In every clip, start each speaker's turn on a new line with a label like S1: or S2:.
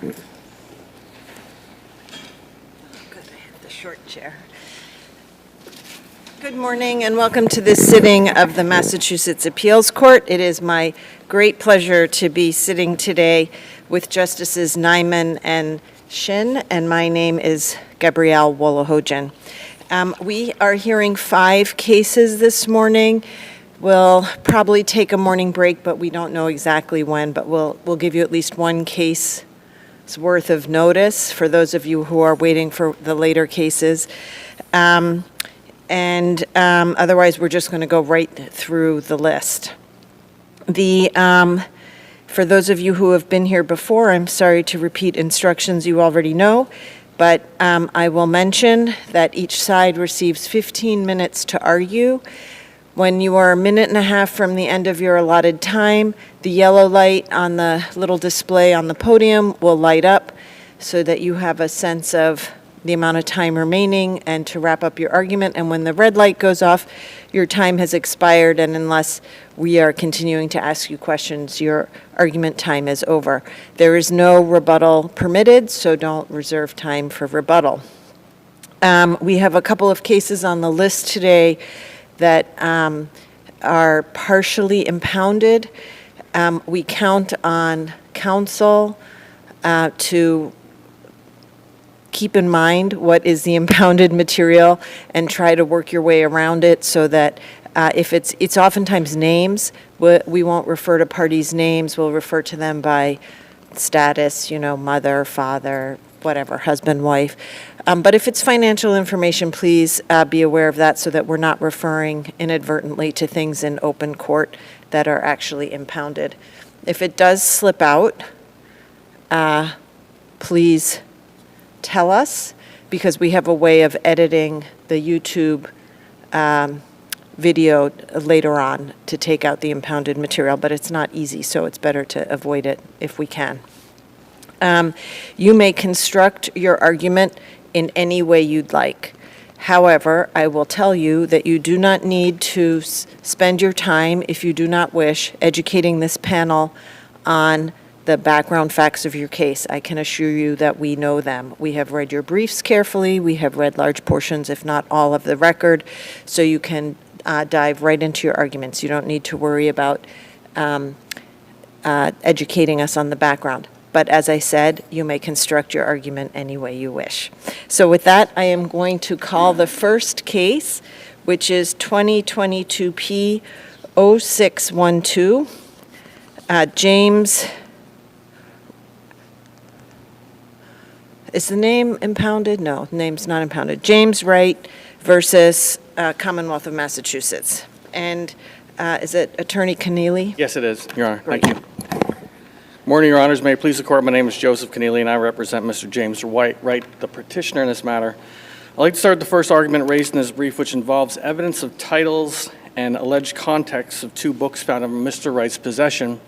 S1: Good, I have the short chair. Good morning and welcome to this sitting of the Massachusetts Appeals Court. It is my great pleasure to be sitting today with Justices Neyman and Shin, and my name is Gabrielle Wolohojian. We are hearing 5 cases this morning. We'll probably take a morning break, but we don't know exactly when, but we'll give you at least one case's worth of notice for those of you who are waiting for the later cases. Otherwise, we're just going to go right through the list. For those of you who have been here before, I'm sorry to repeat instructions you already know, but I will mention that each side receives 15 minutes to argue. When you are a minute and a half from the end of your allotted time, the yellow light on the little display on the podium will light up so that you have a sense of the amount of time remaining and to wrap up your argument. And when the red light goes off, your time has expired, and unless we are continuing to ask you questions, your argument time is over. There is no rebuttal permitted, so don't reserve time for rebuttal. We have a couple of cases on the list today that are partially impounded. We count on counsel to keep in mind what is the impounded material and try to work your way around it so that if it's oftentimes names, we won't refer to parties' names, we'll refer to them by status, mother, father, whatever, husband, wife. But if it's financial information, please be aware of that so that we're not referring inadvertently to things in open court that are actually impounded. If it does slip out, please tell us, because we have a way of editing the YouTube video later on to take out the impounded material, but it's not easy, so it's better to avoid it if we can. You may construct your argument in any way you'd like. However, I will tell you that you do not need to spend your time, if you do not wish, educating this panel on the background facts of your case. I can assure you that we know them. We have read your briefs carefully. We have read large portions, if not all, of the record, so you can dive right into your arguments. You don't need to worry about educating us on the background. But as I said, you may construct your argument any way you wish. So with that, I am going to call the first case, which is 2022 P0612. James, is the name impounded? No, the name's not impounded. James Wright versus Commonwealth of Massachusetts. And is it Attorney Keneally?
S2: Yes, it is, Your Honor.
S1: Great.
S2: Thank you. Morning, Your Honors. May it please the Court, my name is Joseph Keneally, and I represent Mr. James Wright, the petitioner in this matter. I'd like to start with the first argument raised in this brief, which involves evidence of titles and alleged contexts of 2 books found in Mr. Wright's possession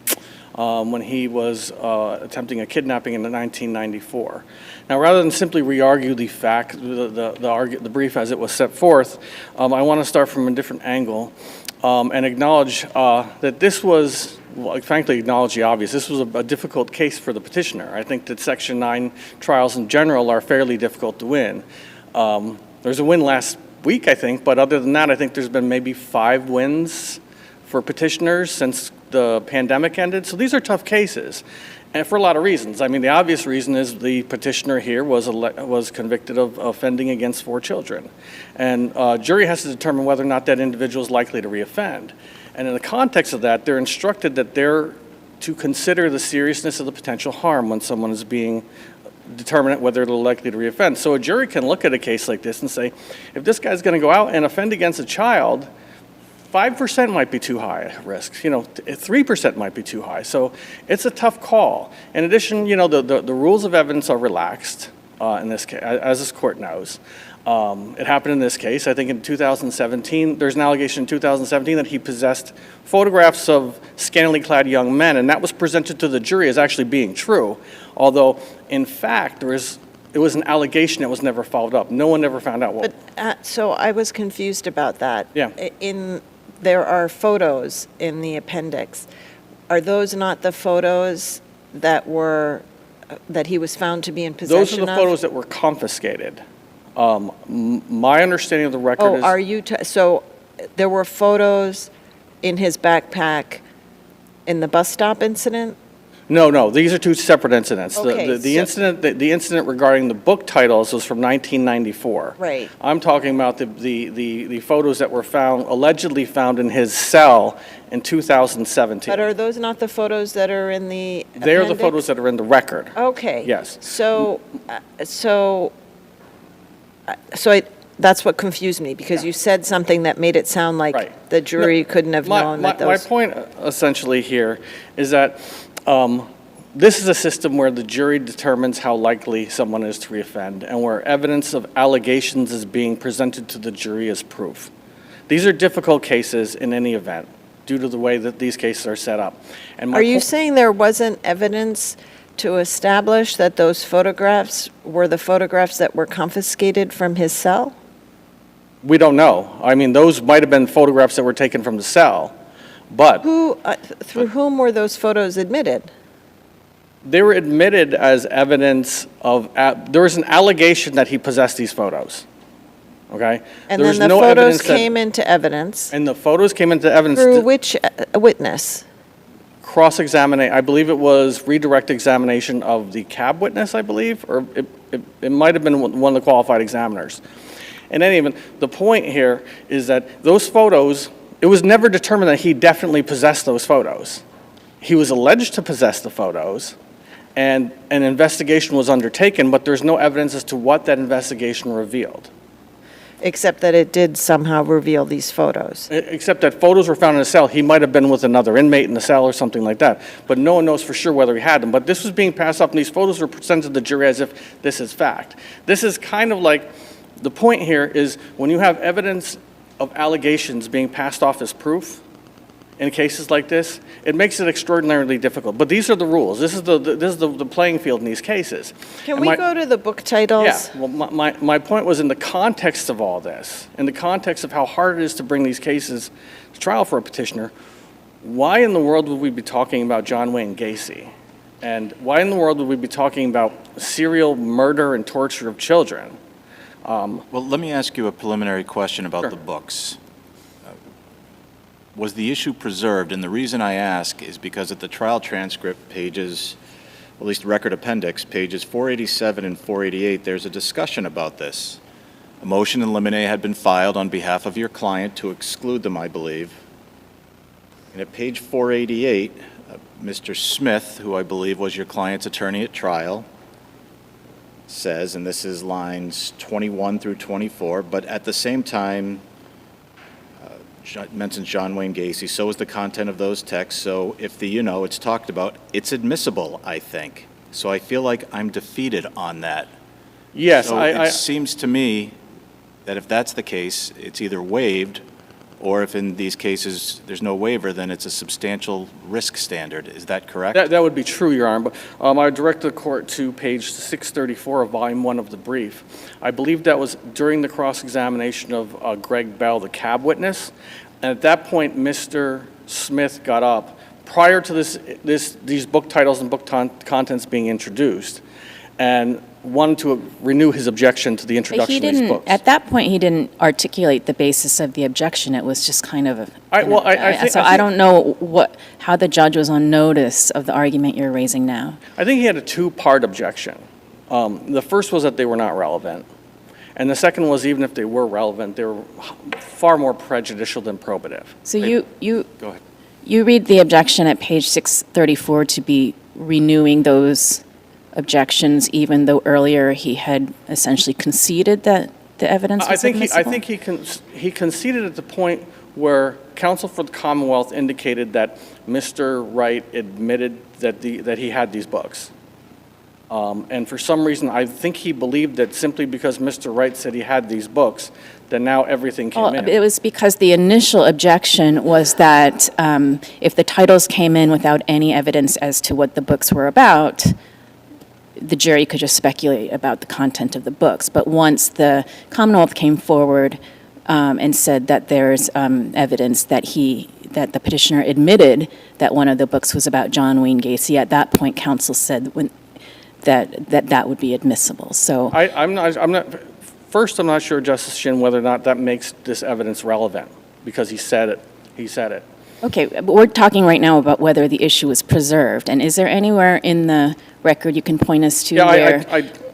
S2: when he was attempting a kidnapping in 1994. Now, rather than simply re-argue the fact, the brief as it was set forth, I want to start from a different angle and acknowledge that this was, frankly, acknowledge the obvious. This was a difficult case for the petitioner. I think that Section 9 trials in general are fairly difficult to win. There's a win last week, I think, but other than that, I think there's been maybe 5 wins for petitioners since the pandemic ended. So these are tough cases, and for a lot of reasons. I mean, the obvious reason is the petitioner here was convicted of offending against 4 children. And jury has to determine whether or not that individual is likely to reoffend. And in the context of that, they're instructed that they're to consider the seriousness of the potential harm when someone is being determined whether they're likely to reoffend. So a jury can look at a case like this and say, if this guy's going to go out and offend against a child, 5% might be too high a risk. 3% might be too high. So it's a tough call. In addition, the rules of evidence are relaxed in this case, as this court knows. It happened in this case. I think in 2017, there's an allegation in 2017 that he possessed photographs of scantily clad young men, and that was presented to the jury as actually being true. Although, in fact, it was an allegation that was never followed up. No one ever found out what.
S1: But, so I was confused about that.
S2: Yeah.
S1: There are photos in the appendix. Are those not the photos that were that he was found to be in
S2: Those
S1: possession
S2: are
S1: of?
S2: the photos that were confiscated. My understanding of the record
S1: Oh,
S2: is...
S1: are you, so there were photos in his backpack in the bus stop incident?
S2: No, these are two separate incidents.
S1: Okay,
S2: The incident regarding the book titles was from 1994.
S1: Right.
S2: I'm talking about the photos that were found, allegedly found in his cell in 2017.
S1: But are those not the photos that are in the
S2: They're the
S1: appendix?
S2: photos that are in the record.
S1: Okay.
S2: Yes.
S1: That's what confused me, because you said something that made it sound like
S2: Right.
S1: the jury couldn't have known that
S2: My
S1: those...
S2: point essentially here is that this is a system where the jury determines how likely someone is to reoffend and where evidence of allegations is being presented to the jury as proof. These are difficult cases in any event due to the way that these cases are set up. And my
S1: Are you
S2: po-
S1: saying there wasn't evidence to establish that those photographs were the photographs that were confiscated from his cell?
S2: We don't know. I mean, those might have been photographs that were taken from the cell, but
S1: Through whom were those photos admitted?
S2: they were admitted as evidence of, there was an allegation that he possessed these photos, okay?
S1: And
S2: There was
S1: then the
S2: no
S1: photos
S2: evidence that-
S1: came into evidence
S2: And the photos came into evidence.
S1: through which witness?
S2: Cross-examination, I believe it was redirect examination of the cab witness, I believe, or it might have been one of the qualified examiners. In any event, the point here is that those photos, it was never determined that he definitely possessed those photos. He was alleged to possess the photos, and an investigation was undertaken, but there's no evidence as to what that investigation revealed.
S1: Except that it did somehow reveal these photos.
S2: Except that photos were found in a cell. He might have been with another inmate in the cell or something like that. But no one knows for sure whether he had them. But this was being passed off, and these photos were presented to the jury as if this is fact. This is kind of like, the point here is when you have evidence of allegations being passed off as proof in cases like this, it makes it extraordinarily difficult. But these are the rules. This is the playing field in these cases.
S1: Can
S2: And
S1: we
S2: my-
S1: go to the book titles?
S2: Yeah, well, my point was in the context of all this, in the context of how hard it is to bring these cases to trial for a petitioner, why in the world would we be talking about John Wayne Gacy? And why in the world would we be talking about serial murder and torture of children?
S3: Well, let me ask you a preliminary question about
S2: Sure.
S3: the books. Was the issue preserved? And the reason I ask is because at the trial transcript pages, at least record appendix, pages 487 and 488, there's a discussion about this. A motion in limine had been filed on behalf of your client to exclude them, I believe. And at page 488, Mr. Smith, who I believe was your client's attorney at trial, says, and this is lines 21 through 24, but at the same time, mentions John Wayne Gacy, so is the content of those texts, so if it's talked about, it's admissible, I think. So I feel like I'm defeated on that.
S2: Yes,
S3: So it seems to me that if that's the case, it's either waived, or if in these cases there's no waiver, then it's a substantial risk standard. Is that correct?
S2: that would be true, Your Honor. But I direct the court to page 634 of Volume 1 of the brief. I believe that was during the cross-examination of Greg Bell, the cab witness. And at that point, Mr. Smith got up, prior to these book titles and book contents being introduced, and wanted to renew his objection to the
S4: But
S2: introduction
S4: he
S2: of these
S4: didn't,
S2: books.
S4: at that point, he didn't articulate the basis of the objection. It was just kind of a...
S2: think-
S4: So I don't know how the judge was on notice of the argument you're raising now.
S2: I think he had a two-part objection. The first was that they were not relevant. And the second was even if they were relevant, they were far more prejudicial than probative.
S4: So
S3: Go ahead.
S4: you read the objection at page 634 to be renewing those objections, even though earlier he had essentially conceded that the evidence was admissible?
S2: I think he conceded at the point where counsel for the Commonwealth indicated that Mr. Wright admitted that he had these books. And for some reason, I think he believed that simply because Mr. Wright said he had these books, that now everything came
S4: Well,
S2: in.
S4: it was because the initial objection was that if the titles came in without any evidence as to what the books were about, the jury could just speculate about the content of the books. But once the Commonwealth came forward and said that there's evidence that the petitioner admitted that one of the books was about John Wayne Gacy, at that point, counsel said that would be admissible. So
S2: I'm not sure, Justice Shin, whether or not that makes this evidence relevant, because he said it.
S4: Okay, but we're talking right now about whether the issue was preserved. And is there anywhere in the record you can point us to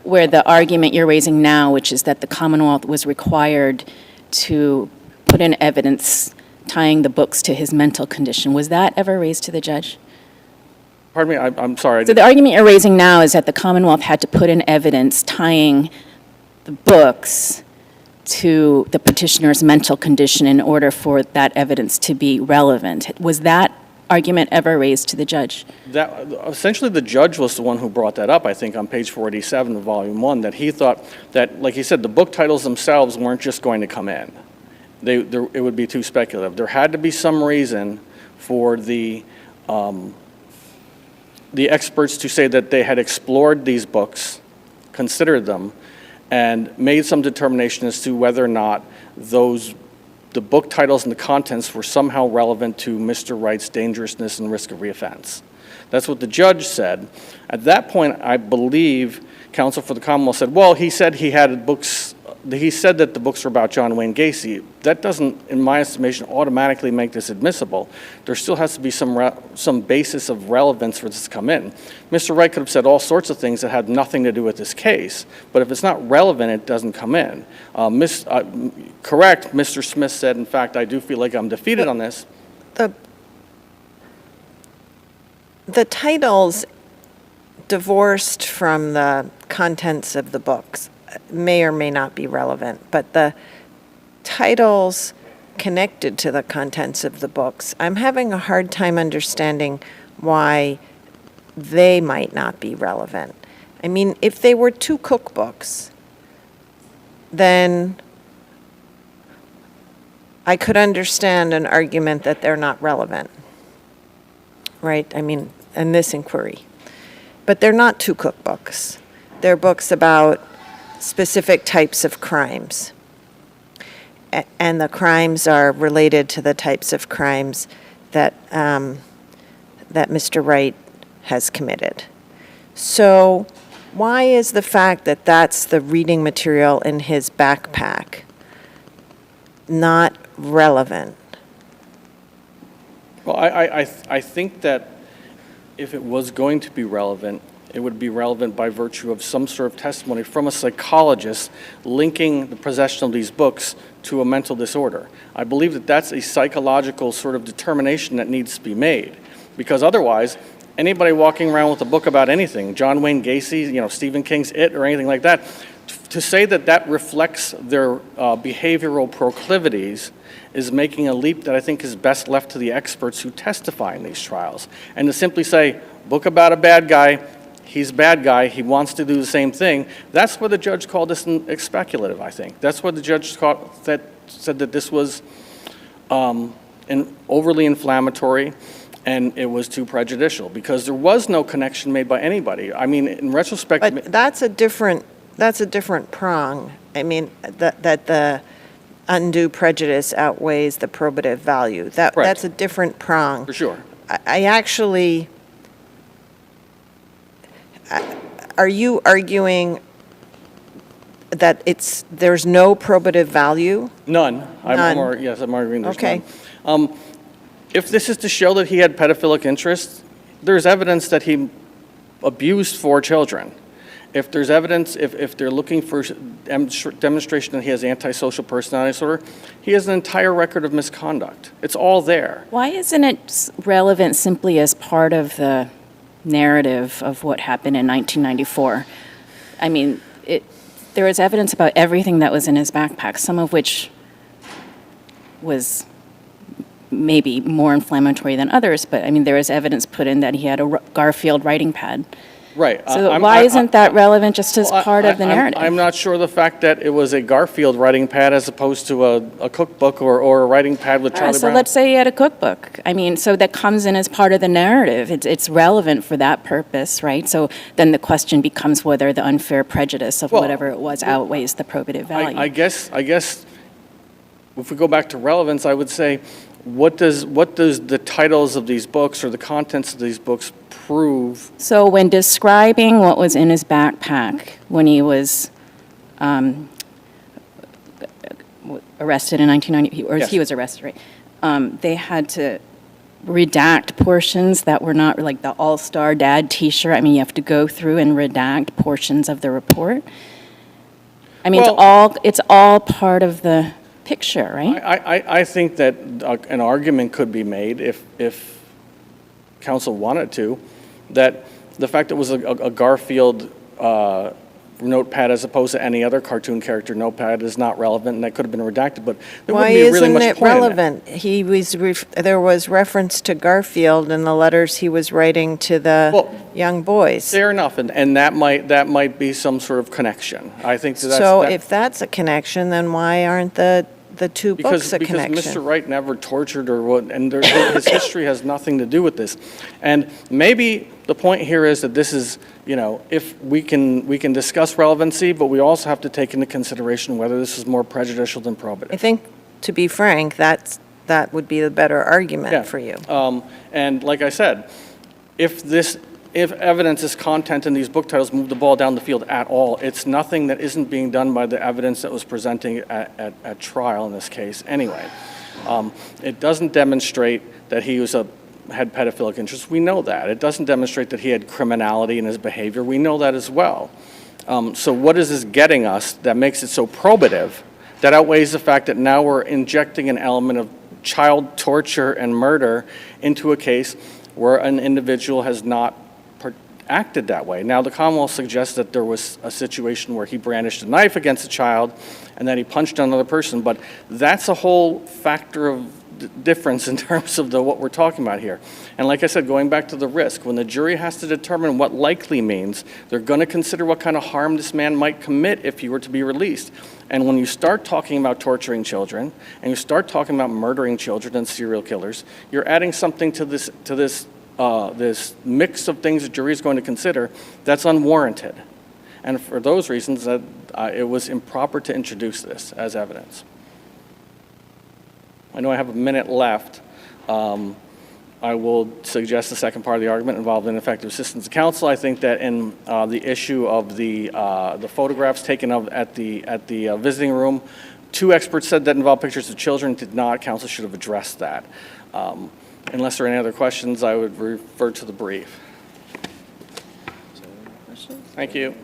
S4: where the argument you're raising now, which is that the Commonwealth was required to put in evidence tying the books to his mental condition, was that ever raised to the judge?
S2: Pardon me, I'm sorry.
S4: So the argument you're raising now is that the Commonwealth had to put in evidence tying the books to the petitioner's mental condition in order for that evidence to be relevant. Was that argument ever raised to the judge?
S2: Essentially, the judge was the one who brought that up, I think, on page 487 of Volume 1, that he thought that, like he said, the book titles themselves weren't just going to come in. It would be too speculative. There had to be some reason for the experts to say that they had explored these books, considered them, and made some determination as to whether or not the book titles and the contents were somehow relevant to Mr. Wright's dangerousness and risk of reoffense. That's what the judge said. At that point, I believe counsel for the Commonwealth said, well, he said that the books were about John Wayne Gacy. That doesn't, in my estimation, automatically make this admissible. There still has to be some basis of relevance for this to come in. Mr. Wright could have said all sorts of things that had nothing to do with this case, but if it's not relevant, it doesn't come in. Correct, Mr. Smith said, in fact, I do feel like I'm defeated on this.
S1: The titles divorced from the contents of the books may or may not be relevant, but the titles connected to the contents of the books, I'm having a hard time understanding why they might not be relevant. I mean, if they were two cookbooks, then I could understand an argument that they're not relevant, right? I mean, in this inquiry. But they're not two cookbooks. They're books about specific types of crimes. And the crimes are related to the types of crimes that that Mr. Wright has committed. So why is the fact that that's the reading material in his backpack not relevant?
S2: Well, I think that if it was going to be relevant, it would be relevant by virtue of some sort of testimony from a psychologist linking the possession of these books to a mental disorder. I believe that that's a psychological sort of determination that needs to be made, because otherwise, anybody walking around with a book about anything, John Wayne Gacy, Stephen King's It, or anything like that, to say that that reflects their behavioral proclivities is making a leap that I think is best left to the experts who testify in these trials. And to simply say, book about a bad guy, he's a bad guy, he wants to do the same thing, that's where the judge called this speculative, I think. That's what the judge said that this was overly inflammatory and it was too prejudicial, because there was no connection made by anybody. I mean, in retrospect...
S1: But that's a different prong. I mean, that the undue prejudice outweighs the probative value. That's a different prong.
S2: For sure.
S1: I actually... Are you arguing that there's no probative value?
S2: None.
S1: None.
S2: Yes, I'm arguing there's
S1: Okay.
S2: none. If this is to show that he had pedophilic interests, there's evidence that he abused 4 children. If there's evidence, if they're looking for demonstration that he has antisocial personality disorder, he has an entire record of misconduct. It's all there.
S4: why isn't it relevant simply as part of the narrative of what happened in 1994? I mean, there is evidence about everything that was in his backpack, some of which was maybe more inflammatory than others, but I mean, there is evidence put in that he had a Garfield writing pad.
S2: Right.
S4: So why isn't that relevant just as part of the narrative?
S2: I'm not sure the fact that it was a Garfield writing pad as opposed to a cookbook or a writing pad with Charlie
S4: So
S2: Brown.
S4: let's say he had a cookbook. I mean, so that comes in as part of the narrative. It's relevant for that purpose, right? So then the question becomes whether the unfair prejudice of whatever it was outweighs the probative value.
S2: I guess if we go back to relevance, I would say what does the titles of these books or the contents of these books prove?
S4: So when describing what was in his backpack when he was arrested in 1990, or
S2: Yes.
S4: he was arrested, right? They had to redact portions that were not like the All-Star Dad T-shirt. I mean, you have to go through and redact portions of the report. I mean,
S2: Well-
S4: it's all part of the picture, right?
S2: I think that an argument could be made if council wanted to, that the fact it was a Garfield notepad as opposed to any other cartoon character notepad is not relevant, and that could have been redacted, but there
S1: Why
S2: wouldn't be really
S1: isn't
S2: much
S1: it
S2: point in it.
S1: relevant? He was, there was reference to Garfield in the letters he was writing to the
S2: Well,
S1: young boys.
S2: Fair enough, and that might be some sort of connection. I think that's.
S1: So if that's a connection, then why aren't the two books a
S2: Because
S1: connection?
S2: Mr. Wright never tortured or what, and his history has nothing to do with this. And maybe the point here is that this is, if we can discuss relevancy, but we also have to take into consideration whether this is more prejudicial than
S1: I
S2: probative.
S1: think, to be frank, that would be the better
S2: Yeah.
S1: argument for you.
S2: And like I said, if evidence is content in these book titles move the ball down the field at all, it's nothing that isn't being done by the evidence that was presenting at trial in this case anyway. It doesn't demonstrate that he had pedophilic interests. We know that. It doesn't demonstrate that he had criminality in his behavior. We know that as well. So what is this getting us that makes it so probative that outweighs the fact that now we're injecting an element of child torture and murder into a case where an individual has not acted that way? Now, the Commonwealth suggests that there was a situation where he brandished a knife against a child and then he punched another person, but that's a whole factor of difference in terms of what we're talking about here. And like I said, going back to the risk, when the jury has to determine what likely means, they're going to consider what kind of harm this man might commit if he were to be released. And when you start talking about torturing children, and you start talking about murdering children and serial killers, you're adding something to this mix of things the jury is going to consider that's unwarranted. And for those reasons, it was improper to introduce this as evidence. I know I have a minute left. I will suggest the second part of the argument involved ineffective assistance of counsel. I think that in the issue of the photographs taken at the visiting room, 2 experts said that involved pictures of children, did not. Counsel should have addressed that. Unless there are any other questions, I would refer to the brief. Thank you.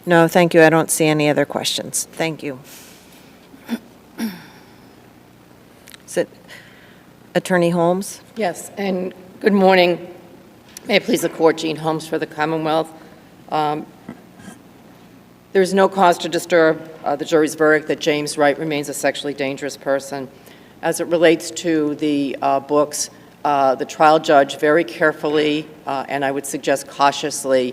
S1: No, thank you. I don't see any other questions. Thank you. Is it Attorney Holmes?
S5: Yes, and good morning. May it please the Court, Jean Holmes for the Commonwealth. There's no cause to disturb the jury's verdict that James Wright remains a sexually dangerous person. As it relates to the books, the trial judge very carefully, and I would suggest cautiously,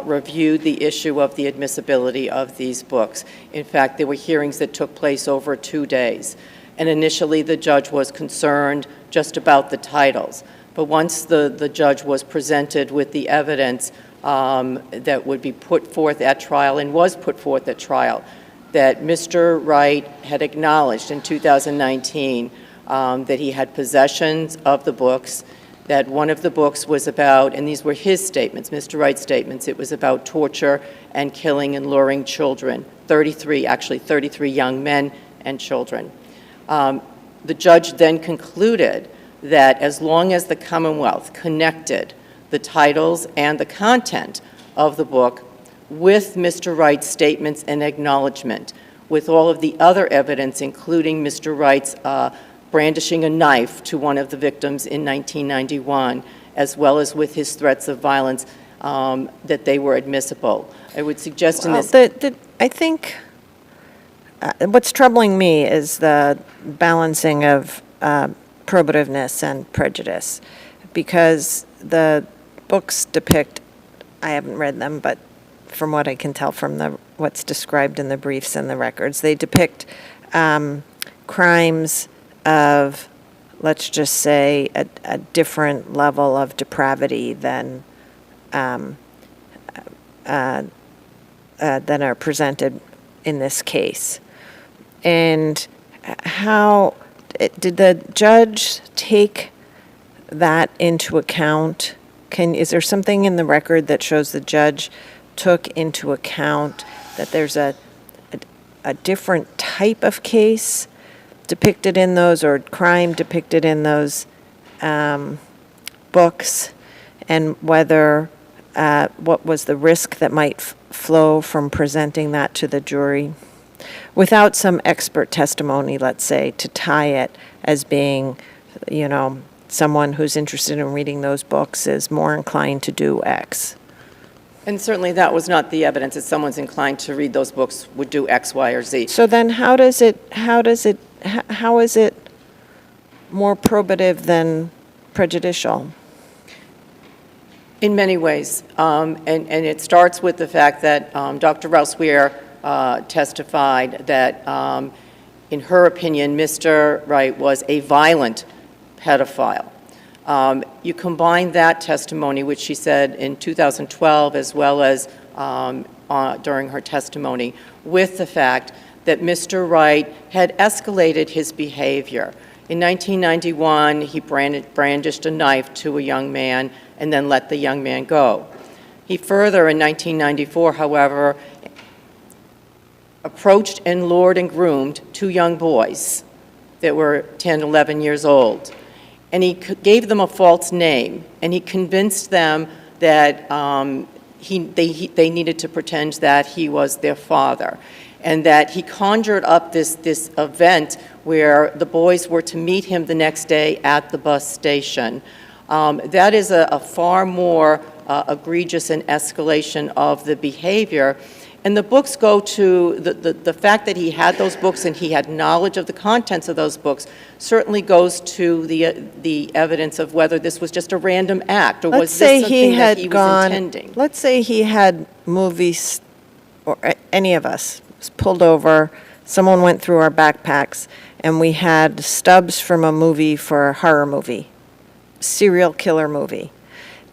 S5: reviewed the issue of the admissibility of these books. In fact, there were hearings that took place over 2 days. And initially, the judge was concerned just about the titles. But once the judge was presented with the evidence that would be put forth at trial and was put forth at trial, that Mr. Wright had acknowledged in 2019 that he had possessions of the books, that one of the books was about, and these were his statements, Mr. Wright's statements, it was about torture and killing and luring children, 33 young men and children. The judge then concluded that as long as the Commonwealth connected the titles and the content of the book with Mr. Wright's statements and acknowledgement, with all of the other evidence, including Mr. Wright's brandishing a knife to one of the victims in 1991, as well as with his threats of violence, that they were admissible. I would suggest in this...
S1: I think what's troubling me is the balancing of probativeness and prejudice, because the books depict, I haven't read them, but from what I can tell from what's described in the briefs and the records, they depict crimes of, let's just say, a different level of depravity than are presented in this case. And how did the judge take that into account? Is there something in the record that shows the judge took into account that there's a different type of case depicted in those, or crime depicted in those books, and whether what was the risk that might flow from presenting that to the jury without some expert testimony, let's say, to tie it as being, someone who's interested in reading those books is more inclined to do X?
S5: And certainly that was not the evidence that someone's inclined to read those books would do X, Y, or Z.
S1: So then how is it more probative than prejudicial?
S5: In many ways. And it starts with the fact that Dr. Rousseau testified that, in her opinion, Mr. Wright was a violent pedophile. You combine that testimony, which she said in 2012, as well as during her testimony, with the fact that Mr. Wright had escalated his behavior. In 1991, he brandished a knife to a young man and then let the young man go. He further, in 1994, however, approached and lured and groomed 2 young boys that were 10, 11 years old. And he gave them a false name, and he convinced them that they needed to pretend that he was their father, and that he conjured up this event where the boys were to meet him the next day at the bus station. That is a far more egregious an escalation of the behavior. And the books go to the fact that he had those books and he had knowledge of the contents of those books certainly goes to the evidence of whether this was just a random act, or was this something that he was intending.
S1: Let's say he had movies, or any of us, was pulled over, someone went through our backpacks, and we had stubs from a movie for a horror movie, serial killer movie.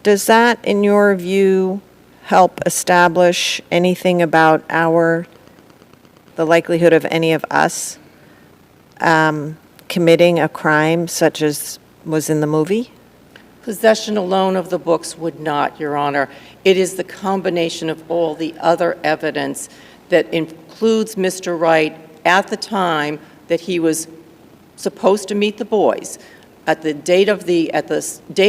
S1: Does that, in your view, help establish anything about the likelihood of any of us committing a crime such as was in the movie?
S5: Possession alone of the books would not, Your Honor. It is the combination of all the other evidence that includes Mr. Wright at the time that he was supposed to meet the boys, at the date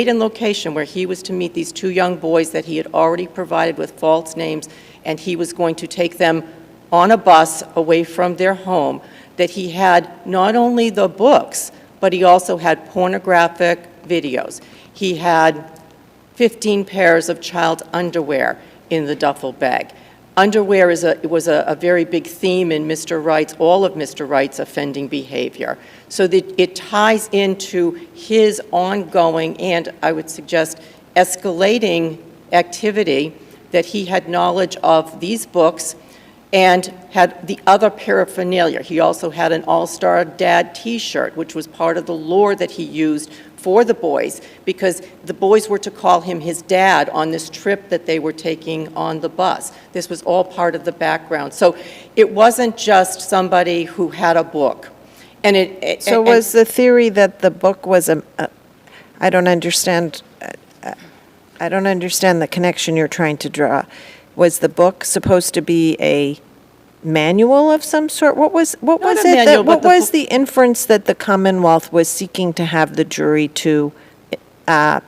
S5: and location where he was to meet these 2 young boys that he had already provided with false names, and he was going to take them on a bus away from their home, that he had not only the books, but he also had pornographic videos. He had 15 pairs of child underwear in the duffel bag. Underwear was a very big theme in all of Mr. Wright's offending behavior. So that it ties into his ongoing and, I would suggest, escalating activity, that he had knowledge of these books and had the other paraphernalia. He also had an All-Star Dad T-shirt, which was part of the lure that he used for the boys, because the boys were to call him his dad on this trip that they were taking on the bus. This was all part of the background. So it wasn't just somebody who had a book. And
S1: was the theory that the book was I don't understand the connection you're trying to draw. Was the book supposed to be a manual of some sort? What was the inference that the Commonwealth was seeking to have the jury to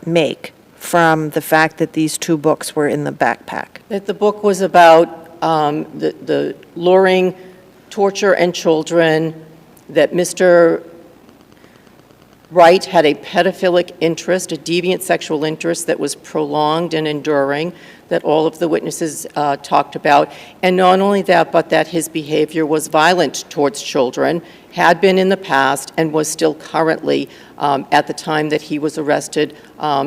S1: make from the fact that these 2 books were in the backpack?
S5: That the book was about the luring, torture, and children, that Mr. Wright had a pedophilic interest, a deviant sexual interest that was prolonged and enduring, that all of the witnesses talked about. And not only that, but that his behavior was violent towards children, had been in the past, and was still currently, at the time that he was arrested,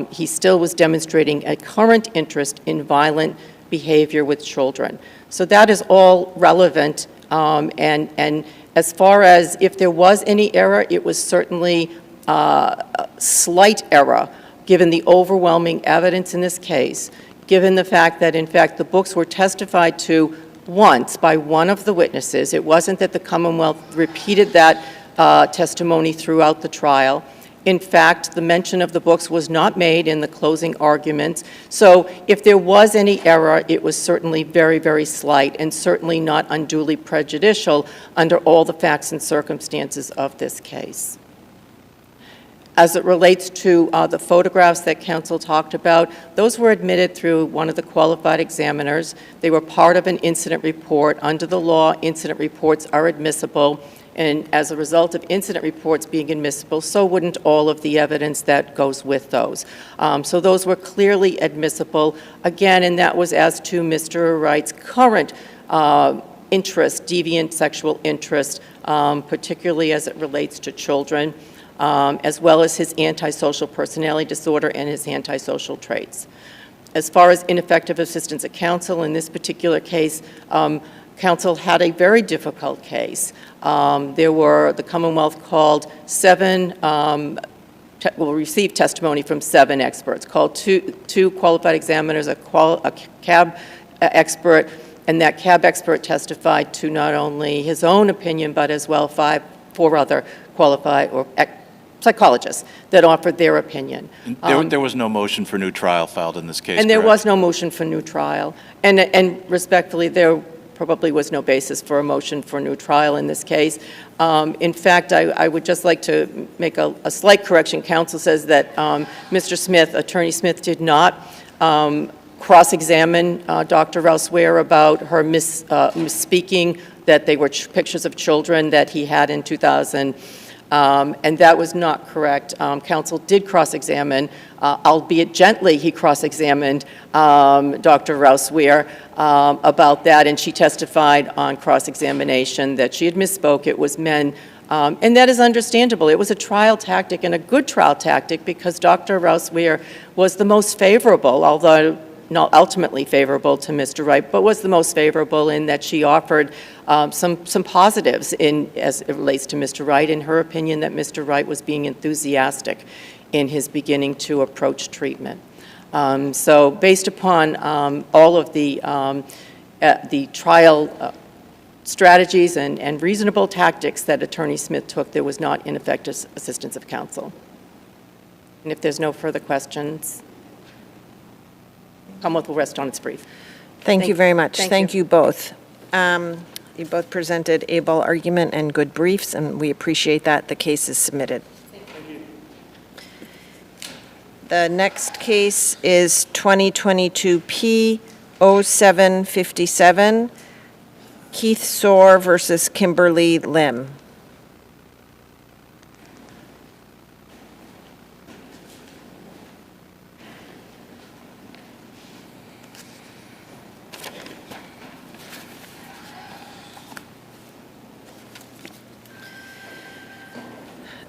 S5: he still was demonstrating a current interest in violent behavior with children. So that is all relevant, and as far as if there was any error, it was certainly a slight error, given the overwhelming evidence in this case, given the fact that, in fact, the books were testified to once by one of the witnesses. It wasn't that the Commonwealth repeated that testimony throughout the trial. In fact, the mention of the books was not made in the closing arguments. So if there was any error, it was certainly very, very slight and certainly not unduly prejudicial under all the facts and circumstances of this case. As it relates to the photographs that counsel talked about, those were admitted through one of the qualified examiners. They were part of an incident report. Under the law, incident reports are admissible. And as a result of incident reports being admissible, so wouldn't all of the evidence that goes with those. So those were clearly admissible. Again, and that was as to Mr. Wright's current interest, deviant sexual interest, particularly as it relates to children, as well as his antisocial personality disorder and his antisocial traits. As far as ineffective assistance of counsel, in this particular case, counsel had a very difficult case. The Commonwealth called received testimony from 7 experts, called two qualified examiners, a CAB expert, and that CAB expert testified to not only his own opinion, but as well 4 other qualified or psychologists that offered their opinion.
S3: There was no motion for new trial filed in this case,
S5: And there
S3: correct?
S5: was no motion for new trial. And respectfully, there probably was no basis for a motion for new trial in this case. In fact, I would just like to make a slight correction. Counsel says that Mr. Smith, Attorney Smith, did not cross-examine Dr. Rouseware about her misspeaking that they were pictures of children that he had in 2000. And that was not correct. Counsel did cross-examine, albeit gently, he cross-examined Dr. Rouseware about that, and she testified on cross-examination that she had misspoke. It was men, and that is understandable. It was a trial tactic and a good trial tactic because Dr. Rouseware was the most favorable, although not ultimately favorable to Mr. Wright, but was the most favorable in that she offered some positives as it relates to Mr. Wright, in her opinion that Mr. Wright was being enthusiastic in his beginning to approach treatment. So based upon all of the trial strategies and reasonable tactics that Attorney Smith took, there was not ineffective assistance of counsel. And if there's no further questions, Commonwealth will rest on its brief.
S1: Thank you very much.
S5: Thank
S1: Thank
S5: you.
S1: you both. You both presented able argument and good briefs, and we appreciate that. The case is submitted. The next case is 2022 P0757, KEITH SOR versus KIMBERLY Lim.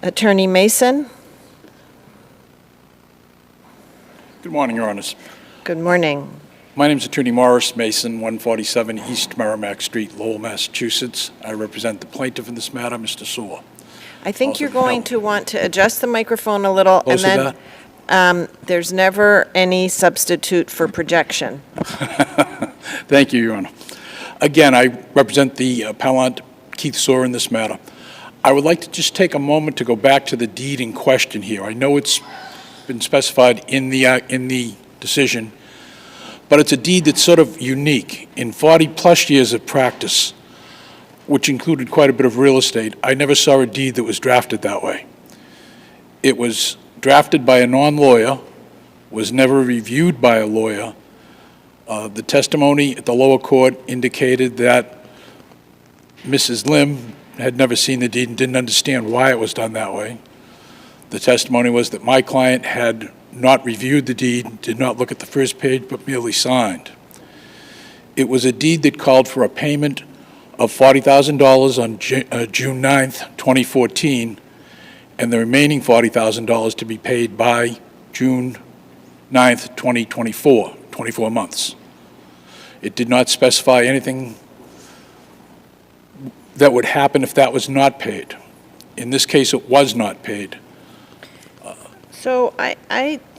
S1: Attorney Mason.
S6: Good morning, Your Honors.
S1: Good morning.
S6: My name is Attorney Morris Mason, 147 East Merrimack Street, Lowell, Massachusetts. I represent the plaintiff in this matter, Mr. Sor.
S1: I think
S6: Also,
S1: you're going
S6: no.
S1: to want to adjust the microphone a little, and
S6: Closer to
S1: then there's never any substitute for projection.
S6: Thank you, Your Honor. Again, I represent the appellant, KEITH SOR, in this matter. I would like to just take a moment to go back to the deed in question here. I know it's been specified in the decision, but it's a deed that's sort of unique. In 40-plus years of practice, which included quite a bit of real estate, I never saw a deed that was drafted that way. It was drafted by a non-lawyer, was never reviewed by a lawyer. The testimony at the lower court indicated that Mrs. Lim had never seen the deed and didn't understand why it was done that way. The testimony was that my client had not reviewed the deed, did not look at the first page, but merely signed. It was a deed that called for a payment of $40,000 on June 9th, 2014, and the remaining $40,000 to be paid by June 9th, 2024, 24 months. It did not specify anything that would happen if that was not paid. In this case, it was not paid.
S1: So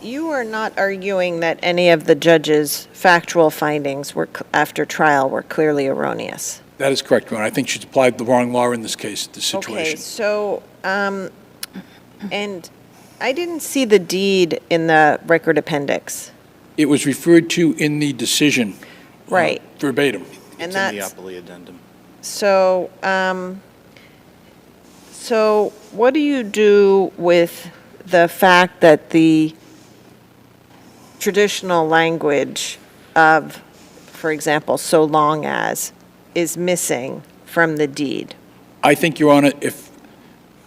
S1: you are not arguing that any of the judge's factual findings after trial were clearly erroneous?
S6: That is correct, Your Honor. I think she's applied the wrong law in this case, this
S1: Okay,
S6: situation.
S1: so, and I didn't see the deed in the record appendix.
S6: It was referred to in the decision.
S1: Right.
S6: Verbatim.
S1: And
S3: It's in the
S1: that's,
S3: Appley addendum.
S1: so, so what do you do with the fact that the traditional language of, for example, so long as, is missing from the deed?
S6: I think, Your Honor, if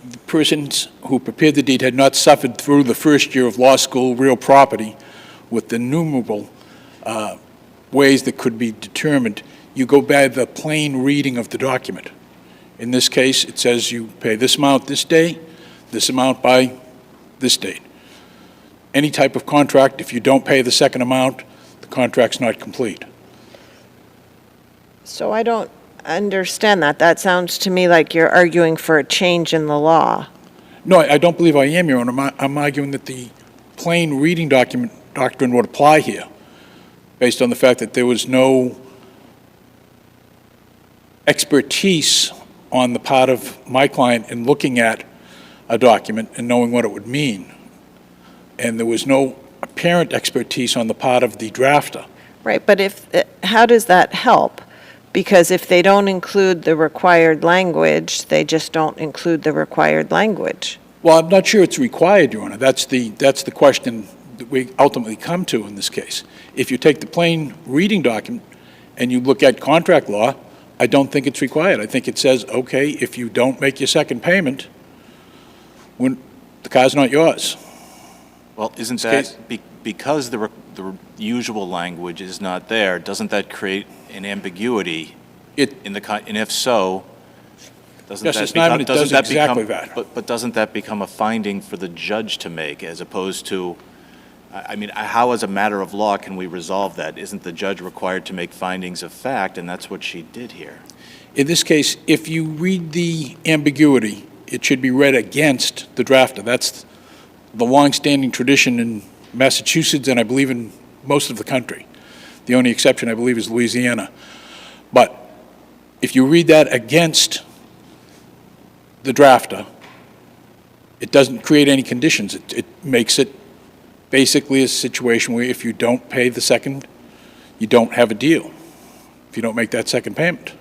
S6: the persons who prepared the deed had not suffered through the first year of law school real property with the innumerable ways that could be determined, you go by the plain reading of the document. In this case, it says you pay this amount this day, this amount by this date. Any type of contract, if you don't pay the second amount, the contract's not complete.
S1: So I don't understand that. That sounds to me like you're arguing for a change in the law.
S6: No, I don't believe I am, Your Honor. I'm arguing that the plain reading doctrine would apply here, based on the fact that there was no expertise on the part of my client in looking at a document and knowing what it would mean. And there was no apparent expertise on the part of the drafter.
S1: Right, but if, how does that help? Because if they don't include the required language, they just don't include the required language.
S6: Well, I'm not sure it's required, Your Honor. That's the question that we ultimately come to in this case. If you take the plain reading document and you look at contract law, I don't think it's required. I think it says, okay, if you don't make your second payment, when the car's not yours.
S3: Well, isn't
S6: Case-
S3: that, because the usual language is not there, doesn't that create an ambiguity in the, and if so, doesn't that
S6: Justice
S3: become,
S6: Neyman, it does
S3: doesn't that
S6: exactly
S3: become,
S6: that.
S3: but doesn't that become a finding for the judge to make, as opposed to, I mean, how as a matter of law can we resolve that? Isn't the judge required to make findings of fact, and that's what she did here?
S6: In this case, if you read the ambiguity, it should be read against the drafter. That's the longstanding tradition in Massachusetts and I believe in most of the country. The only exception, I believe, is Louisiana. But if you read that against the drafter, it doesn't create any conditions. It makes it basically a situation where if you don't pay the second, you don't have a deal, if you don't make that second payment.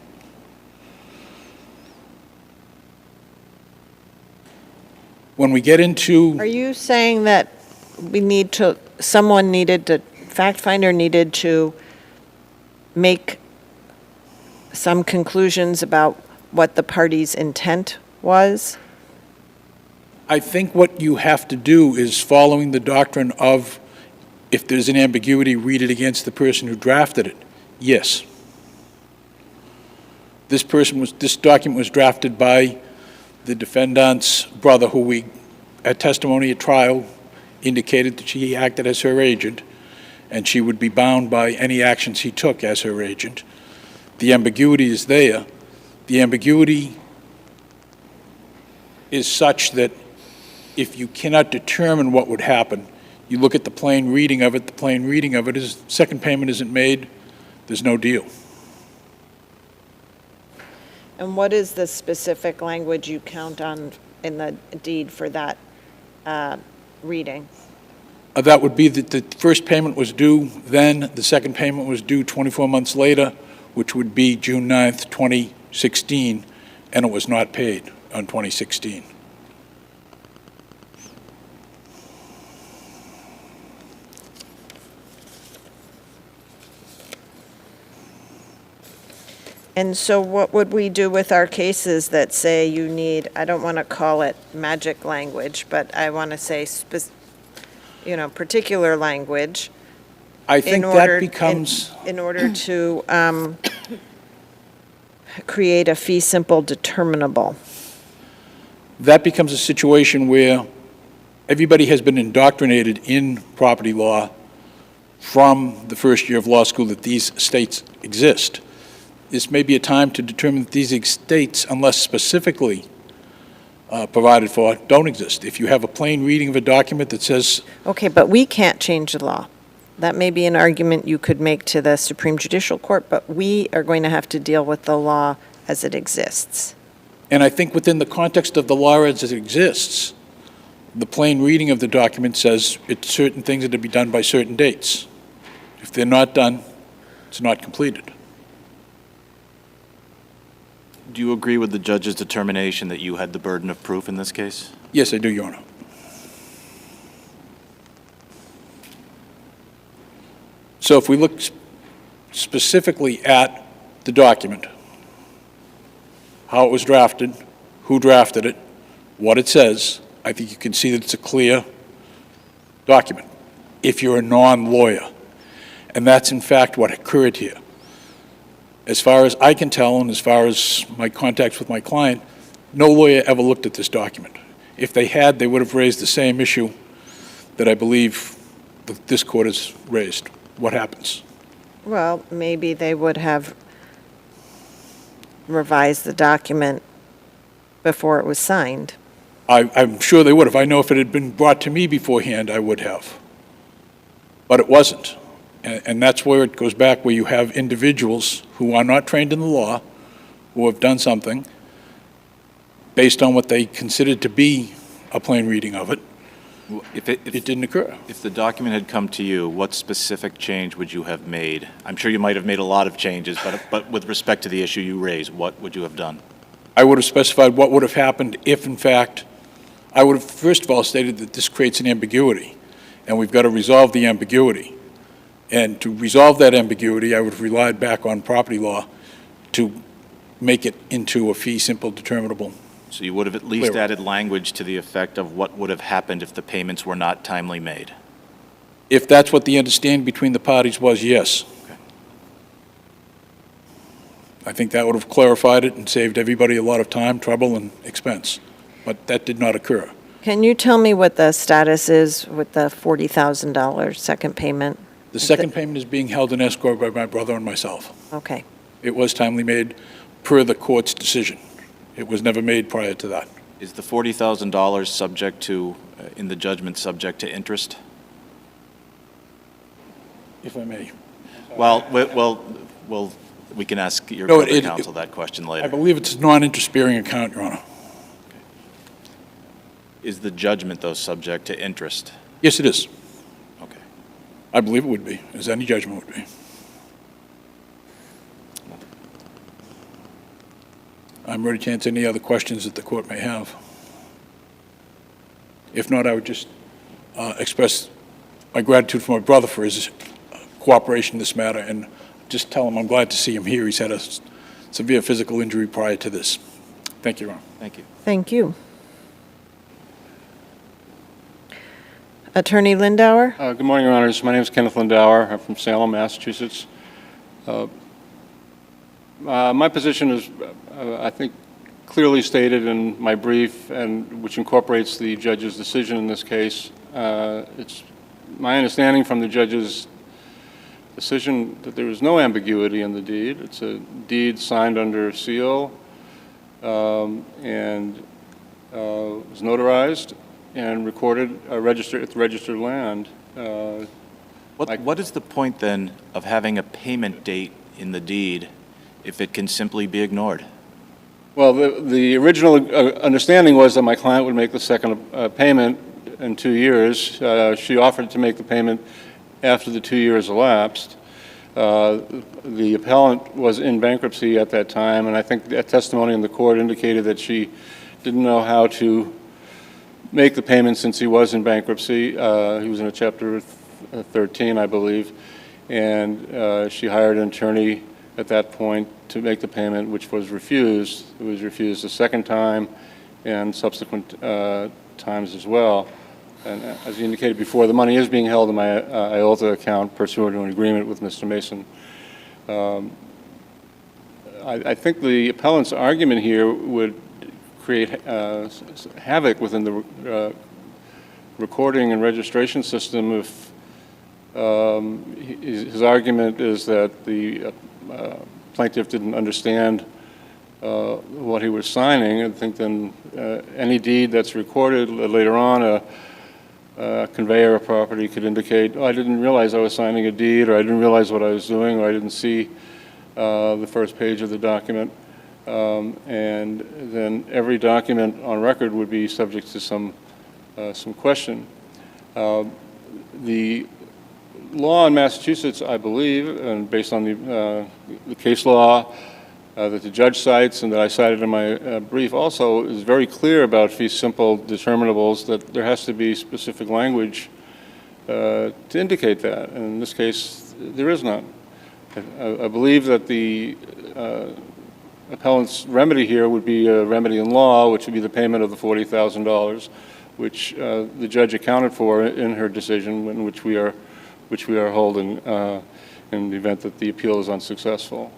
S6: When we get into...
S1: Are you saying that we need to, someone needed to, fact finder needed to make some conclusions about what the party's intent was?
S6: I think what you have to do is following the doctrine of, if there's an ambiguity, read it against the person who drafted it. Yes. This document was drafted by the defendant's brother, who we, at testimony at trial, indicated that she acted as her agent, and she would be bound by any actions he took as her agent. The ambiguity is there. The ambiguity is such that if you cannot determine what would happen, you look at the plain reading of it. The plain reading of it is second payment isn't made, there's no deal.
S1: And what is the specific language you count on in the deed for that reading?
S6: That would be that the first payment was due then, the second payment was due 24 months later, which would be June 9th, 2016, and it was not paid on 2016.
S1: And so what would we do with our cases that say you need, I don't want to call it magic language, but I want to say, particular language
S6: I think that becomes,
S1: in order to create a fee simple determinable.
S6: that becomes a situation where everybody has been indoctrinated in property law from the first year of law school that these estates exist. This may be a time to determine that these estates, unless specifically provided for, don't exist. If you have a plain reading of a document that says,
S1: Okay, but we can't change the law. That may be an argument you could make to the Supreme Judicial Court, but we are going to have to deal with the law as it exists.
S6: And I think within the context of the law as it exists, the plain reading of the document says it's certain things are to be done by certain dates. If they're not done, it's not completed.
S3: Do you agree with the judge's determination that you had the burden of proof in this case?
S6: Yes, I do, Your Honor. So if we look specifically at the document, how it was drafted, who drafted it, what it says, I think you can see that it's a clear document if you're a non-lawyer. And that's in fact what occurred here. As far as I can tell, and as far as my contacts with my client, no lawyer ever looked at this document. If they had, they would have raised the same issue that I believe this court has raised. What happens?
S1: Well, maybe they would have revised the document before it was signed.
S6: I'm sure they would have. I know if it had been brought to me beforehand, I would have. But it wasn't. And that's where it goes back, where you have individuals who are not trained in the law, who have done something based on what they considered to be a plain reading of it. It didn't occur.
S3: If the document had come to you, what specific change would you have made? I'm sure you might have made a lot of changes, but with respect to the issue you raised, what would you have done?
S6: I would have specified what would have happened if, in fact, I would have, first of all, stated that this creates an ambiguity, and we've got to resolve the ambiguity. And to resolve that ambiguity, I would have relied back on property law to make it into a fee simple determinable.
S3: So you would have at least
S6: Clear.
S3: added language to the effect of what would have happened if the payments were not timely made.
S6: If that's what the understanding between the parties was, yes.
S3: Okay.
S6: I think that would have clarified it and saved everybody a lot of time, trouble, and expense. But that did not occur.
S1: Can you tell me what the status is with the $40,000 second payment?
S6: The second payment is being held in escrow by my brother and myself.
S1: Okay.
S6: It was timely made per the court's decision. It was never made prior to that.
S3: Is the $40,000 subject to, in the judgment, subject to interest?
S6: If I may.
S3: Well, we can ask your
S6: No,
S3: brother counsel that question
S6: I
S3: later.
S6: believe it's a non-interest-bearing account, Your Honor.
S3: Is the judgment, though, subject to interest?
S6: Yes, it is.
S3: Okay.
S6: I believe it would be, as any judgment would be. I'm ready to answer any other questions that the court may have. If not, I would just express my gratitude for my brother for his cooperation in this matter, and just tell him I'm glad to see him here. He's had a severe physical injury prior to this. Thank you, Your Honor.
S3: Thank you.
S1: Thank you. Attorney Lindauer?
S7: Good morning, Your Honors. My name is Kenneth Lindauer. I'm from Salem, Massachusetts. My position is, I think, clearly stated in my brief, and which incorporates the judge's decision in this case. It's my understanding from the judge's decision that there is no ambiguity in the deed. It's a deed signed under seal and was notarized and recorded, registered at the registered land.
S3: What is the point, then, of having a payment date in the deed if it can simply be ignored?
S7: Well, the original understanding was that my client would make the second payment in 2 years. She offered to make the payment after the 2 years elapsed. The appellant was in bankruptcy at that time, and I think that testimony in the court indicated that she didn't know how to make the payment since he was in bankruptcy. He was in a Chapter 13, I believe, and she hired an attorney at that point to make the payment, which was refused. It was refused a second time and subsequent times as well. And as you indicated before, the money is being held in my IOLTA account pursuant to an agreement with Mr. Mason. I think the appellant's argument here would create havoc within the recording and registration system if his argument is that the plaintiff didn't understand what he was signing. I think then any deed that's recorded later on, a conveyor of property could indicate, oh, I didn't realize I was signing a deed, or I didn't realize what I was doing, or I didn't see the first page of the document. and then every document on record would be subject to some question. The law in Massachusetts, I believe, and based on the case law that the judge cites and that I cited in my brief also, is very clear about fee simple determinables, that there has to be specific language to indicate that. And in this case, there is none. I believe that the appellant's remedy here would be a remedy in law, which would be the payment of the $40,000, which the judge accounted for in her decision, in which we are holding in the event that the appeal is unsuccessful.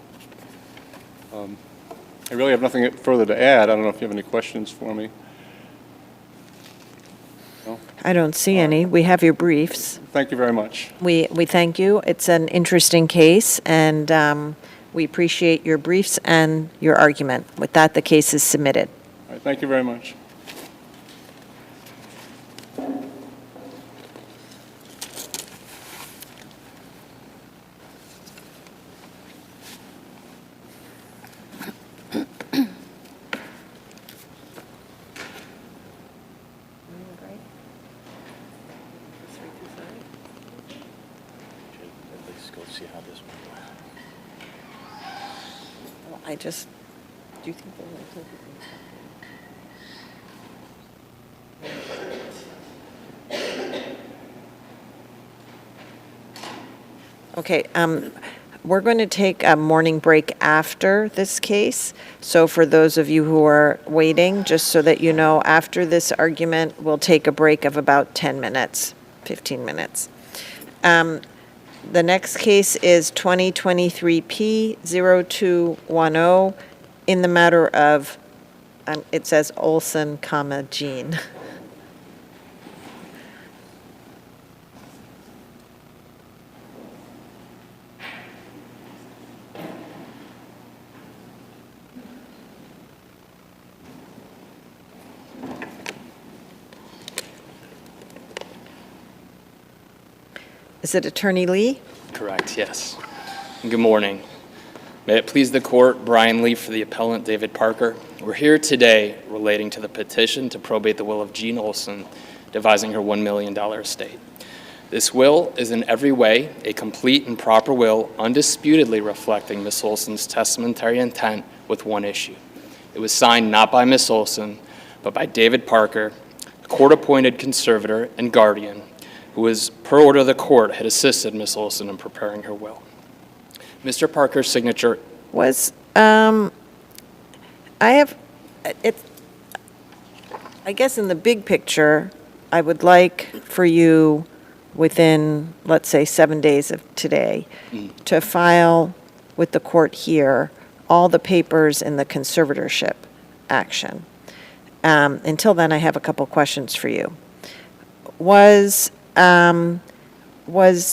S7: I really have nothing further to add. I don't know if you have any questions for me. No?
S1: I don't see any. We have your briefs.
S7: Thank you very much.
S1: We thank you. It's an interesting case, and we appreciate your briefs and your argument. With that, the case is submitted.
S7: All right, thank you very much.
S1: I just, do you think they're going to take it? Okay, we're going to take a morning break after this case. So for those of you who are waiting, just so that you know, after this argument, we'll take a break of about 10 minutes, 15 minutes. The next case is 2023P0210 in the matter of, it says Olson, Jean. Is it Attorney Lee?
S8: Correct, yes. Good morning. May it please the court, Brian Lee for the appellant, David Parker. We're here today relating to the petition to probate the will of Jean Olsen, devising her $1 million estate. This will is in every way a complete and proper will, undisputedly reflecting Ms. Olsen's testamentary intent with one issue. It was signed not by Ms. Olsen, but by David Parker, a court-appointed conservator and guardian, who was, per order of the court, had assisted Ms. Olsen in preparing her will. Mr. Parker's signature
S1: Was, I guess in the big picture, I would like for you, within, let's say, 7 days of today, to file with the court here all the papers in the conservatorship action. Until then, I have a couple questions for you. Was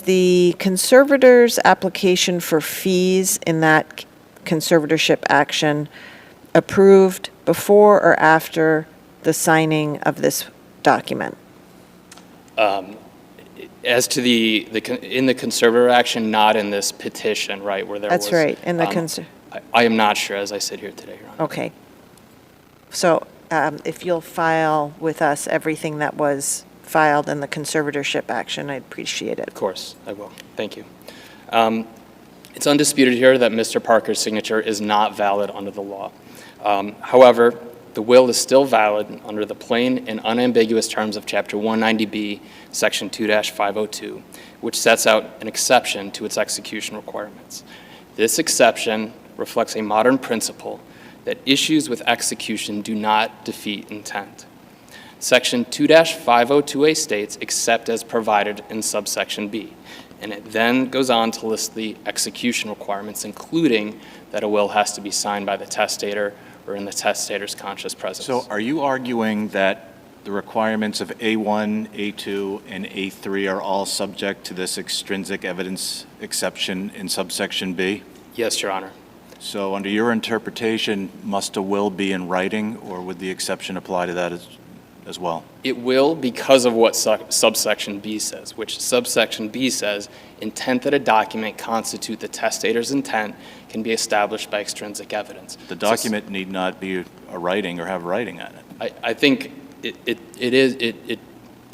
S1: the conservator's application for fees in that conservatorship action approved before or after the signing of this document?
S8: As to in the conservator action, not in this petition, right, where there was...
S1: That's right, in the
S8: I am not sure as I sit here today, Your Honor.
S1: Okay. So if you'll file with us everything that was filed in the conservatorship action, I'd appreciate it.
S8: Of course, I will. Thank you. It's undisputed here that Mr. Parker's signature is not valid under the law. However, the will is still valid under the plain and unambiguous terms of Chapter 190B, Section 2-502, which sets out an exception to its execution requirements. This exception reflects a modern principle that issues with execution do not defeat intent. Section 2-502A states, except as provided in subsection B, and it then goes on to list the execution requirements, including that a will has to be signed by the testator or in the testator's conscious presence.
S3: So are you arguing that the requirements of A1, A2, and A3 are all subject to this extrinsic evidence exception in subsection B?
S8: Yes, Your Honor.
S3: So under your interpretation, must a will be in writing, or would the exception apply to that as well?
S8: It will because of what subsection B says, which subsection B says, intent that a document constitute the testator's intent can be established by extrinsic evidence.
S3: The document need not be a writing or have writing on it.
S8: I think it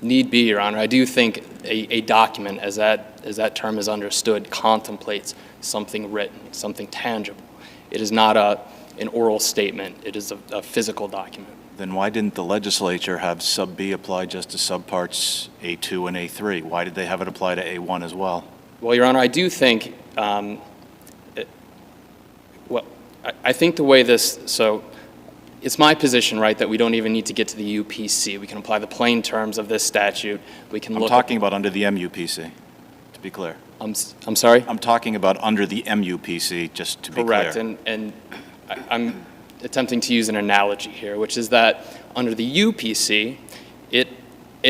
S8: need be, Your Honor. I do think a document, as that term is understood, contemplates something written, something tangible. It is not an oral statement. It is a physical document.
S3: Then why didn't the legislature have sub B apply just to subparts A2 and A3? Why did they have it apply to A1 as well?
S8: Well, Your Honor, I do think, I think the way this, so it's my position, right, that we don't even need to get to the UPC. We can apply the plain terms of this statute. We can
S3: I'm
S8: look
S3: talking about under the MUPC, to be clear.
S8: I'm sorry?
S3: I'm talking about under the MUPC, just to be clear.
S8: Correct, and I'm attempting to use an analogy here, which is that under the UPC, it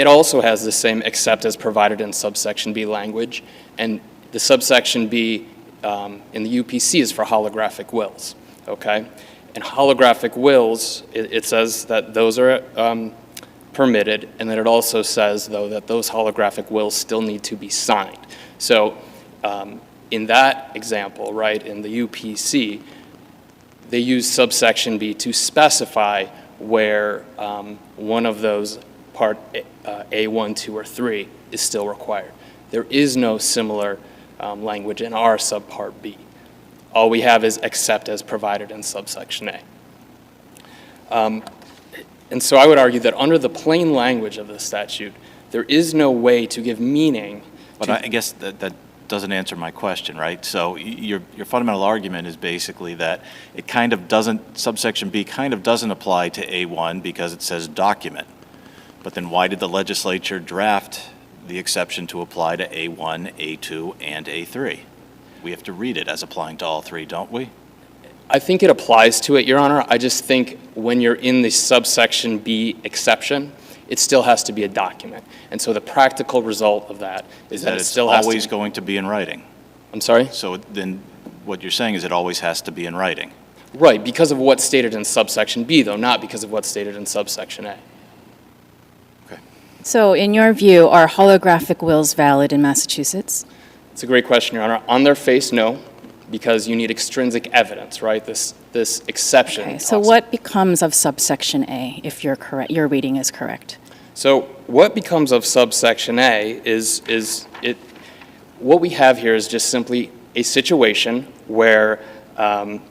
S8: also has the same except as provided in subsection B language, and the subsection B in the UPC is for holographic wills, okay? And holographic wills, it says that those are permitted, and then it also says, though, that those holographic wills still need to be signed. So in that example, right, in the UPC, they use subsection B to specify where one of those part A1, 2, or 3 is still required. There is no similar language in our subpart B. All we have is except as provided in subsection A. And so I would argue that under the plain language of the statute, there is no way to give meaning.
S3: But I guess that doesn't answer my question, right? So your fundamental argument is basically that it kind of doesn't, subsection B kind of doesn't apply to A1 because it says document. But then why did the legislature draft the exception to apply to A1, A2, and A3? We have to read it as applying to all three, don't we?
S8: I think it applies to it, Your Honor. I just think when you're in the subsection B exception, it still has to be a document. And so the practical result of that is that it still has to be.
S3: It's always going to be in writing.
S8: I'm sorry?
S3: So then what you're saying is it always has to be in writing.
S8: Right, because of what's stated in subsection B, though, not because of what's stated in subsection A.
S3: Okay.
S4: So in your view, are holographic wills valid in Massachusetts?
S8: It's a great question, Your Honor. On their face, no, because you need extrinsic evidence, right? This exception.
S4: Okay, so what becomes of subsection A, if you're correct, your reading is correct?
S8: So what becomes of subsection A is what we have here is just simply a situation where a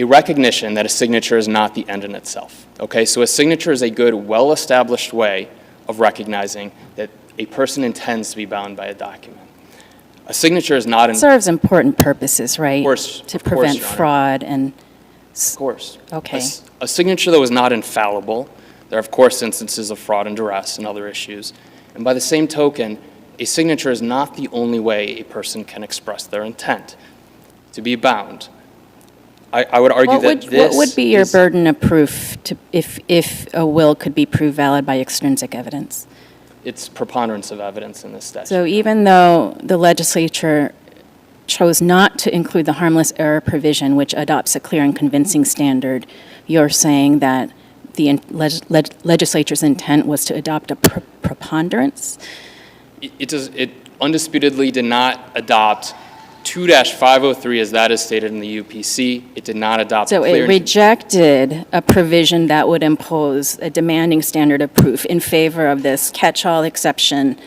S8: recognition that a signature is not the end in itself. Okay, so a signature is a good, well-established way of recognizing that a person intends to be bound by a document. A signature is not
S4: It serves important purposes, right?
S8: Of course,
S4: to prevent
S8: Your Honor.
S4: fraud and.
S8: Of course.
S4: Okay.
S8: A signature, though, is not infallible. There are, of course, instances of fraud and duress and other issues. And by the same token, a signature is not the only way a person can express their intent to be bound. I would argue that this
S4: What would be your
S8: is-
S4: burden of proof if a will could be proved valid by extrinsic evidence?
S8: It's preponderance of evidence in this statute.
S4: So even though the legislature chose not to include the harmless error provision, which adopts a clear and convincing standard, you're saying that the legislature's intent was to adopt a preponderance?
S8: It undisputedly did not adopt 2-503 as that is stated in the UPC. It did not adopt
S4: So
S8: a clear
S4: it rejected a provision that would impose a demanding standard of proof in favor of this catch-all exception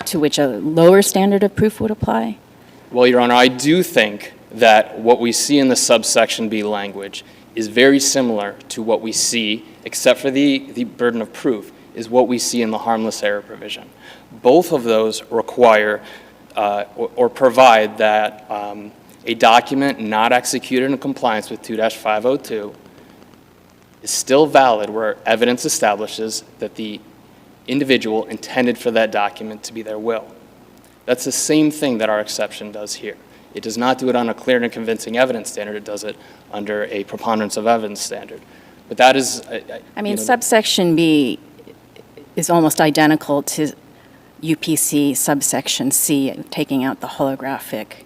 S4: to which a lower standard of proof would apply?
S8: Well, Your Honor, I do think that what we see in the subsection B language is very similar to what we see, except for the burden of proof, is what we see in the harmless error provision. Both of those require or provide that a document not executed in compliance with 2-502 is still valid where evidence establishes that the individual intended for that document to be their will. That's the same thing that our exception does here. It does not do it on a clear and convincing evidence standard. It does it under a preponderance of evidence standard. But that is,
S4: I mean, subsection B is almost identical to UPC subsection C, taking out the holographic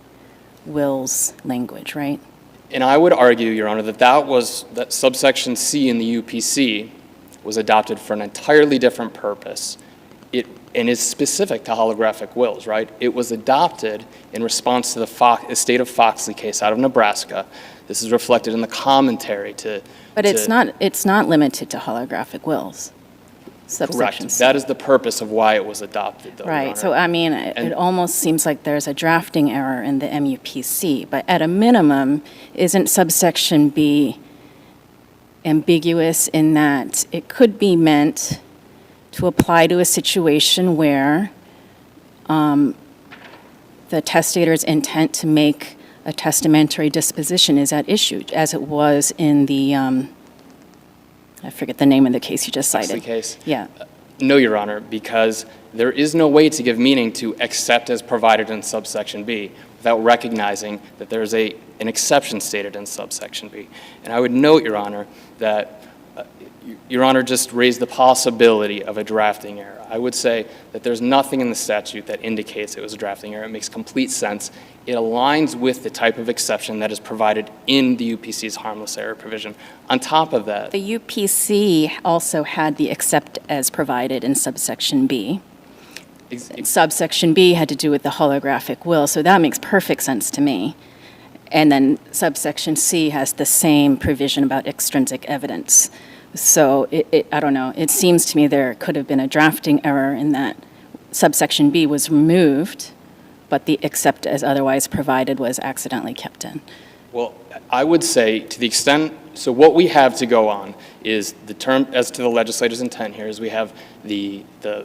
S4: wills language, right?
S8: And I would argue, Your Honor, that subsection C in the UPC was adopted for an entirely different purpose. And is specific to holographic wills, right? It was adopted in response to the estate of Foxley case out of Nebraska. This is reflected in the commentary to.
S4: But it's not limited to holographic wills. Subsection
S8: Correct.
S4: C.
S8: That is the purpose of why it was adopted, though, Your
S4: Right,
S8: Honor.
S4: so I mean, it almost seems like there's a drafting error in the MUPC, but at a minimum, isn't subsection B ambiguous in that it could be meant to apply to a situation where the testator's intent to make a testamentary disposition is at issue, as it was in the, I forget the name of the case you just cited.
S8: Foxley case?
S4: Yeah.
S8: No, Your Honor, because there is no way to give meaning to except as provided in subsection B without recognizing that there's an exception stated in subsection B. And I would note, Your Honor, that Your Honor just raised the possibility of a drafting error. I would say that there's nothing in the statute that indicates it was a drafting error. It makes complete sense. It aligns with the type of exception that is provided in the UPC's harmless error provision. On top of that,
S4: The UPC also had the except as provided in subsection B. Subsection B had to do with the holographic will, so that makes perfect sense to me. And then subsection C has the same provision about extrinsic evidence. So I don't know, it seems to me there could have been a drafting error in that subsection B was removed, but the except as otherwise provided was accidentally kept in.
S8: well, I would say to the extent, so what we have to go on is the term, as to the legislator's intent here, is we have the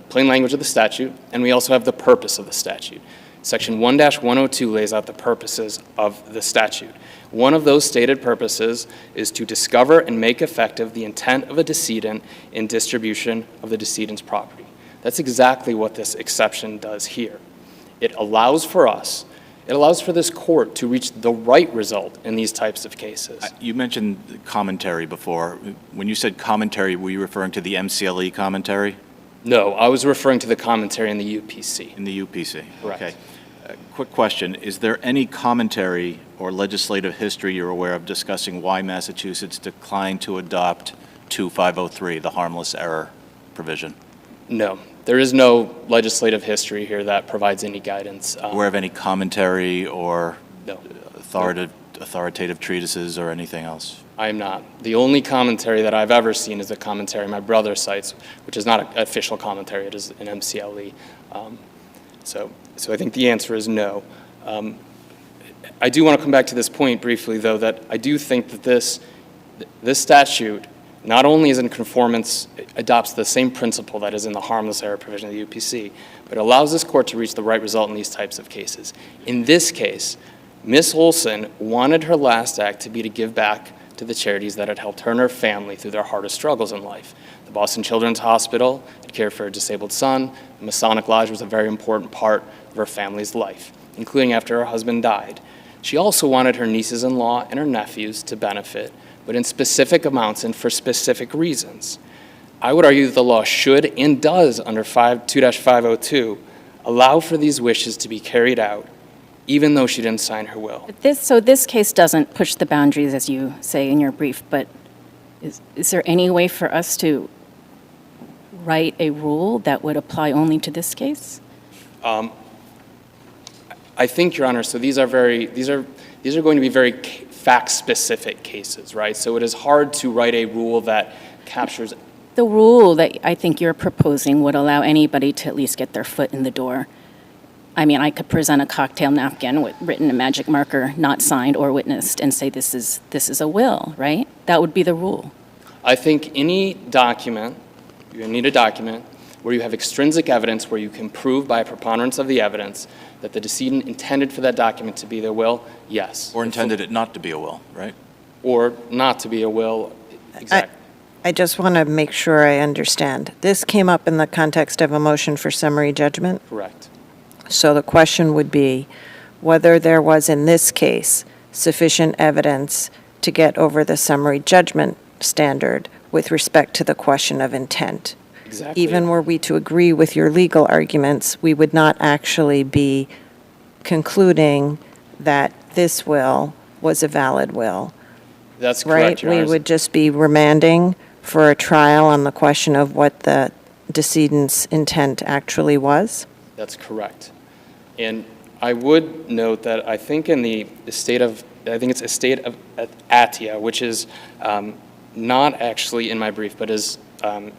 S8: plain language of the statute, and we also have the purpose of the statute. Section 1-102 lays out the purposes of the statute. One of those stated purposes is to discover and make effective the intent of a decedent in distribution of the decedent's property. That's exactly what this exception does here. It allows for this court to reach the right result in these types of cases.
S3: You mentioned commentary before. When you said commentary, were you referring to the MCLE commentary?
S8: No, I was referring to the commentary in the UPC.
S3: In the UPC?
S8: Correct.
S3: Okay. Quick question. Is there any commentary or legislative history you're aware of discussing why Massachusetts declined to adopt 2503, the harmless error provision?
S8: No, there is no legislative history here that provides any guidance.
S3: Aware of any commentary or
S8: No,
S3: authoritative treatises or anything else?
S8: I am not. The only commentary that I've ever seen is a commentary my brother cites, which is not an official commentary, it is an MCLE. So I think the answer is no. I do want to come back to this point briefly, though, that I do think that this statute not only is in conformance, adopts the same principle that is in the harmless error provision of the UPC, but allows this court to reach the right result in these types of cases. In this case, Ms. Olsen wanted her last act to be to give back to the charities that had helped her and her family through their hardest struggles in life. The Boston Children's Hospital had cared for a disabled son. The Masonic Lodge was a very important part of her family's life, including after her husband died. She also wanted her nieces-in-law and her nephews to benefit, but in specific amounts and for specific reasons. I would argue that the law should and does under 2-502 allow for these wishes to be carried out, even though she didn't sign her will.
S4: So this case doesn't push the boundaries, as you say in your brief, but is there any way for us to write a rule that would apply only to this case?
S8: I think, Your Honor, so these are going to be very fact-specific cases, right? So it is hard to write a rule that captures.
S4: The rule that I think you're proposing would allow anybody to at least get their foot in the door. I mean, I could present a cocktail napkin with written in magic marker, not signed or witnessed, and say this is a will, right? That would be the rule.
S8: I think any document, you need a document where you have extrinsic evidence where you can prove by a preponderance of the evidence that the decedent intended for that document to be their will, yes.
S3: Or intended it not to be a will, right?
S8: Or not to be a will, exactly.
S1: I just want to make sure I understand. This came up in the context of a motion for summary judgment?
S8: Correct.
S1: So the question would be whether there was, in this case, sufficient evidence to get over the summary judgment standard with respect to the question of intent.
S8: Exactly.
S1: Even were we to agree with your legal arguments, we would not actually be concluding that this will was a valid will,
S8: That's
S1: right?
S8: correct, Your
S1: We
S8: Honors.
S1: would just be remanding for
S8: That's correct,
S1: right?
S8: Your
S1: We
S8: Honors.
S1: would just be remanding for a trial on the question of what the decedent's intent actually was?
S8: That's correct. And I would note that I think in the estate of, I think it's estate of Atia, which is not actually in my brief, but is, and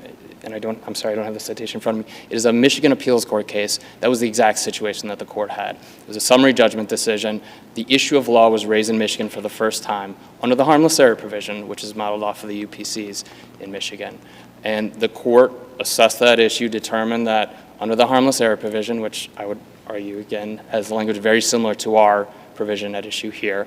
S8: I'm sorry, I don't have the citation in front of me. It is a Michigan appeals court case. That was the exact situation that the court had. It was a summary judgment decision. The issue of law was raised in Michigan for the first time under the harmless error provision, which is modeled off of the UPCs in Michigan. And the court assessed that issue, determined that under the harmless error provision, which I would argue, again, has language very similar to our provision at issue here,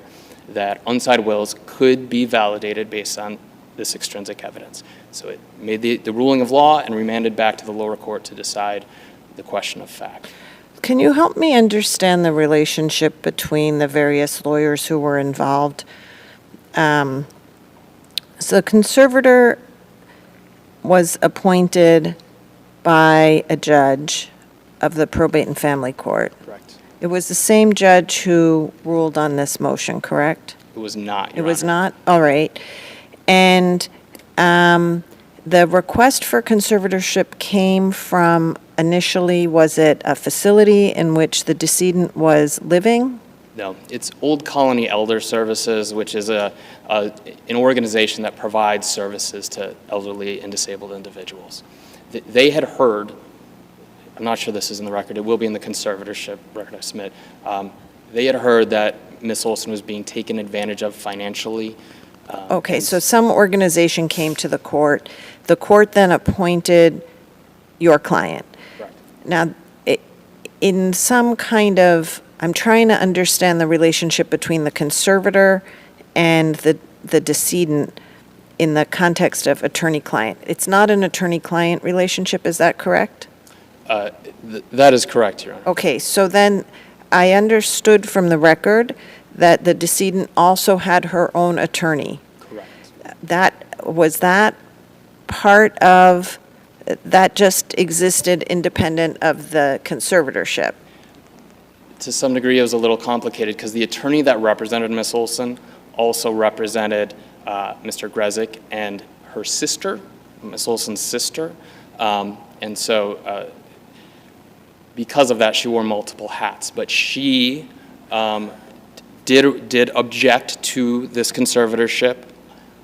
S8: that unsigned wills could be validated based on this extrinsic evidence. So it made the ruling of law and remanded back to the lower court to decide the question of fact.
S1: Can you help me understand the relationship between the various lawyers who were involved? So the conservator was appointed by a judge of the probate and family court.
S8: Correct.
S1: It was the same judge who ruled on this motion, correct?
S8: It was not,
S1: It
S8: Your
S1: was
S8: Honor.
S1: not? All right. And the request for conservatorship came from, initially, was it a facility in which the decedent was living?
S8: No, it's Old Colony Elder Services, which is an organization that provides services to elderly and disabled individuals. They had heard, I'm not sure this is in the record, it will be in the conservatorship record I submit, they had heard that Ms. Olsen was being taken advantage of financially.
S1: Okay,
S8: and
S1: so some organization came to the court. The court then appointed your client.
S8: Correct.
S1: Now, in some kind of, I'm trying to understand the relationship between the conservator and the decedent in the context of attorney-client. It's not an attorney-client relationship, is that correct?
S8: That is correct, Your Honor.
S1: Okay, so then I understood from the record that the decedent also had her own attorney.
S8: Correct.
S1: Was that part of, that just existed independent of the conservatorship?
S8: To some degree, it was a little complicated because the attorney that represented Ms. Olsen also represented Mr. Grezik and her sister, Ms. Olsen's sister. And so because of that, she wore multiple hats. But she did object to this conservatorship.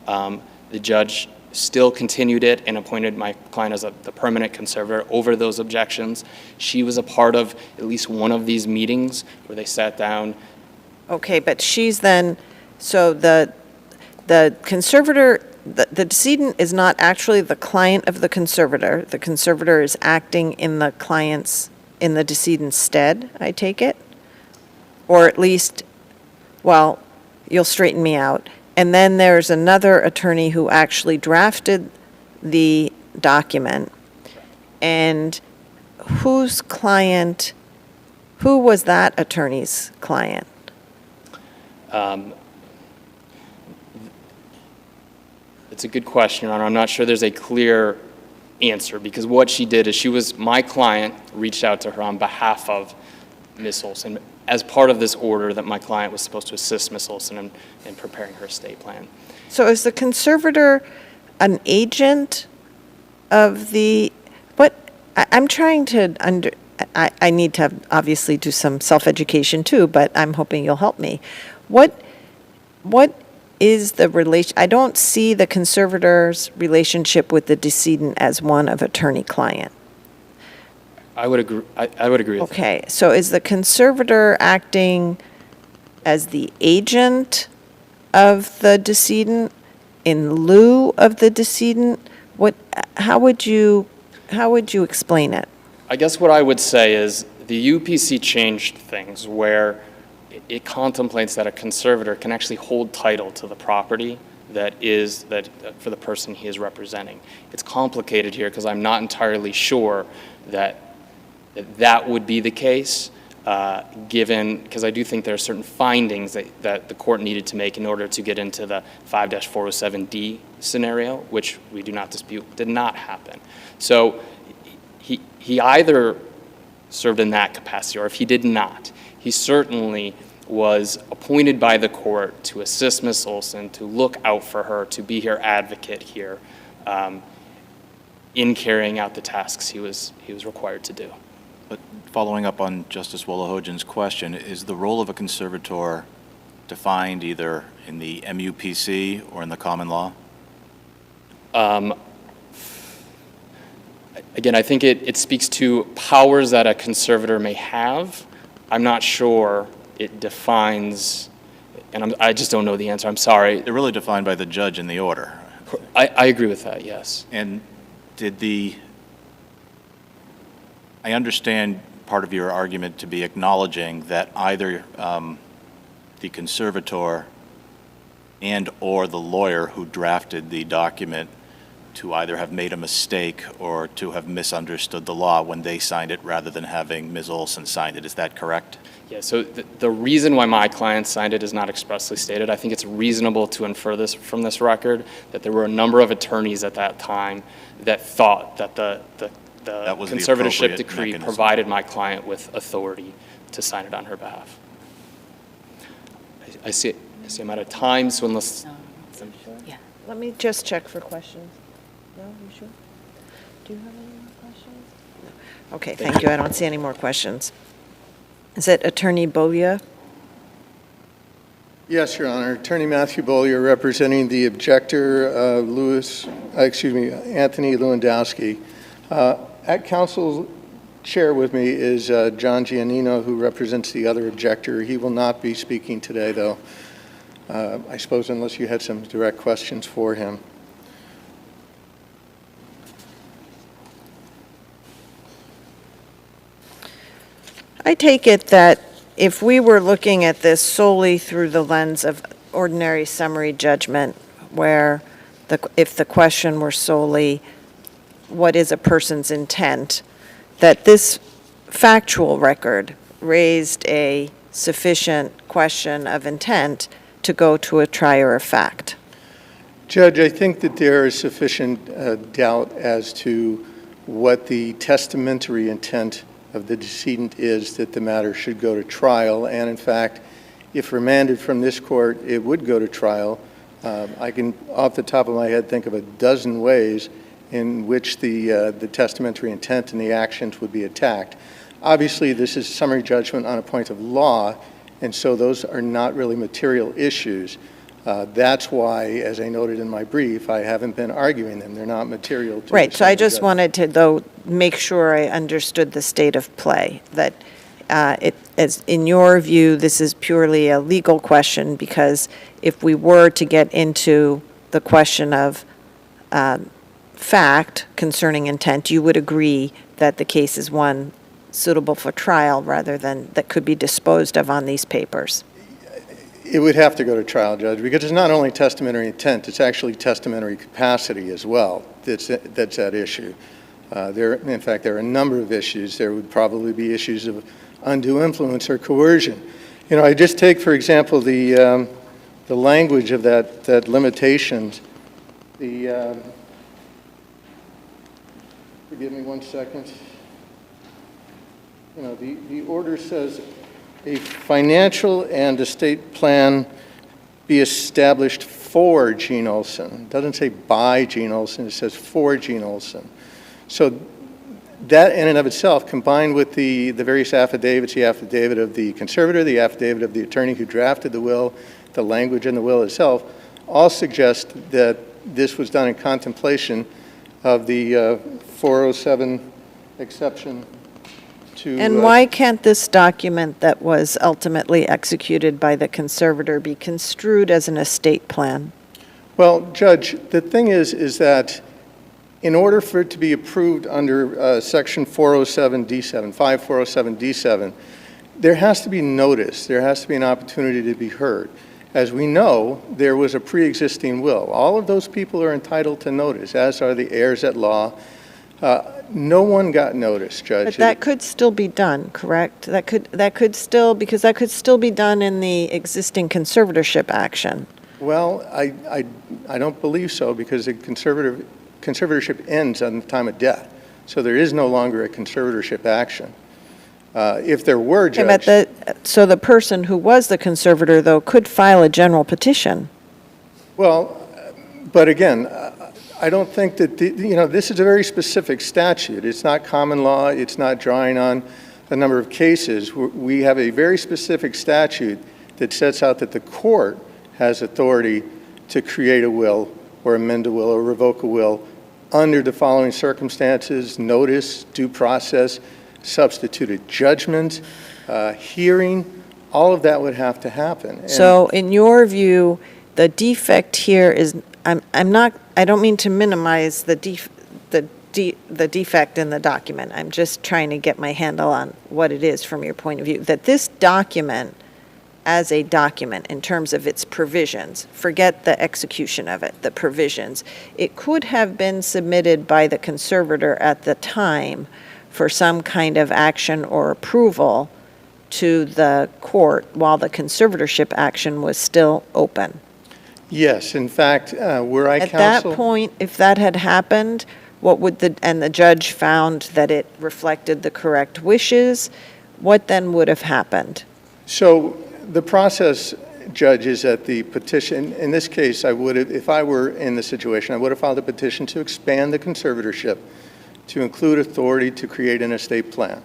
S8: The judge still continued it and appointed my client as the permanent conservator over those objections. She was a part of at least one of these meetings where they sat down.
S1: Okay, but she's then, so the conservator, the decedent is not actually the client of the conservator. The conservator is acting in the decedent's stead, I take it? Or at least, well, you'll straighten me out. And then there's another attorney who actually drafted the document. And whose client, who was that attorney's client?
S8: It's a good question, Your Honor. I'm not sure there's a clear answer because what she did is my client reached out to her on behalf of Ms. Olsen as part of this order that my client was supposed to assist Ms. Olsen in preparing her estate plan.
S1: So is the conservator an agent of the, I'm trying to I need to obviously do some self-education too, but I'm hoping you'll help me. What is the relation, I don't see the conservator's relationship with the decedent as one of attorney-client.
S8: I would agree. I would agree with that.
S1: Okay, so is the conservator acting as the agent of the decedent in lieu of the decedent? How would you explain it?
S8: I guess what I would say is the UPC changed things where it contemplates that a conservator can actually hold title to the property that for the person he is representing. It's complicated here because I'm not entirely sure that would be the case, given, because I do think there are certain findings that the court needed to make in order to get into the 5-407D scenario, which we do not dispute did not happen. So he either served in that capacity, or if he did not, he certainly was appointed by the court to assist Ms. Olsen, to look out for her, to be her advocate here in carrying out the tasks he was required to do.
S3: But following up on Justice Wolohojian's question, is the role of a conservator defined either in the MUPC or in the common law?
S8: Again, I think it speaks to powers that a conservator may have. I'm not sure it defines, and I just don't know the answer. I'm sorry.
S3: They're really defined by the judge in the order.
S8: I agree with that, yes.
S3: And I understand part of your argument to be acknowledging that either the conservator and or the lawyer who drafted the document to either have made a mistake or to have misunderstood the law when they signed it rather than having Ms. Olsen signed it. Is that correct?
S8: Yeah, so the reason why my client signed it is not expressly stated. I think it's reasonable to infer this from this record, that there were a number of attorneys at that time that thought that the conservatorship
S3: appropriate
S8: decree
S3: mechanism.
S8: provided my client with authority to sign it on her behalf. I see I'm out of time, so unless...
S4: Yeah.
S1: Let me just check for questions. No, you sure? Do you have any more questions? No. Okay, thank you. I don't see any more questions. Is it Attorney Bowyer?
S9: Yes, Your Honor. Attorney Matthew Bowyer representing the objector, Anthony Lewandowski. At council chair with me is John Giannino, who represents the other objector. He will not be speaking today, though, I suppose, unless you had some direct questions for him.
S1: I take it that if we were looking at this solely through the lens of ordinary summary judgment, where if the question were solely what is a person's intent, that this factual record raised a sufficient question of intent to go to a trier of fact.
S9: Judge, I think that there is sufficient doubt as to what the testamentary intent of the decedent is that the matter should go to trial, and in fact, if remanded from this court, it would go to trial. I can, off the top of my head, think of a dozen ways in which the testamentary intent and the actions would be attacked. Obviously, this is summary judgment on a point of law, and so those are not really material issues. That's why, as I noted in my brief, I haven't been arguing them. They're not material to
S1: Right,
S9: the
S1: so I
S9: summary
S1: just
S9: judgment.
S1: wanted to, though, make sure I understood the state of play, that as in your view, this is purely a legal question, because if we were to get into the question of fact concerning intent, you would agree that the case is one suitable for trial rather than that could be disposed of on these papers.
S9: It would have to go to trial, Judge, because it's not only testamentary intent, it's actually testamentary capacity as well that's at issue. In fact, there are a number of issues. There would probably be issues of undue influence or coercion. You know, I just take, for example, the language of that limitations. Forgive me one second. You know, the order says a financial and estate plan be established for Jean Olsen. It doesn't say by Jean Olsen, it says for Jean Olsen. So that in and of itself, combined with the various affidavits, the affidavit of the conservator, the affidavit of the attorney who drafted the will, the language in the will itself, all suggest that this was done in contemplation of the 407 exception to...
S1: And why can't this document that was ultimately executed by the conservator be construed as an estate plan?
S9: Well, Judge, the thing is that in order for it to be approved under Section 407D7, 5407D7, there has to be notice. There has to be an opportunity to be heard. As we know, there was a pre-existing will. All of those people are entitled to notice, as are the heirs at law. No one got notice, Judge.
S1: But that could still be done, correct? That could still, because that could still be done in the existing conservatorship action.
S9: Well, I don't believe so, because the conservatorship ends on the time of death. So there is no longer a conservatorship action. If there were,
S1: Okay, but
S9: Judge.
S1: so the person who was the conservator, though, could file a general petition.
S9: Well, but again, I don't think that, this is a very specific statute. It's not common law. It's not drawing on a number of cases. We have a very specific statute that sets out that the court has authority to create a will or amend a will or revoke a will under the following circumstances: notice, due process, substituted judgment, hearing. All of that would have to happen. And
S1: So in your view, the defect here is, I don't mean to minimize the defect in the document. I'm just trying to get my handle on what it is from your point of view. That this document, as a document in terms of its provisions, forget the execution of it, the provisions, it could have been submitted by the conservator at the time for some kind of action or approval to the court while the conservatorship action was still open.
S9: yes, in fact, were I
S1: At that
S9: counsel.
S1: point, if that had happened, what would and the judge found that it reflected the correct wishes, what then would have happened?
S9: So the process, Judge, is that the petition, in this case, I would have, if I were in the situation, I would have filed a petition to expand the conservatorship to include authority to create an estate plan.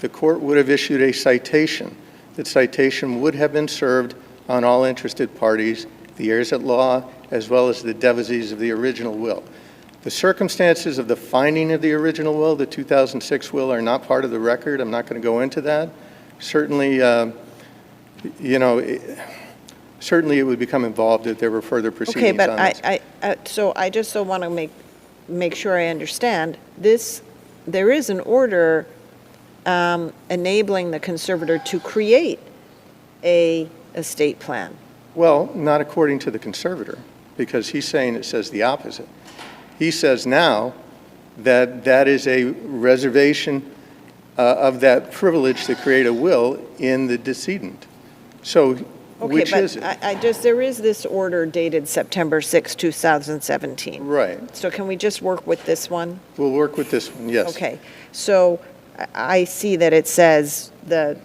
S9: The court would have issued a citation. That citation would have been served on all interested parties, the heirs at law, as well as the devotees of the original will. The circumstances of the finding of the original will, the 2006 will, are not part of the record. I'm not going to go into that. Certainly, certainly it would become involved if there were further proceedings
S1: Okay, but
S9: on this.
S1: I just so want to make sure I understand. There is an order enabling the conservator to create a estate plan.
S9: Well, not according to the conservator, because he's saying it says the opposite. He says now that that is a reservation of that privilege to create a will in the decedent. So which is it?
S1: Okay, but there is this order dated September 6, 2017.
S9: Right.
S1: So can we just work with this one?
S9: We'll work with this one, yes.
S1: Okay, so I see that it says the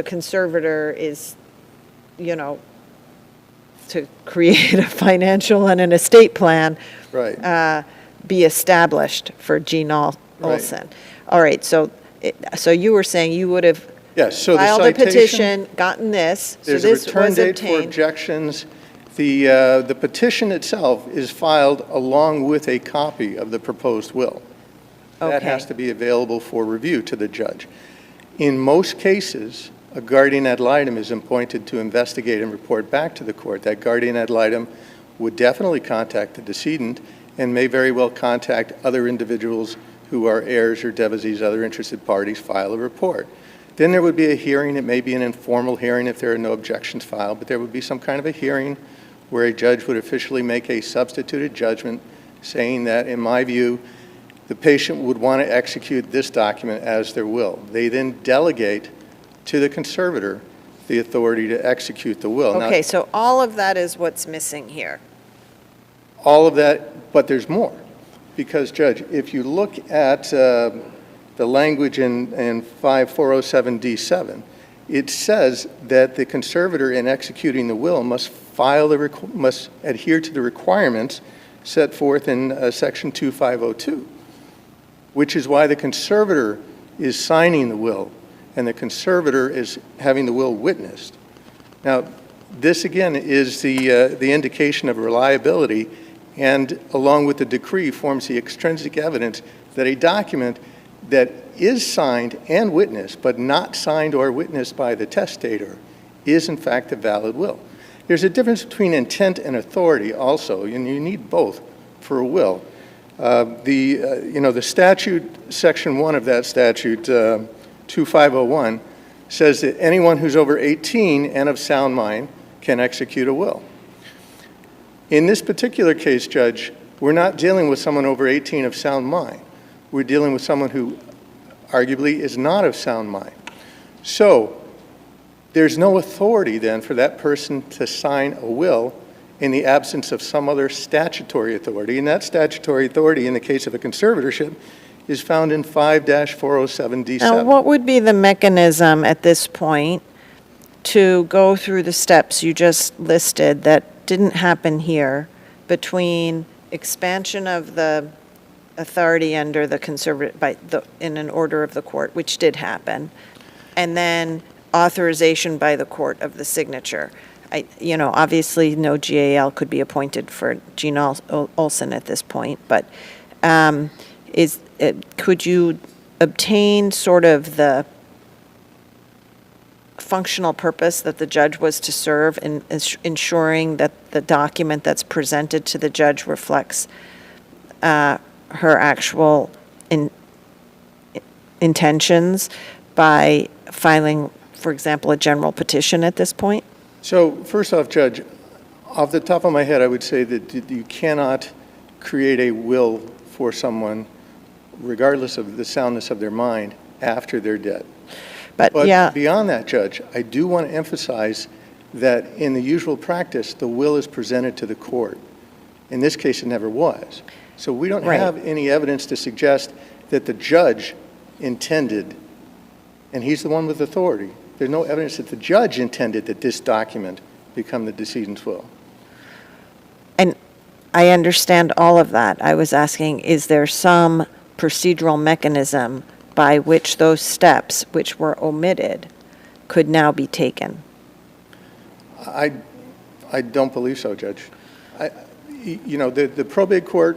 S1: conservator is, to create a financial and an estate plan
S9: Right.
S1: be established for Jean Olsen. All right, so you were saying you would have
S9: Yes, so the
S1: filed a
S9: citation,
S1: petition, gotten this, so
S9: there's a
S1: this
S9: return
S1: was
S9: date for
S1: obtained.
S9: objections. The petition itself is filed along with a copy of the proposed will. That
S1: Okay.
S9: has to be available for review to the judge. In most cases, a guardian ad litem is appointed to investigate and report back to the court. That guardian ad litem would definitely contact the decedent and may very well contact other individuals who are heirs or devotees, other interested parties, file a report. Then there would be a hearing. It may be an informal hearing if there are no objections filed, but there would be some kind of a hearing where a judge would officially make a substituted judgment saying that, in my view, the patient would want to execute this document as their will. They then delegate to the conservator the authority to execute the will. Now,
S1: Okay, so all of that is what's missing here.
S9: all of that, but there's more. Because, Judge, if you look at the language in 5407D7, it says that the conservator in executing the will must must adhere to the requirements set forth in Section 2502, which is why the conservator is signing the will and the conservator is having the will witnessed. Now, this again is the indication of reliability, and along with the decree forms the extrinsic evidence that a document that is signed and witnessed, but not signed or witnessed by the testator, is in fact a valid will. There's a difference between intent and authority also, and you need both for a will. The statute, Section 1 of that statute, 2501, says that anyone who's over 18 and of sound mind can execute a will. In this particular case, Judge, we're not dealing with someone over 18 of sound mind. We're dealing with someone who arguably is not of sound mind. So there's no authority then for that person to sign a will in the absence of some other statutory authority. And that statutory authority in the case of a conservatorship is found in 5-407D7.
S1: Now, what would be the mechanism at this point to go through the steps you just listed that didn't happen here between expansion of the authority under the in an order of the court, which did happen, and then authorization by the court of the signature? Obviously, no GAL could be appointed for Jean Olsen at this point, but could you obtain sort of the functional purpose that the judge was to serve in ensuring that the document that's presented to the judge reflects her actual intentions by filing, for example, a general petition at this point?
S9: So first off, Judge, off the top of my head, I would say that you cannot create a will for someone, regardless of the soundness of their mind, after they're dead. But
S1: yeah,
S9: beyond that, Judge, I do want to emphasize that in the usual practice, the will is presented to the court. In this case, it never was. So we don't
S1: Right.
S9: have any evidence to suggest that the judge intended, and he's the one with authority, there's no evidence that the judge intended that this document become the decedent's will.
S1: and I understand all of that. I was asking, is there some procedural mechanism by which those steps, which were omitted, could now be taken?
S9: I don't believe so, Judge. The probate court,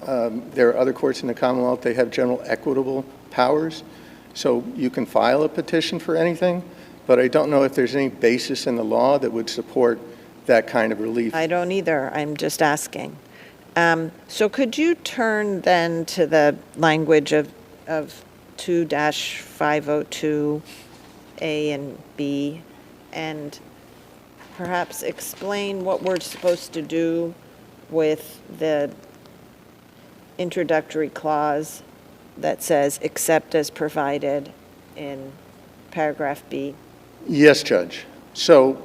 S9: there are other courts in the Commonwealth, they have general equitable powers, so you can file a petition for anything, but I don't know if there's any basis in the law that would support that kind of relief.
S1: I don't either. I'm just asking. So could you turn then to the language of 2-502A and B, and perhaps explain what we're supposed to do with the introductory clause that says, except as provided in paragraph B?
S9: Yes, Judge. So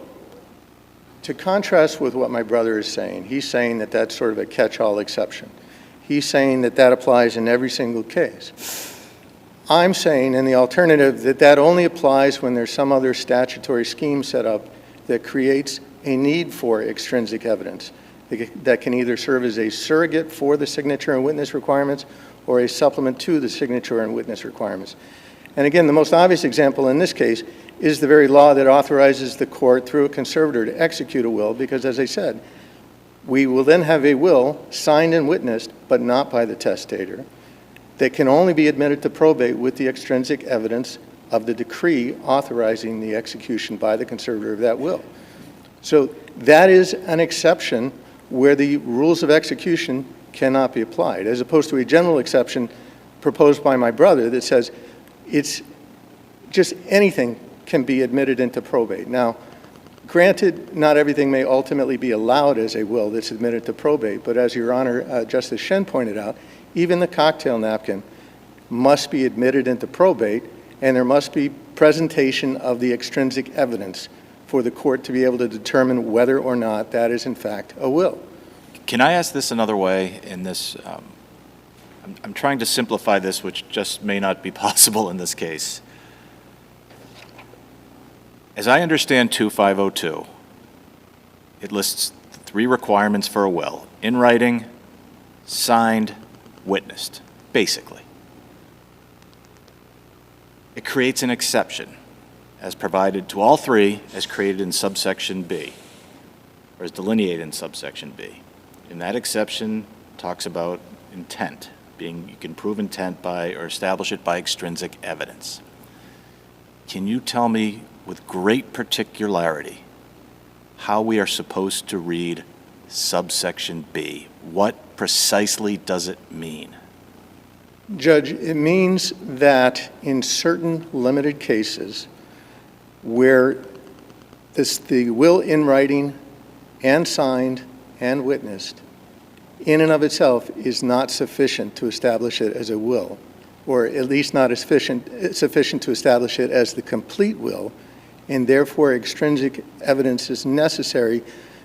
S9: to contrast with what my brother is saying, he's saying that that's sort of a catch-all exception. He's saying that that applies in every single case. I'm saying in the alternative that that only applies when there's some other statutory scheme set up that creates a need for extrinsic evidence that can either serve as a surrogate for the signature and witness requirements or a supplement to the signature and witness requirements. And again, the most obvious example in this case is the very law that authorizes the court through a conservator to execute a will, because as I said, we will then have a will signed and witnessed, but not by the testator, that can only be admitted to probate with the extrinsic evidence of the decree authorizing the execution by the conservator of that will. So that is an exception where the rules of execution cannot be applied, as opposed to a general exception proposed by my brother that says it's just anything can be admitted into probate. Now, granted, not everything may ultimately be allowed as a will that's admitted to probate, but as Your Honor, Justice Shin pointed out, even the cocktail napkin must be admitted into probate, and there must be presentation of the extrinsic evidence for the court to be able to determine whether or not that is in fact a will.
S3: Can I ask this another way in this? I'm trying to simplify this, which just may not be possible in this case. As I understand 2502, it lists 3 requirements for a will: in writing, signed, witnessed, basically. It creates an exception as provided to all 3 as created in subsection B, or as delineated in subsection B. And that exception talks about intent, being you can prove intent by or establish it by extrinsic evidence. Can you tell me with great particularity how we are supposed to read subsection B? What precisely does it mean?
S9: Judge, it means that in certain limited cases where the will in writing and signed and witnessed in and of itself is not sufficient to establish it as a will, or at least not sufficient to establish it as the complete will, and therefore extrinsic evidence is necessary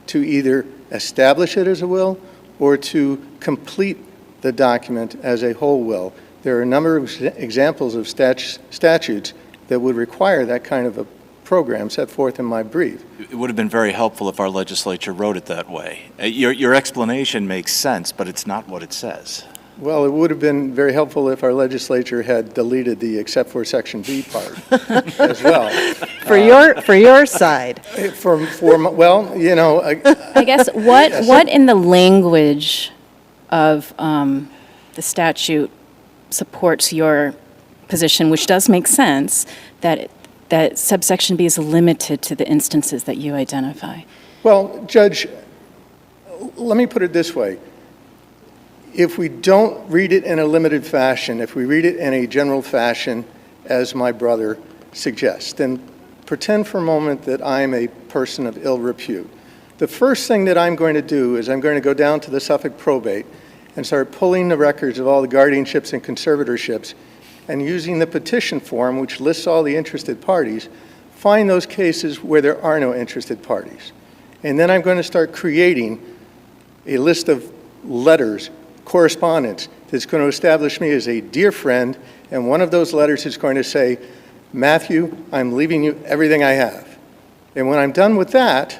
S9: to either establish it as a will or to complete the document as a whole will. There are a number of examples of statutes that would require that kind of a program set forth in my brief.
S3: It would have been very helpful if our legislature wrote it that way. Your explanation makes sense, but it's not what it says.
S9: Well, it would have been very helpful if our legislature had deleted the except for Section B part as well.
S1: For your side.
S9: Well, you know,
S4: I guess what in the language of the statute supports your position, which does make sense, that subsection B is limited to the instances that you identify?
S9: well, Judge, let me put it this way. If we don't read it in a limited fashion, if we read it in a general fashion, as my brother suggests, then pretend for a moment that I'm a person of ill repute. The first thing that I'm going to do is I'm going to go down to the Suffolk probate and start pulling the records of all the guardianships and conservatorships, and using the petition form, which lists all the interested parties, find those cases where there are no interested parties. And then I'm going to start creating a list of letters, correspondence, that's going to establish me as a dear friend, and one of those letters is going to say, Matthew, I'm leaving you everything I have. And when I'm done with that,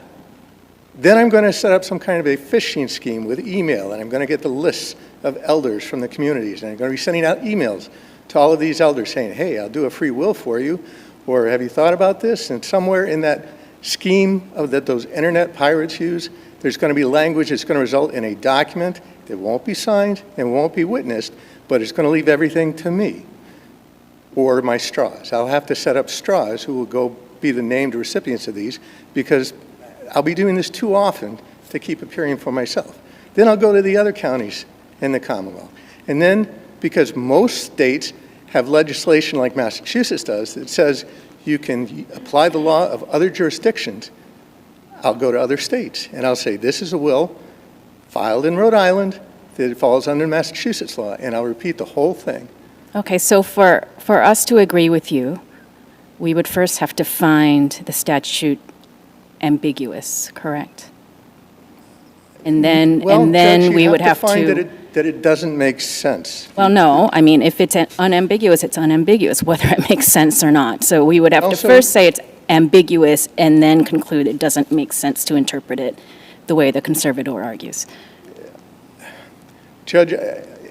S9: then I'm going to set up some kind of a phishing scheme with email, and I'm going to get the lists of elders from the communities, and I'm going to be sending out emails to all of these elders saying, hey, I'll do a free will for you, or have you thought about this? And somewhere in that scheme that those internet pirates use, there's going to be language that's going to result in a document that won't be signed and won't be witnessed, but it's going to leave everything to me or my straws. I'll have to set up straws who will go be the named recipients of these, because I'll be doing this too often to keep appearing for myself. Then I'll go to the other counties in the Commonwealth. And then, because most states have legislation like Massachusetts does that says you can apply the law of other jurisdictions, I'll go to other states and I'll say, this is a will filed in Rhode Island that it falls under Massachusetts law, and I'll repeat the whole thing.
S4: Okay, so for us to agree with you, we would first have to find the statute ambiguous, correct? And then,
S9: Well, Judge,
S4: we
S9: you
S4: would have
S9: find
S4: to.
S9: that it doesn't make sense.
S4: Well, no, I mean, if it's unambiguous, it's unambiguous, whether it makes sense or not. So we would have to
S9: Also-
S4: first say it's ambiguous and then conclude it doesn't make sense to interpret it the way the conservator argues.
S9: Judge,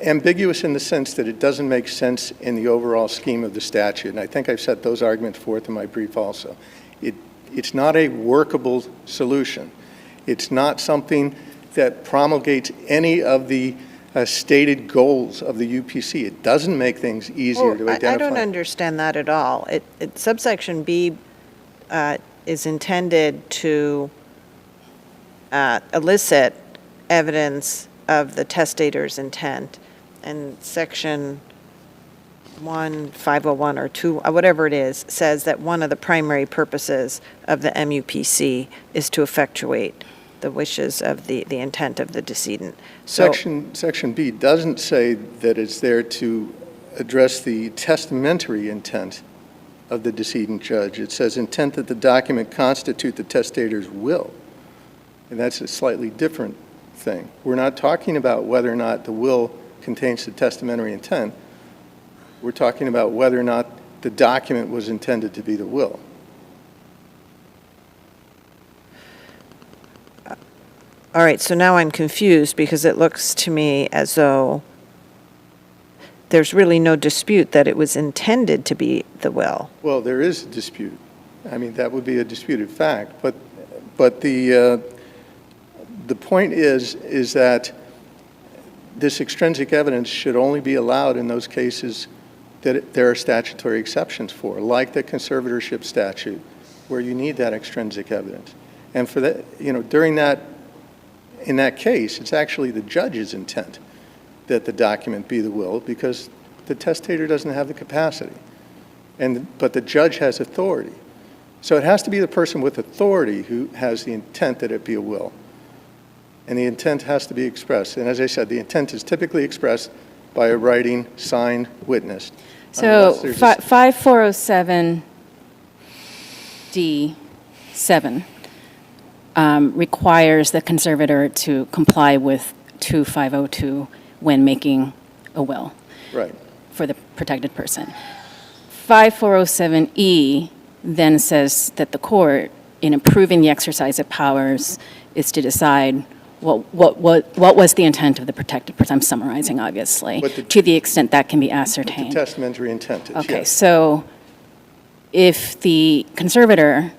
S9: ambiguous in the sense that it doesn't make sense in the overall scheme of the statute, and I think I've set those arguments forth in my brief also. It's not a workable solution. It's not something that promulgates any of the stated goals of the UPC. It doesn't make things easier to identify.
S1: I don't understand that at all. Subsection B is intended to elicit evidence of the testator's intent, and Section 501 or 2, whatever it is, says that one of the primary purposes of the MUPC is to effectuate the wishes of the intent of the decedent. So,
S9: Section B doesn't say that it's there to address the testamentary intent of the decedent judge. It says intent that the document constitute the testator's will, and that's a slightly different thing. We're not talking about whether or not the will contains the testamentary intent. We're talking about whether or not the document was intended to be the will.
S1: all right, so now I'm confused, because it looks to me as though there's really no dispute that it was intended to be the will.
S9: Well, there is a dispute. I mean, that would be a disputed fact, but the point is that this extrinsic evidence should only be allowed in those cases that there are statutory exceptions for, like the conservatorship statute, where you need that extrinsic evidence. And for that, in that case, it's actually the judge's intent that the document be the will, because the testator doesn't have the capacity, but the judge has authority. So it has to be the person with authority who has the intent that it be a will. And the intent has to be expressed. And as I said, the intent is typically expressed by a writing, signed, witnessed.
S4: So
S9: Unless there's a-
S4: 5407D7 requires the conservator to comply with 2502 when making a will.
S9: Right.
S4: for the protected person. 5407E then says that the court, in approving the exercise of powers, is to decide what was the intent of the protected person. I'm summarizing, obviously, to the extent that can be
S9: The
S4: ascertained.
S9: testamentary intent is,
S4: Okay,
S9: yes.
S4: so if the conservator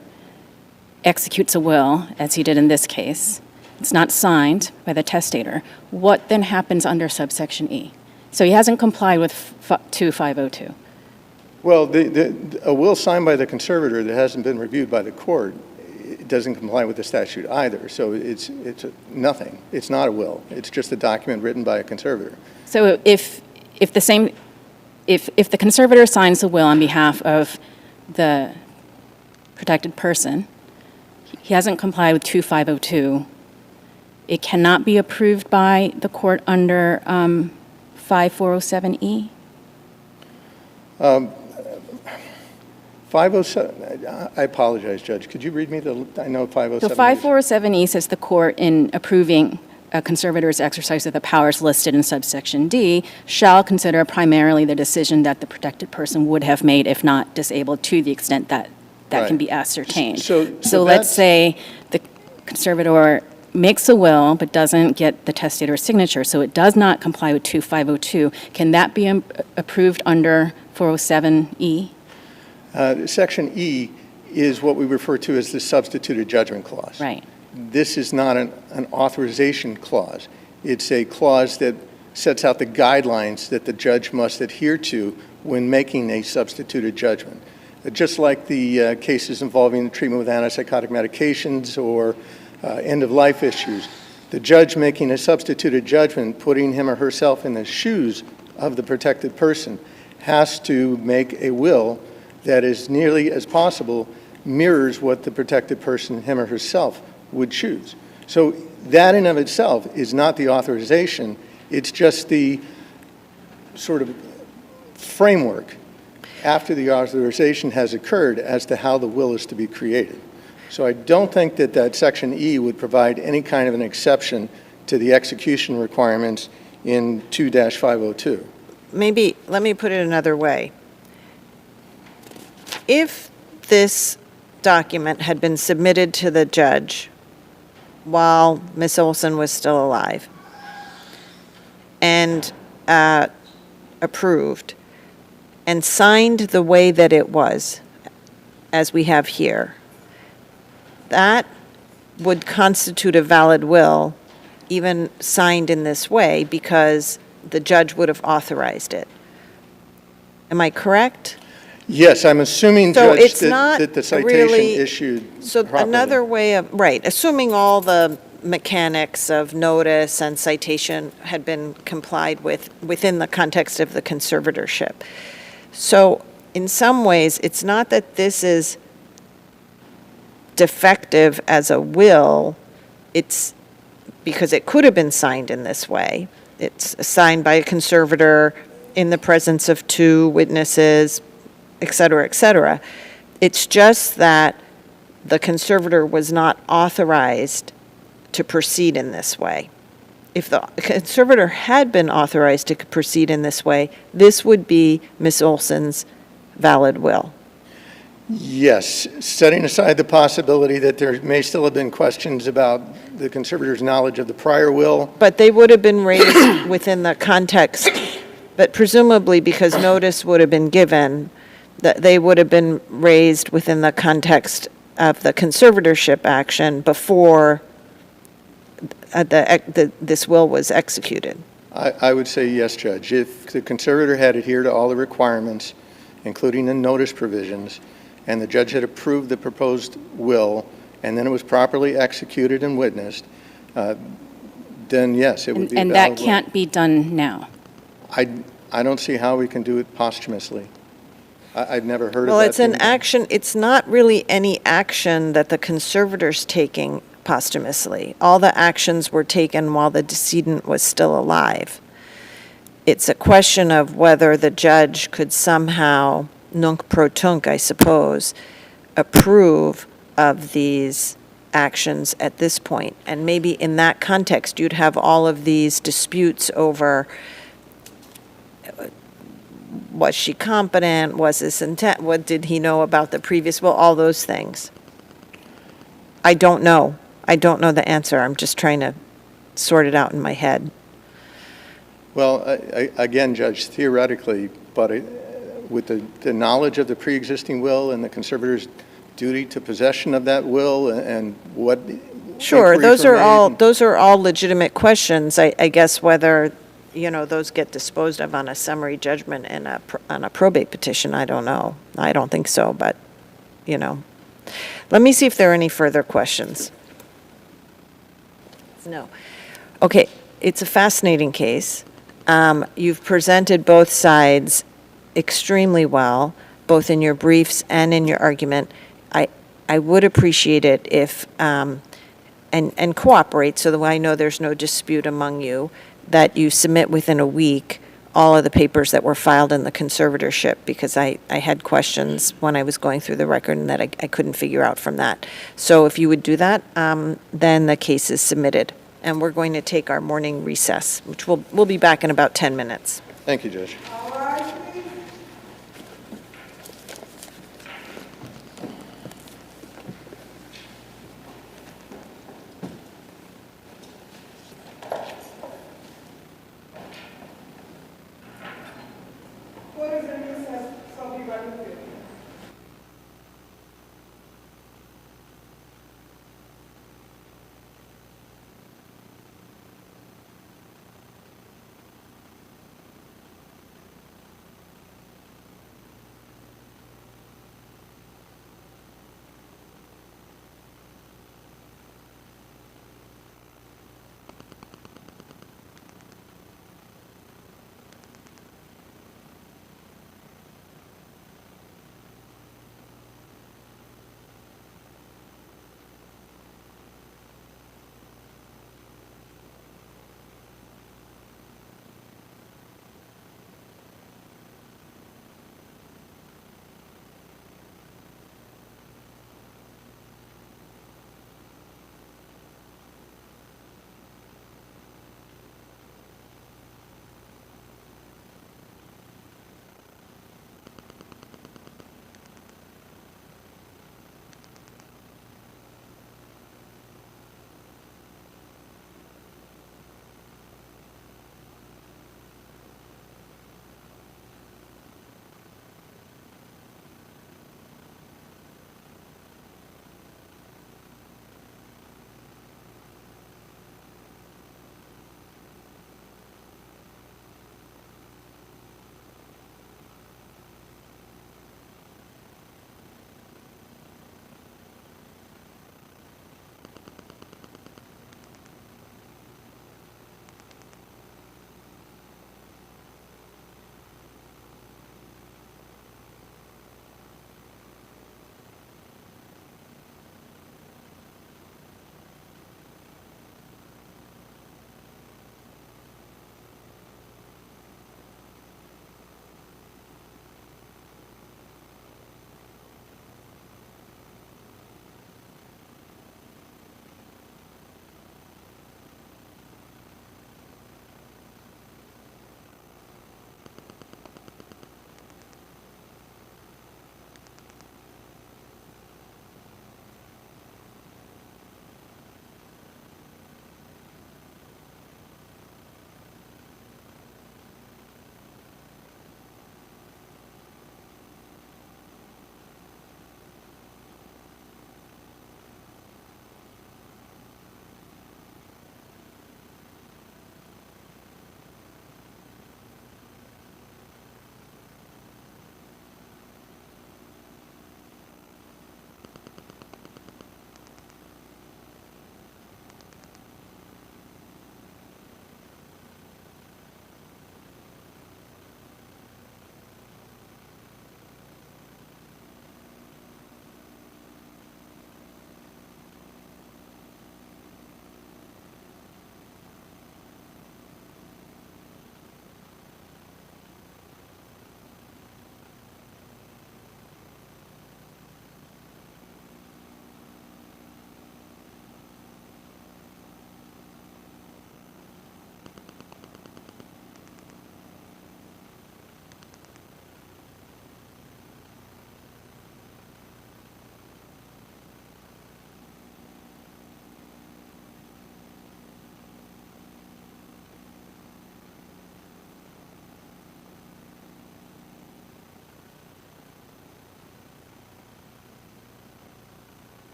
S4: executes a will, as he did in this case, it's not signed by the testator, what then happens under subsection E? So he hasn't complied with 2502.
S9: Well, a will signed by the conservator that hasn't been reviewed by the court, it doesn't comply with the statute either. So it's nothing. It's not a will. It's just a document written by a conservator.
S4: So if the conservator signs the will on behalf of the protected person, he hasn't complied with 2502, it cannot be approved by the court under 5407E?
S9: 507, I apologize, Judge. Could you read me I know 507.
S4: So 5407E says the court, in approving a conservator's exercise of the powers listed in subsection D, shall consider primarily the decision that the protected person would have made if not disabled, to the extent that that can
S9: Right.
S4: be ascertained.
S9: So
S4: let's
S9: that's-
S4: say the conservator makes a will but doesn't get the testator's signature, so it does not comply with 2502. Can that be approved under 407E?
S9: Section E is what we refer to as the substituted judgment clause.
S4: Right.
S9: This is not an authorization clause. It's a clause that sets out the guidelines that the judge must adhere to when making a substituted judgment. Just like the cases involving treatment with antipsychotic medications or end-of-life issues, the judge making a substituted judgment, putting him or herself in the shoes of the protected person, has to make a will that, as nearly as possible, mirrors what the protected person, him or herself, would choose. So that in of itself is not the authorization, it's just the sort of framework after the authorization has occurred as to how the will is to be created. So I don't think that Section E would provide any kind of an exception to the execution requirements in 2-502.
S1: Maybe, let me put it another way. If this document had been submitted to the judge while Ms. Olsen was still alive and approved and signed the way that it was, as we have here, that would constitute a valid will, even signed in this way, because the judge would have authorized it. Am I correct?
S9: Yes, I'm assuming,
S1: So
S9: Judge,
S1: it's not
S9: that the citation
S1: really-
S9: issued
S1: So
S9: properly.
S1: another way of, right, assuming all the mechanics of notice and citation had been complied with within the context of the conservatorship. So in some ways, it's not that this is defective as a will, it's because it could have been signed in this way. It's signed by a conservator in the presence of two witnesses, et cetera, et cetera. It's just that the conservator was not authorized to proceed in this way. If the conservator had been authorized to proceed in this way, this would be Ms. Olsen's valid will.
S9: Yes, setting aside the possibility that there may still have been questions about the conservator's knowledge of the prior will.
S1: But they would have been raised within the context, but presumably because notice would have been given, that they would have been raised within the context of the conservatorship action before this will was executed.
S9: I would say yes, Judge. If the conservator had adhered to all the requirements, including the notice provisions, and the judge had approved the proposed will, and then it was properly executed and witnessed, then yes, it would be a
S4: And
S9: valid
S4: that
S9: will.
S4: can't be done now.
S9: I don't see how we can do it posthumously. I've never heard of that.
S1: Well, it's an
S9: being done.
S1: action, it's not really any action that the conservator's taking posthumously. All the actions were taken while the decedent was still alive. It's a question of whether the judge could somehow, nunc pro tunc, I suppose, approve of these actions at this point. And maybe in that context, you'd have all of these disputes over Was she competent? Was this intent? What did he know about the previous will? All those things. I don't know. I don't know the answer. I'm just trying to sort it out in my head.
S9: Well, again, Judge, theoretically, but with the knowledge of the pre-existing will and the conservator's duty to possession of that will and what
S1: Sure,
S9: inquiries were made.
S1: those are all legitimate questions. I guess whether, those get disposed of on a summary judgment and on a probate petition, I don't know. I don't think so, but, Let me see if there are any further questions. No. Okay, it's a fascinating case. You've presented both sides extremely well, both in your briefs and in your argument. I would appreciate it if, and cooperate so that I know there's no dispute among you, that you submit within a week all of the papers that were filed in the conservatorship, because I had questions when I was going through the record and that I couldn't figure out from that. So if you would do that, then the case is submitted. And we're going to take our morning recess, which we'll be back in about 10 minutes.
S9: Thank you, Judge.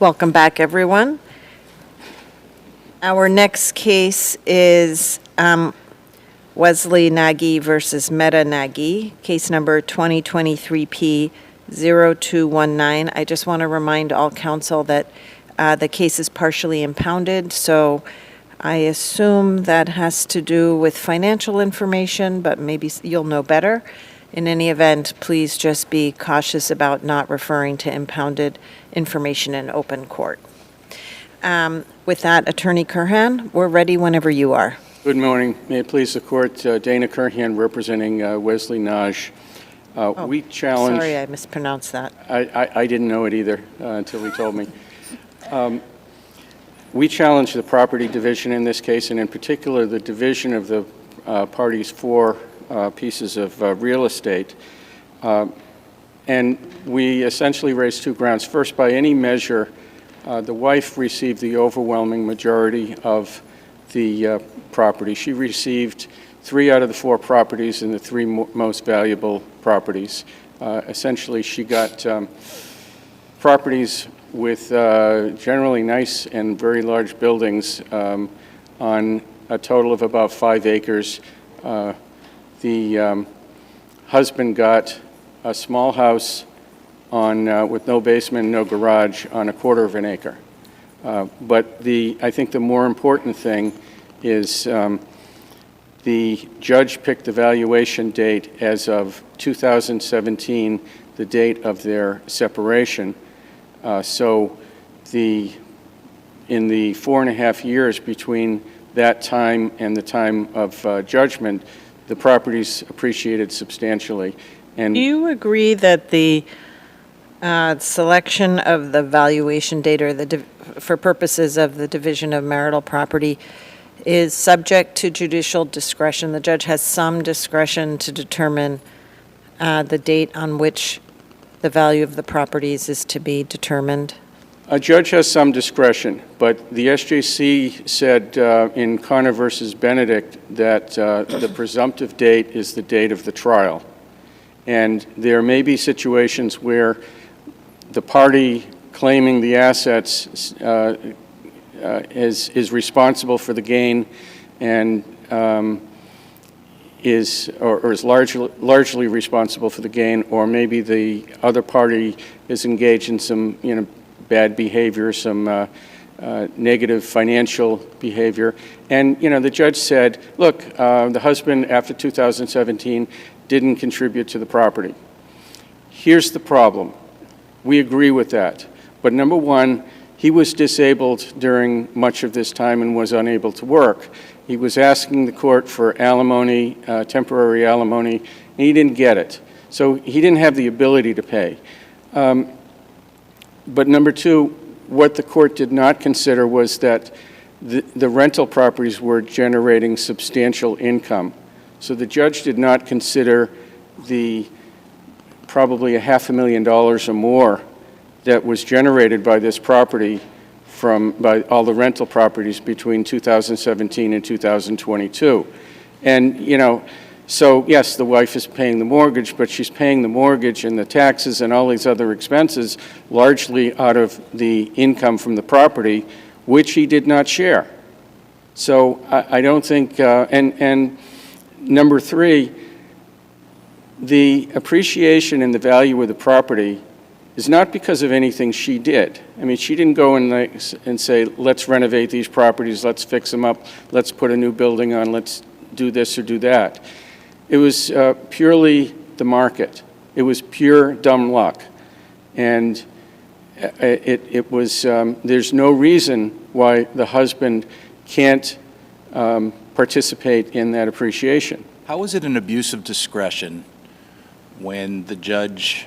S1: Welcome back, everyone. Our next case is WESLEY Nagi versus Meta Nagi, case number 2023P0219. I just want to remind all counsel that the case is partially impounded, so I assume that has to do with financial information, but maybe you'll know better. In any event, please just be cautious about not referring to impounded information in open court. With that, Attorney Kurhan, we're ready whenever you are.
S10: Good morning. May it please the court, Dana Kurhan representing WESLEY Nagi. We challenge...
S1: Sorry, I mispronounced that.
S10: I didn't know it either until he told me. We challenge the property division in this case, and in particular the division of the parties' four pieces of real estate. And we essentially raise two grounds. First, by any measure, the wife received the overwhelming majority of the property. She received 3 out of the 4 properties and the 3 most valuable properties. Essentially, she got properties with generally nice and very large buildings on a total of about 5 acres. The husband got a small house on with no basement, no garage, on a 1/4 acre. But I think the more important thing is the judge picked the valuation date as of 2017, the date of their separation. So in the 4.5 years between that time and the time of judgment, the properties appreciated substantially. And
S1: Do you agree that the selection of the valuation date or for purposes of the division of marital property is subject to judicial discretion? The judge has some discretion to determine the date on which the value of the properties is to be determined?
S10: a judge has some discretion, but the SJC said in Connor versus Benedict that the presumptive date is the date of the trial. And there may be situations where the party claiming the assets is responsible for the gain and is largely responsible for the gain, or maybe the other party is engaged in some bad behavior, some negative financial behavior. And the judge said, look, the husband after 2017 didn't contribute to the property. Here's the problem. We agree with that. But number one, he was disabled during much of this time and was unable to work. He was asking the court for alimony, temporary alimony, and he didn't get it. So he didn't have the ability to pay. But number two, what the court did not consider was that the rental properties were generating substantial income. So the judge did not consider the probably $500,000 or more that was generated by this property by all the rental properties between 2017 and 2022. And, so yes, the wife is paying the mortgage, but she's paying the mortgage and the taxes and all these other expenses largely out of the income from the property, which he did not share. So I don't think, and number three, the appreciation and the value of the property is not because of anything she did. I mean, she didn't go and say, let's renovate these properties, let's fix them up, let's put a new building on, let's do this or do that. It was purely the market. It was pure dumb luck. And it was, there's no reason why the husband can't participate in that appreciation.
S3: How is it an abuse of discretion when the judge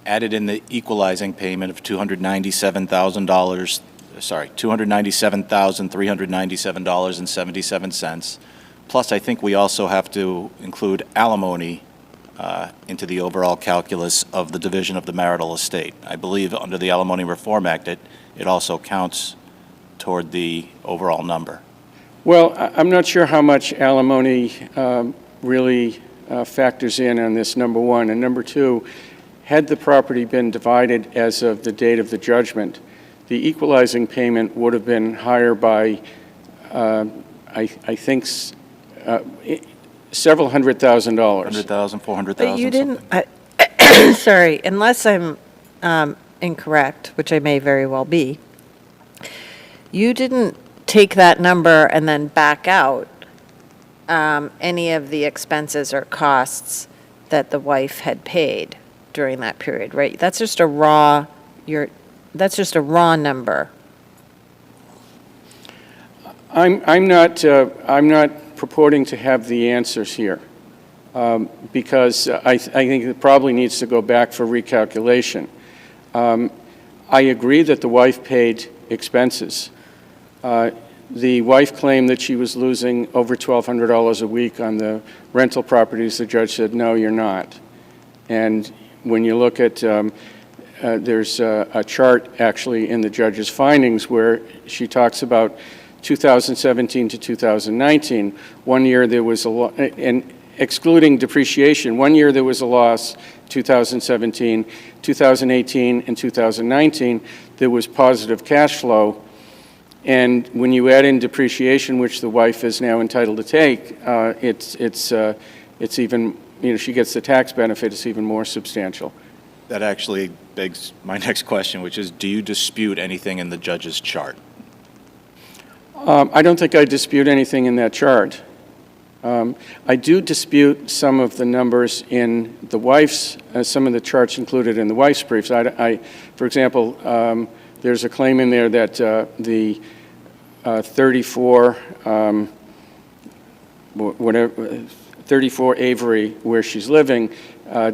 S3: added in the equalizing payment of $297,000, sorry, $297,397.77, plus I think we also have to include alimony into the overall calculus of the division of the marital estate. I believe under the Alimony Reform Act, it also counts toward the overall number.
S10: Well, I'm not sure how much alimony really factors in on this, number one. And number two, had the property been divided as of the date of the judgment, the equalizing payment would have been higher by, I think, several $100,000.
S3: 100,000, 400,000,
S1: But you didn't,
S3: something.
S1: sorry, unless I'm incorrect, which I may very well be, you didn't take that number and then back out any of the expenses or costs that the wife had paid during that period, right? That's just a raw, that's just a raw number.
S10: I'm not purporting to have the answers here, because I think it probably needs to go back for recalculation. I agree that the wife paid expenses. The wife claimed that she was losing over $1,200 a week on the rental properties. The judge said, no, you're not. And when you look at, there's a chart actually in the judge's findings where she talks about 2017 to 2019. 1 year there was a loss, and excluding depreciation, 1 year there was a loss, 2017, 2018, and 2019, there was positive cash flow. And when you add in depreciation, which the wife is now entitled to take, it's even, she gets the tax benefit, it's even more substantial.
S3: That actually begs my next question, which is, do you dispute anything in the judge's chart?
S10: I don't think I dispute anything in that chart. I do dispute some of the numbers in the wife's, some of the charts included in the wife's briefs. For example, there's a claim in there that the 34 Avery, where she's living,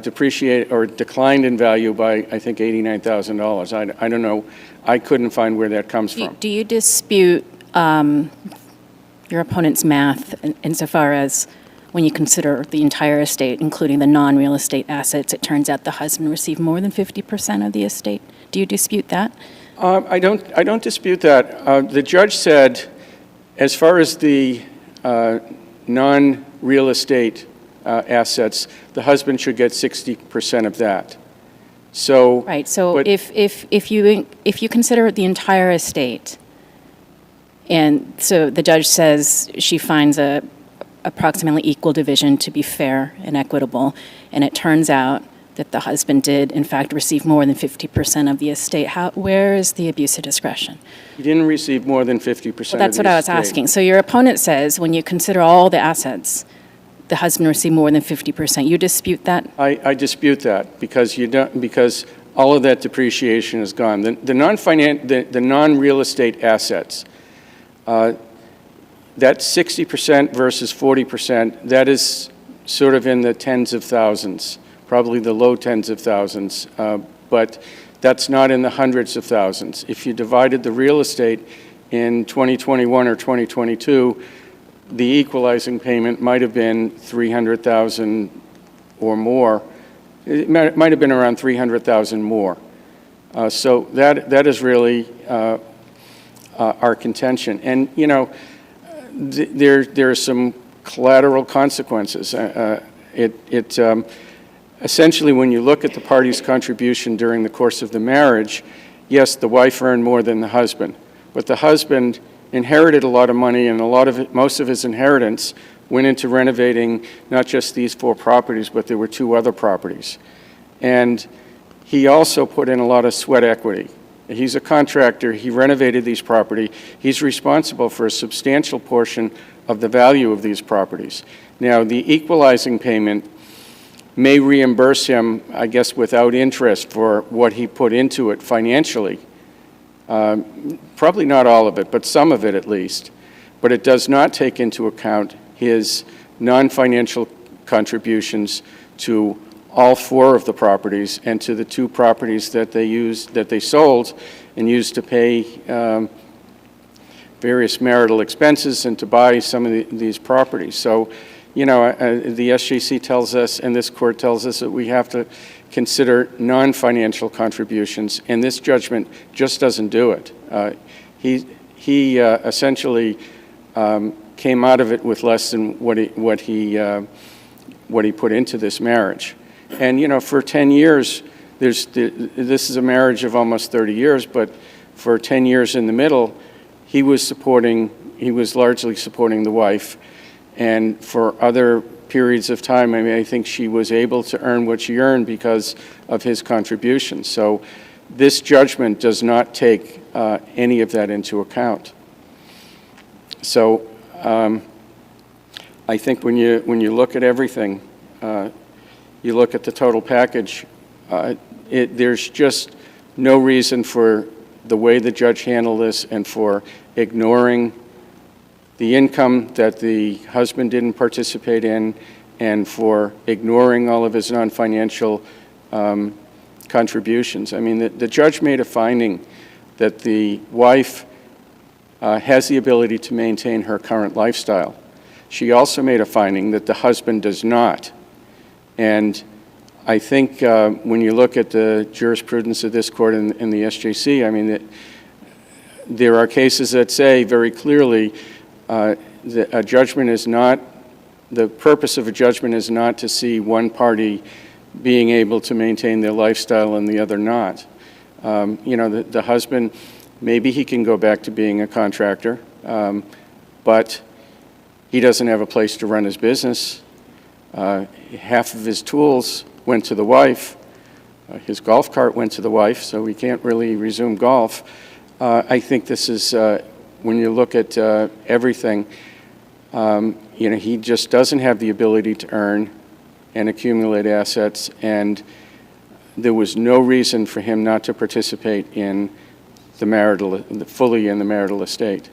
S10: depreciated or declined in value by, I think, $89,000. I don't know. I couldn't find where that comes from.
S4: Do you dispute your opponent's math insofar as when you consider the entire estate, including the non-real estate assets, it turns out the husband received more than 50% of the estate? Do you dispute that?
S10: I don't dispute that. The judge said, as far as the non-real estate assets, the husband should get 60% of that. So
S4: Right. So
S10: but-
S4: if you consider the entire estate, and so the judge says she finds a approximately equal division to be fair and equitable, and it turns out that the husband did, in fact, receive more than 50% of the estate. Where is the abuse of discretion?
S10: He didn't receive more than 50% of the estate.
S4: That's what I was asking. So your opponent says when you consider all the assets, the husband received more than 50%. You dispute that?
S10: I dispute that because all of that depreciation is gone. The non-real estate assets, that 60% versus 40%, that is sort of in the tens of thousands, probably the low tens of thousands, but that's not in the hundreds of thousands. If you divided the real estate in 2021 or 2022, the equalizing payment might have been $300,000 or more. It might have been around $300,000 more. So that is really our contention. And, there are some collateral consequences. Essentially, when you look at the party's contribution during the course of the marriage, yes, the wife earned more than the husband, but the husband inherited a lot of money, and most of his inheritance went into renovating not just these 4 properties, but there were 2 other properties. And he also put in a lot of sweat equity. He's a contractor. He renovated these properties. He's responsible for a substantial portion of the value of these properties. Now, the equalizing payment may reimburse him, I guess, without interest for what he put into it financially. Probably not all of it, but some of it at least. But it does not take into account his non-financial contributions to all 4 of the properties and to the 2 properties that they sold and used to pay various marital expenses and to buy some of these properties. So, the SJC tells us, and this court tells us, that we have to consider non-financial contributions, and this judgment just doesn't do it. He essentially came out of it with less than what he put into this marriage. And, for 10 years, this is a marriage of almost 30 years, but for 10 years in the middle, he was largely supporting the wife. And for other periods of time, I mean, I think she was able to earn what she earned because of his contributions. So this judgment does not take any of that into account. So I think when you look at everything, you look at the total package, there's just no reason for the way the judge handled this and for ignoring the income that the husband didn't participate in and for ignoring all of his non-financial contributions. I mean, the judge made a finding that the wife has the ability to maintain her current lifestyle. She also made a finding that the husband does not. And I think when you look at the jurisprudence of this court and the SJC, I mean, there are cases that say very clearly that a judgment is not, the purpose of a judgment is not to see one party being able to maintain their lifestyle and the other not. You know, the husband, maybe he can go back to being a contractor, but he doesn't have a place to run his business. Half of his tools went to the wife. His golf cart went to the wife, so he can't really resume golf. I think this is, when you look at everything, you know, he just doesn't have the ability to earn and accumulate assets, and there was no reason for him not to participate in the marital, fully in the marital estate.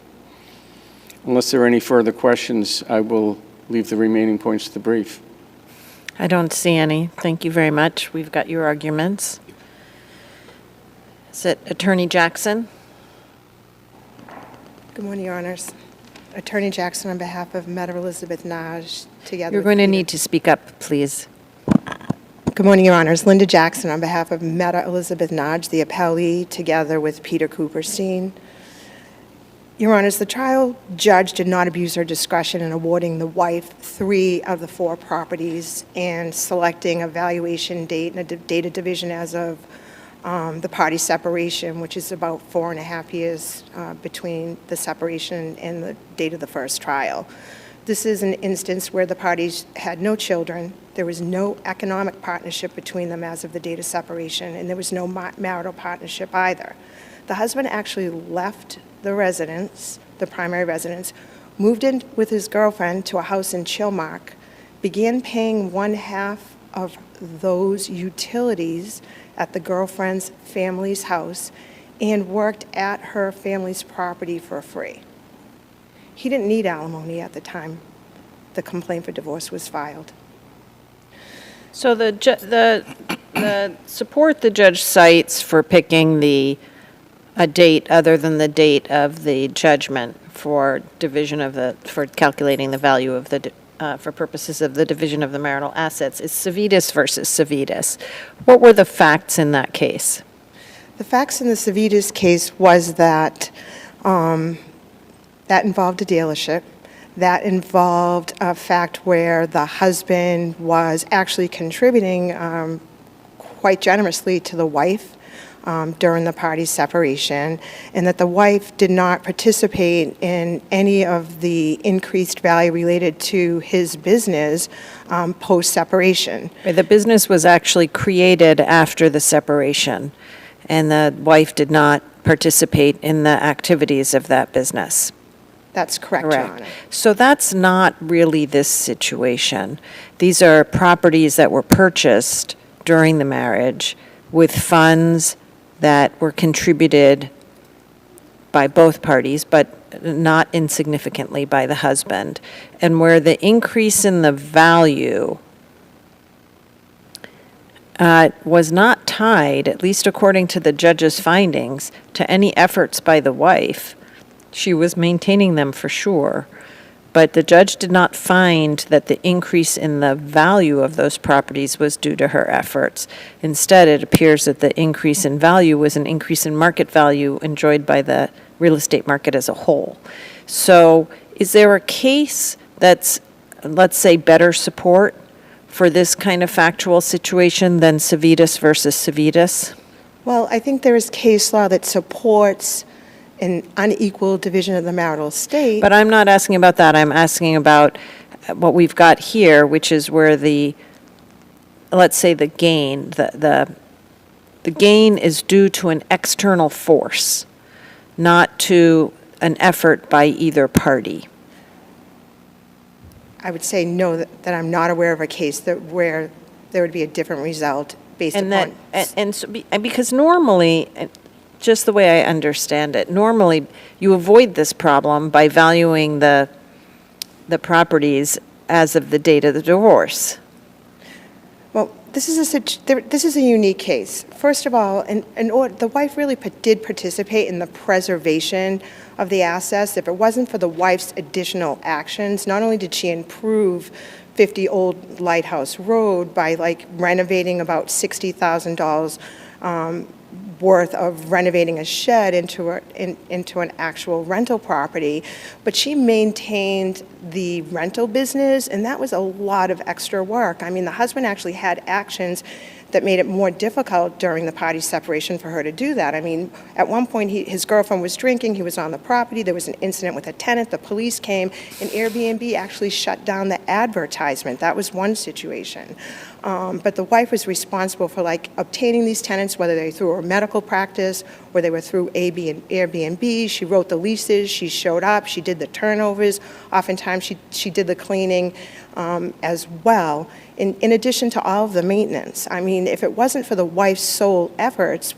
S10: Unless there are any further questions, I will leave the remaining points to the brief.
S1: I don't see any. Thank you very much. We've got your arguments. Is it Attorney Jackson?
S11: Good morning, Your Honors. Attorney Jackson on behalf of Meta Elizabeth Nagi, together
S1: You're
S11: with
S1: going to
S11: Peter-
S1: need to speak up, please.
S11: Good morning, Your Honors. Linda Jackson on behalf of Meta Elizabeth Nagi, the appellee, together with Peter Cooperstein. Your Honors, the trial judge did not abuse her discretion in awarding the wife 3 of the 4 properties and selecting a valuation date and a date of division as of the party separation, which is about 4.5 years between the separation and the date of the first trial. This is an instance where the parties had no children, there was no economic partnership between them as of the date of separation, and there was no marital partnership either. The husband actually left the residence, the primary residence, moved in with his girlfriend to a house in Chilmark, began paying 1/2 of those utilities at the girlfriend's family's house, and worked at her family's property for free. He didn't need alimony at the time the complaint for divorce was filed.
S1: So the support the judge cites for picking a date other than the date of the judgment for division of for calculating the value of for purposes of the division of the marital assets is Civitas versus Civitas. What were the facts in that case?
S11: The facts in the Civitas case was that that involved a dealership. That involved a fact where the husband was actually contributing quite generously to the wife during the party separation, and that the wife did not participate in any of the increased value related to his business post-separation.
S1: The business was actually created after the separation, and the wife did not participate in the activities of that business.
S11: That's correct, Your Honor.
S1: So that's not really this situation. These are properties that were purchased during the marriage with funds that were contributed by both parties, but not insignificantly by the husband, and where the increase in the value was not tied, at least according to the judge's findings, to any efforts by the wife. She was maintaining them for sure, but the judge did not find that the increase in the value of those properties was due to her efforts. Instead, it appears that the increase in value was an increase in market value enjoyed by the real estate market as a whole. So is there a case that's, let's say, better support for this kind of factual situation than Civitas versus Civitas?
S11: Well, I think there is case law that supports an unequal division of the marital estate.
S1: But I'm not asking about that. I'm asking about what we've got here, which is where let's say the gain, the gain is due to an external force, not to an effort by either party.
S11: I would say no, that I'm not aware of a case where there would be a different result based upon.
S1: Because normally, just the way I understand it, normally you avoid this problem by valuing the properties as of the date of the divorce.
S11: Well, this is a unique case. First of all, the wife really did participate in the preservation of the assets. If it wasn't for the wife's additional actions, not only did she improve 50 Old Lighthouse Road by renovating about $60,000 worth of renovating a shed into an actual rental property, but she maintained the rental business, and that was a lot of extra work. I mean, the husband actually had actions that made it more difficult during the party separation for her to do that. I mean, at one point, his girlfriend was drinking, he was on the property, there was an incident with a tenant, the police came, and Airbnb actually shut down the advertisement. That was one situation. But the wife was responsible for obtaining these tenants, whether they through a medical practice or they were through Airbnb. She wrote the leases, she showed up, she did the turnovers. Oftentimes she did the cleaning as well, in addition to all of the maintenance. I mean, if it wasn't for the wife's sole efforts,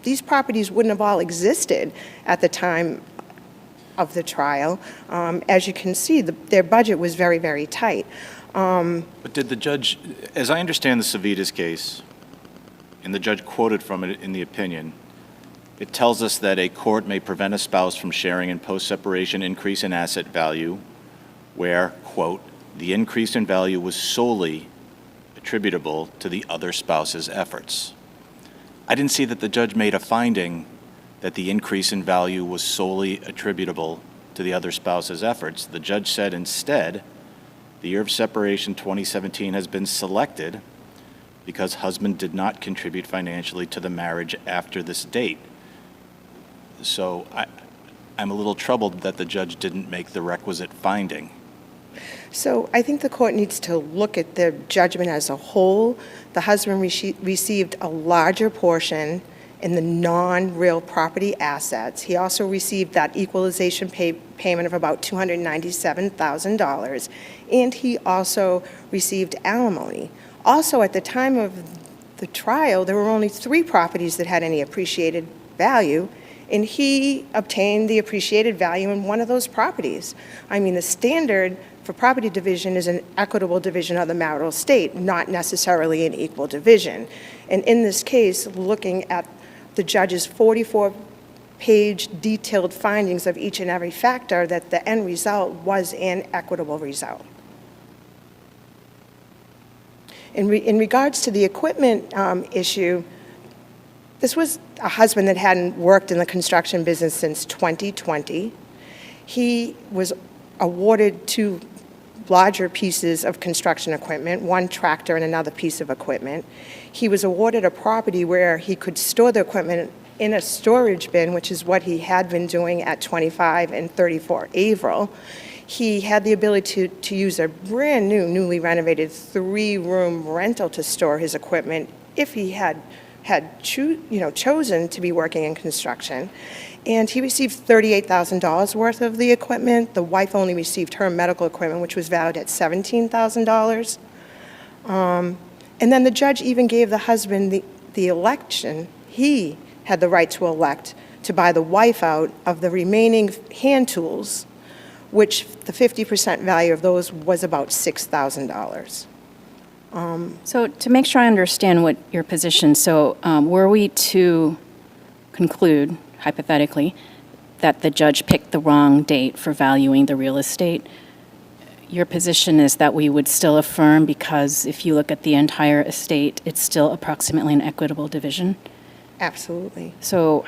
S11: these properties wouldn't have all existed at the time of the trial. As you can see, their budget was very, very tight.
S3: But did the judge, as I understand the Civitas case, and the judge quoted from it in the opinion, it tells us that a court may prevent a spouse from sharing in post-separation increase in asset value where, quote, the increase in value was solely attributable to the other spouse's efforts. I didn't see that the judge made a finding that the increase in value was solely attributable to the other spouse's efforts. The judge said instead, the year of separation 2017 has been selected because husband did not contribute financially to the marriage after this date. So I'm a little troubled that the judge didn't make the requisite finding.
S11: So I think the court needs to look at the judgment as a whole. The husband received a larger portion in the non-real property assets. He also received that equalization payment of about $297,000, and he also received alimony. Also, at the time of the trial, there were only 3 properties that had any appreciated value, and he obtained the appreciated value in one of those properties. I mean, the standard for property division is an equitable division of the marital estate, not necessarily an equal division. And in this case, looking at the judge's 44-page detailed findings of each and every factor, that the end result was an equitable result. In regards to the equipment issue, this was a husband that hadn't worked in the construction business since 2020. He was awarded 2 larger pieces of construction equipment, 1 tractor and another piece of equipment. He was awarded a property where he could store the equipment in a storage bin, which is what he had been doing at 25 and 34 Averill. He had the ability to use a brand new, newly renovated 3-room rental to store his equipment if he had chosen to be working in construction. And he received $38,000 worth of the equipment. The wife only received her medical equipment, which was valued at $17,000. And then the judge even gave the husband the election. He had the right to elect to buy the wife out of the remaining hand tools, which the 50% value of those was about $6,000.
S4: So to make sure I understand what your position, were we to conclude, hypothetically, that the judge picked the wrong date for valuing the real estate, your position is that we would still affirm because if you look at the entire estate, it's still approximately an equitable division?
S11: Absolutely.
S4: So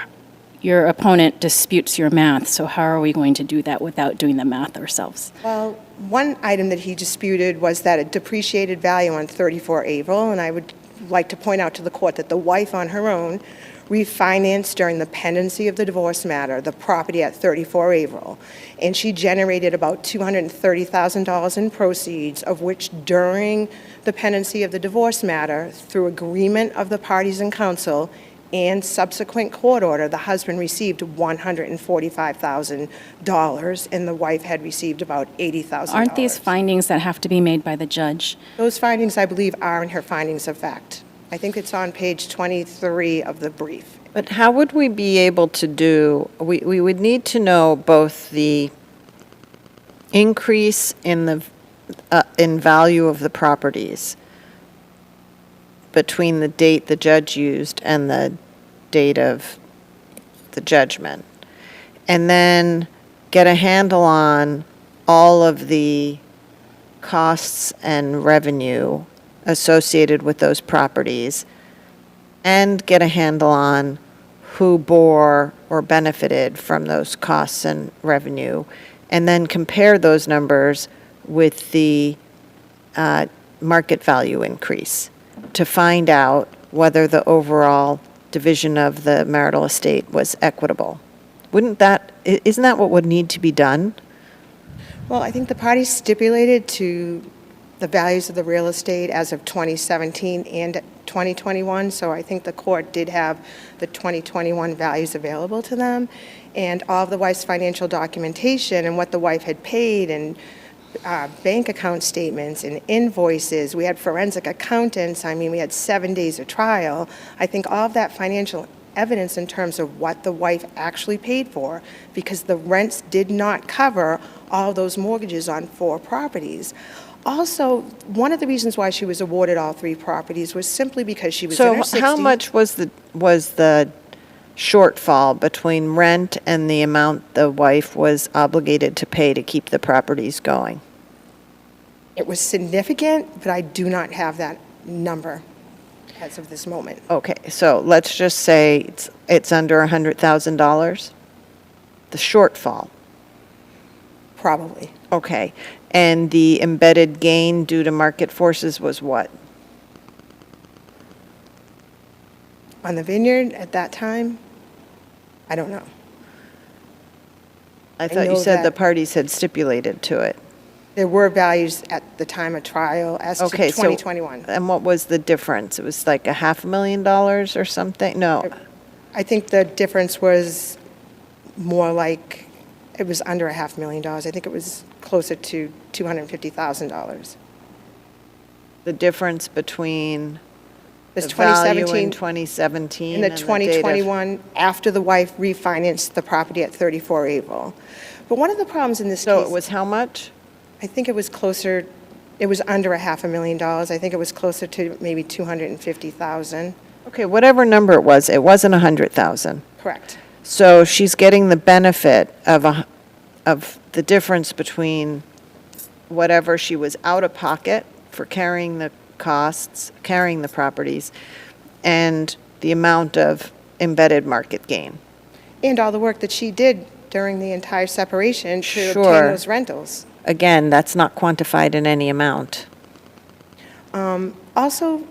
S4: your opponent disputes your math, so how are we going to do that without doing the math ourselves?
S11: Well, One item that he disputed was that a depreciated value on 34 Averill, and I would like to point out to the court that the wife on her own refinanced during the pendency of the divorce matter the property at 34 Averill, and she generated about $230,000 in proceeds, of which during the pendency of the divorce matter, through agreement of the parties in council and subsequent court order, the husband received $145,000, and the wife had received about $80,000.
S4: Aren't these findings that have to be made by the judge?
S11: Those findings, I believe, are in her findings of fact. I think it's on page 23 of the brief.
S1: But how would we be able to do, we would need to know both the increase in the, in value of the properties between the date the judge used and the date of the judgment, and then get a handle on all of the costs and revenue associated with those properties, and get a handle on who bore or benefited from those costs and revenue, and then compare those numbers with the market value increase to find out whether the overall division of the marital estate was equitable. Isn't that what would need to be done?
S11: Well, I think the parties stipulated to the values of the real estate as of 2017 and 2021, so I think the court did have the 2021 values available to them, and all of the wife's financial documentation and what the wife had paid, and bank account statements and invoices. We had forensic accountants. I mean, we had 7 days of trial. I think all of that financial evidence in terms of what the wife actually paid for, because the rents did not cover all those mortgages on 4 properties. Also, one of the reasons why she was awarded all 3 properties was simply because she was in her 60s.
S1: So how much was the shortfall between rent and the amount the wife was obligated to pay to keep the properties going?
S11: It was significant, but I do not have that number as of this moment.
S1: Okay, so let's just say it's under $100,000, the shortfall.
S11: Probably.
S1: Okay, and the embedded gain due to market forces was what?
S11: On the vineyard at that time, I don't know.
S1: I thought you
S11: know
S1: said the
S11: that-
S1: parties had stipulated to it.
S11: There were values at the time of trial as to
S1: Okay, so,
S11: 2021.
S1: and what was the difference? It was like $500,000 or something? No,
S11: I think the difference was more like, it was under $500,000. I think it was closer to $250,000.
S1: the difference between
S11: This
S1: the value
S11: 2017
S1: in 2017
S11: and the
S1: date of-
S11: 2021, after the wife refinanced the property at 34 Averill. But one of the problems in this
S1: So
S11: case,
S1: it was how much?
S11: I think it was closer, it was under $500,000. I think it was closer to maybe $250,000.
S1: Okay, whatever number it wasn't 100,000.
S11: Correct.
S1: So she's getting the benefit of the difference between whatever she was out of pocket for carrying the costs, carrying the properties, and the amount of embedded market gain.
S11: And all the work that she did during the entire separation to obtain
S1: Sure.
S11: those rentals.
S1: Again, that's not quantified in any amount.
S11: Also,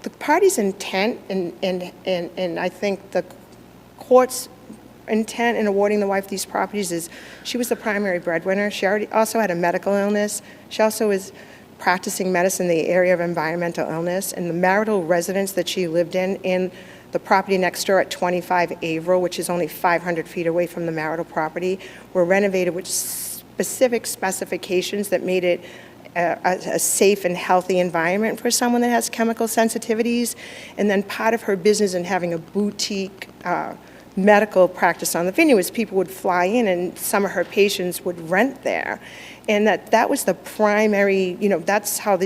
S11: the party's intent, and I think the court's intent in awarding the wife these properties is she was the primary breadwinner. She also had a medical illness. She also was practicing medicine in the area of environmental illness, and the marital residence that she lived in and the property next door at 25 Averill, which is only 500 feet away from the marital property, were renovated with specific specifications that made it a safe and healthy environment for someone that has chemical sensitivities. And then part of her business in having a boutique medical practice on the vineyard was people would fly in and some of her patients would rent there. And that was the primary, that's how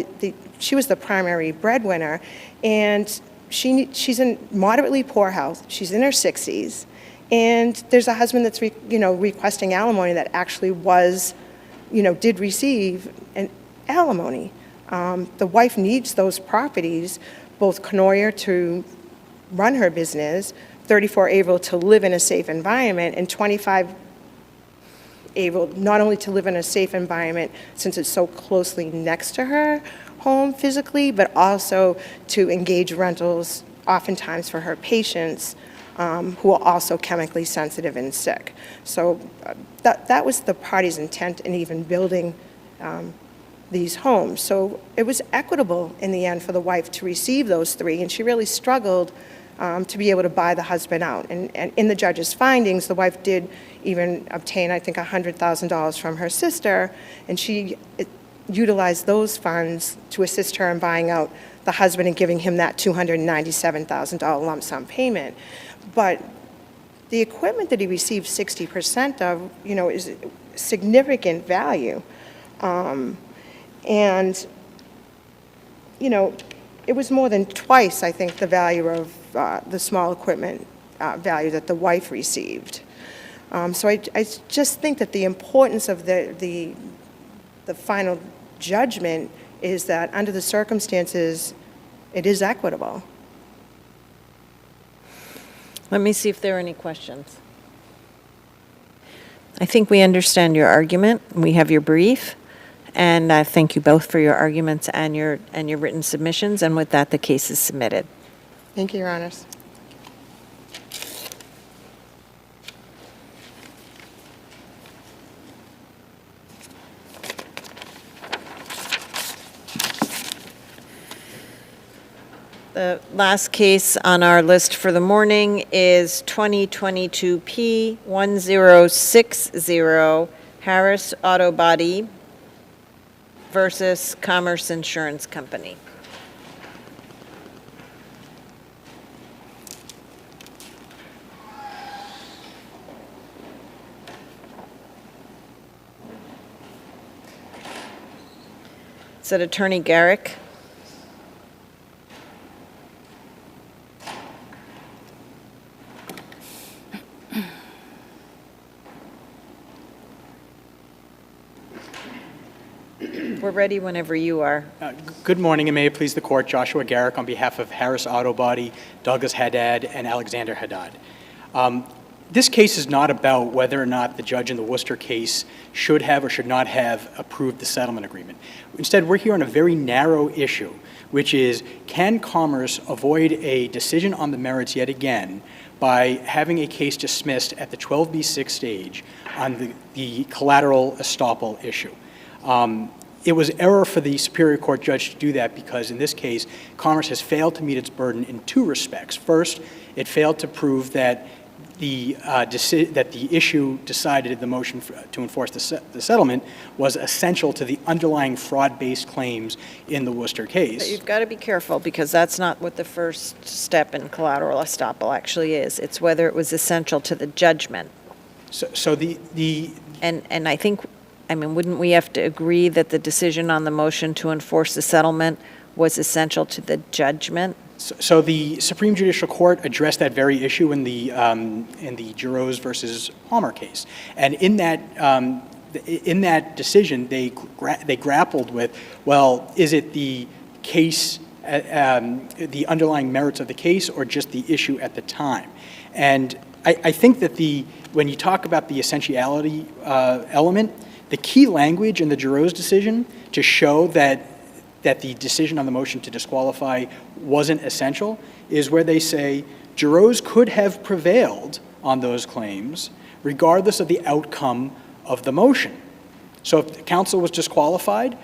S11: she was the primary breadwinner. And she's in moderately poor health. She's in her 60s. And there's a husband that's requesting alimony that actually was, did receive an alimony. The wife needs those properties, both Knoyer to run her business, 34 Averill to live in a safe environment, and 25 able not only to live in a safe environment since it's so closely next to her home physically, but also to engage rentals oftentimes for her patients who are also chemically sensitive and sick. So that was the party's intent in even building these homes. So it was equitable in the end for the wife to receive those three, and she really struggled to be able to buy the husband out. And in the judge's findings, the wife did even obtain, I think, $100,000 from her sister, and she utilized those funds to assist her in buying out the husband and giving him that $297,000 lump sum payment. But the equipment that he received 60% of, is significant value. And, it was more than twice, I think, the value of the small equipment value that the wife received. So I just think that the importance of the final judgment is that under the circumstances, it is equitable.
S1: Let me see if there are any questions. I think we understand your argument. We have your brief. And I thank you both for your arguments and your written submissions. And with that, the case is submitted.
S11: Thank you, Your Honors.
S1: The last case on our list for the morning is 2022 P1060 Harris Autobody versus Commerce Insurance Company. Is that Attorney Garrick? We're ready whenever you are.
S12: Good morning, and may it please the court. Joshua Garrick on behalf of Harris Autobody, Douglas Haddad, and Alexander Haddad. This case is not about whether or not the judge in the Worcester case should have or should not have approved the settlement agreement. Instead, we're here on a very narrow issue, which is, can Commerce avoid a decision on the merits yet again by having a case dismissed at the 12B6 stage on the collateral estoppel issue? It was error for the Superior Court judge to do that because in this case, Commerce has failed to meet its burden in two respects. First, it failed to prove that the issue decided in the motion to enforce the settlement was essential to the underlying fraud-based claims in the Worcester case.
S1: But you've got to be careful because that's not what the first step in collateral estoppel actually is. It's whether it was essential to the judgment. And I think, wouldn't we have to agree that the decision on the motion to enforce the settlement was essential to the judgment?
S12: So the Supreme Judicial Court addressed that very issue in the Giroux versus Palmer case, and in that decision, they grappled with, well, is it the case, the underlying merits of the case, or just the issue at the time? And I think that when you talk about the essentiality element, the key language in the Giroux decision to show that the decision on the motion to disqualify wasn't essential is where they say Giroux could have prevailed on those claims regardless of the outcome of the motion. So if the counsel was disqualified,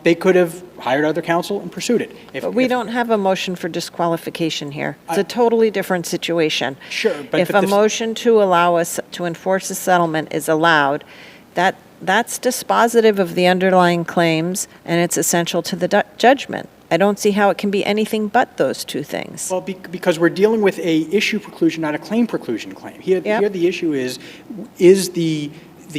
S12: they could have hired other counsel and pursued it.
S1: But we don't have a motion for disqualification here. It's a totally different situation.
S12: Sure, but
S1: if a motion to allow us to enforce a settlement is allowed, that's dispositive of the underlying claims, and it's essential to the judgment. I don't see how it can be anything but those two things.
S12: Well, because we're dealing with a issue preclusion, not a claim preclusion claim. Here the issue is the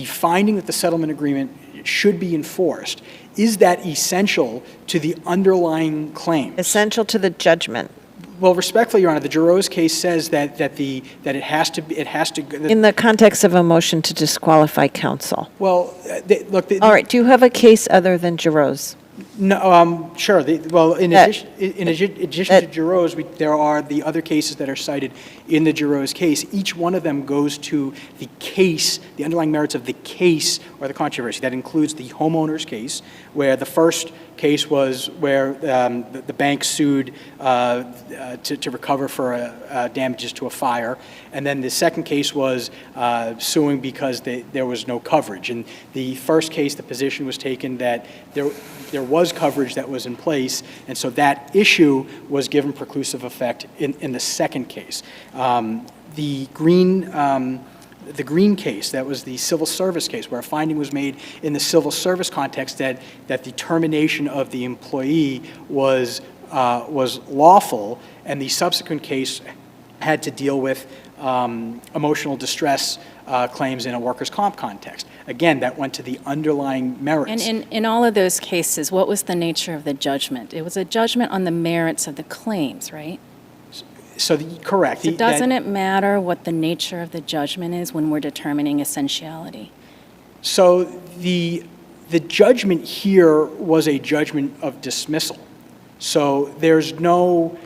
S12: finding that the settlement agreement should be enforced, is that essential to the underlying claims?
S1: Essential to the judgment.
S12: Well, respectfully, Your Honor, the Giroux case says that it has to.
S1: In the context of a motion to disqualify counsel.
S12: Well,
S1: all right. Do you have a case other than Giroux?
S12: No, sure. Well, in
S1: That-
S12: addition to Giroux's, there are the other cases that are cited in the Giroux's case. Each one of them goes to the case, the underlying merits of the case or the controversy. That includes the homeowner's case, where the first case was where the bank sued to recover for damages to a fire. And then the second case was suing because there was no coverage. In the first case, the position was taken that there was coverage that was in place, and so that issue was given preclusive effect in the second case. The Green case, that was the civil service case, where a finding was made in the civil service context that the termination of the employee was lawful, and the subsequent case had to deal with emotional distress claims in a workers' comp context. Again, that went to the underlying merits.
S4: And in all of those cases, what was the nature of the judgment? It was a judgment on the merits of the claims, right?
S12: Correct.
S4: So doesn't it matter what the nature of the judgment is when we're determining essentiality?
S12: So the judgment here was a judgment of dismissal. So there's no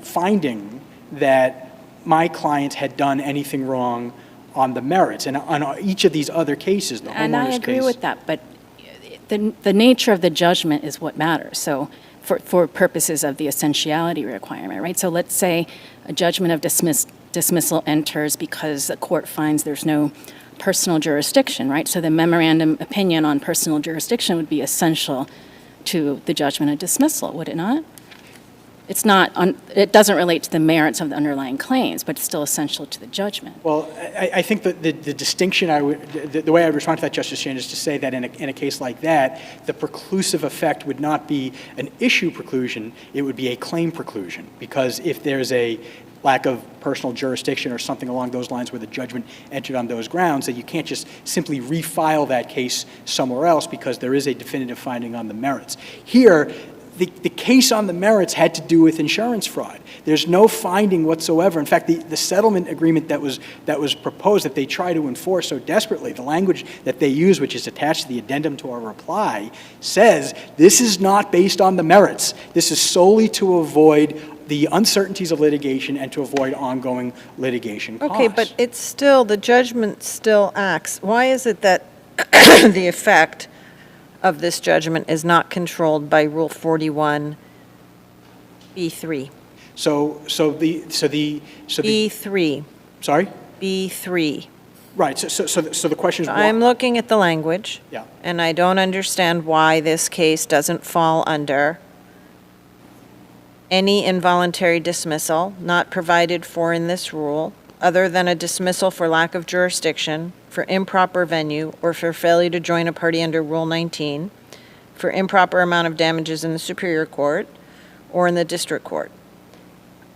S12: finding that my client had done anything wrong on the merits. And on each of these other cases, the homeowner's case.
S4: And I agree with that, but the nature of the judgment is what matters. So for purposes of the essentiality requirement, right? So let's say a judgment of dismissal enters because the court finds there's no personal jurisdiction, right? So the memorandum opinion on personal jurisdiction would be essential to the judgment of dismissal, would it not? It's not, it doesn't relate to the merits of the underlying claims, but it's still essential to the judgment.
S12: Well, I think that the distinction the way I would respond to that, Justice Shin, is to say that in a case like that, the preclusive effect would not be an issue preclusion, it would be a claim preclusion. Because if there's a lack of personal jurisdiction or something along those lines where the judgment entered on those grounds, that you can't just simply refile that case somewhere else because there is a definitive finding on the merits. Here, the case on the merits had to do with insurance fraud. There's no finding whatsoever. In fact, the settlement agreement that was proposed that they try to enforce so desperately, the language that they use, which is attached to the addendum to our reply, says this is not based on the merits. This is solely to avoid the uncertainties of litigation and to avoid ongoing litigation costs.
S1: Okay, but it's still, the judgment still acts. Why is it that the effect of this judgment is not controlled by Rule 41 B3? B3.
S12: Sorry?
S1: B3.
S12: Right. So the question is,
S1: I'm looking at the language.
S12: Yeah.
S1: And I don't understand why this case doesn't fall under any involuntary dismissal not provided for in this rule, other than a dismissal for lack of jurisdiction, for improper venue, or for failure to join a party under Rule 19, for improper amount of damages in the Superior Court or in the District Court,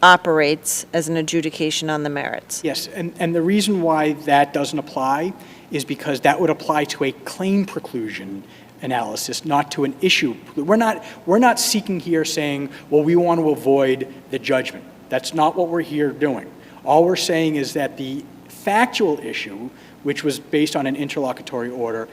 S1: operates as an adjudication on the merits.
S12: Yes, and the reason why that doesn't apply is because that would apply to a claim preclusion analysis, not to an issue. We're not seeking here saying, well, we want to avoid the judgment. That's not what we're here doing. All we're saying is that the factual issue, which was based on an interlocutory order,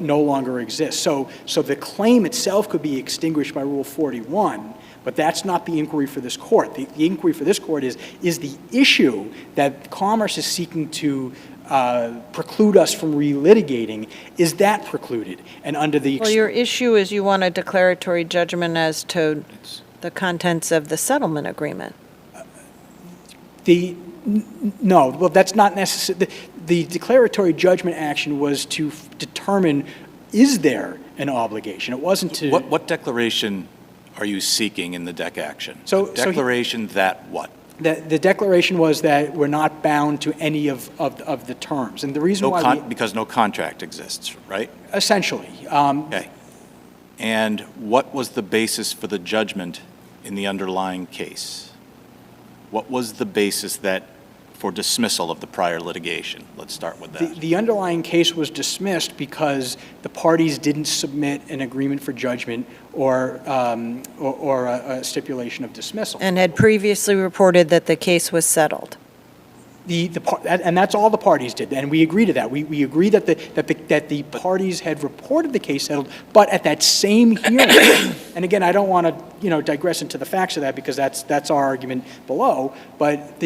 S12: no longer exists. So the claim itself could be extinguished by Rule 41, but that's not the inquiry for this court. The inquiry for this court is the issue that Commerce is seeking to preclude us from relitigating, is that precluded? And under the...
S1: Well, your issue is you want a declaratory judgment as to the contents of the settlement agreement.
S12: No, well, that's not necessary. The declaratory judgment action was to determine, is there an obligation? It wasn't to...
S3: What declaration are you seeking in the DEC action? Declaration that what?
S12: The declaration was that we're not bound to any of the terms. And the reason why...
S3: Because no contract exists, right?
S12: Essentially.
S3: Okay. And what was the basis for the judgment in the underlying case? What was the basis for dismissal of the prior litigation? Let's start with that.
S12: The underlying case was dismissed because the parties didn't submit an agreement for judgment or a stipulation of dismissal.
S1: And had previously reported that the case was settled.
S12: and that's all the parties did, and we agree to that. We agree that the parties had reported the case settled, but at that same hearing, and again, I don't want to digress into the facts of that because that's our argument below. But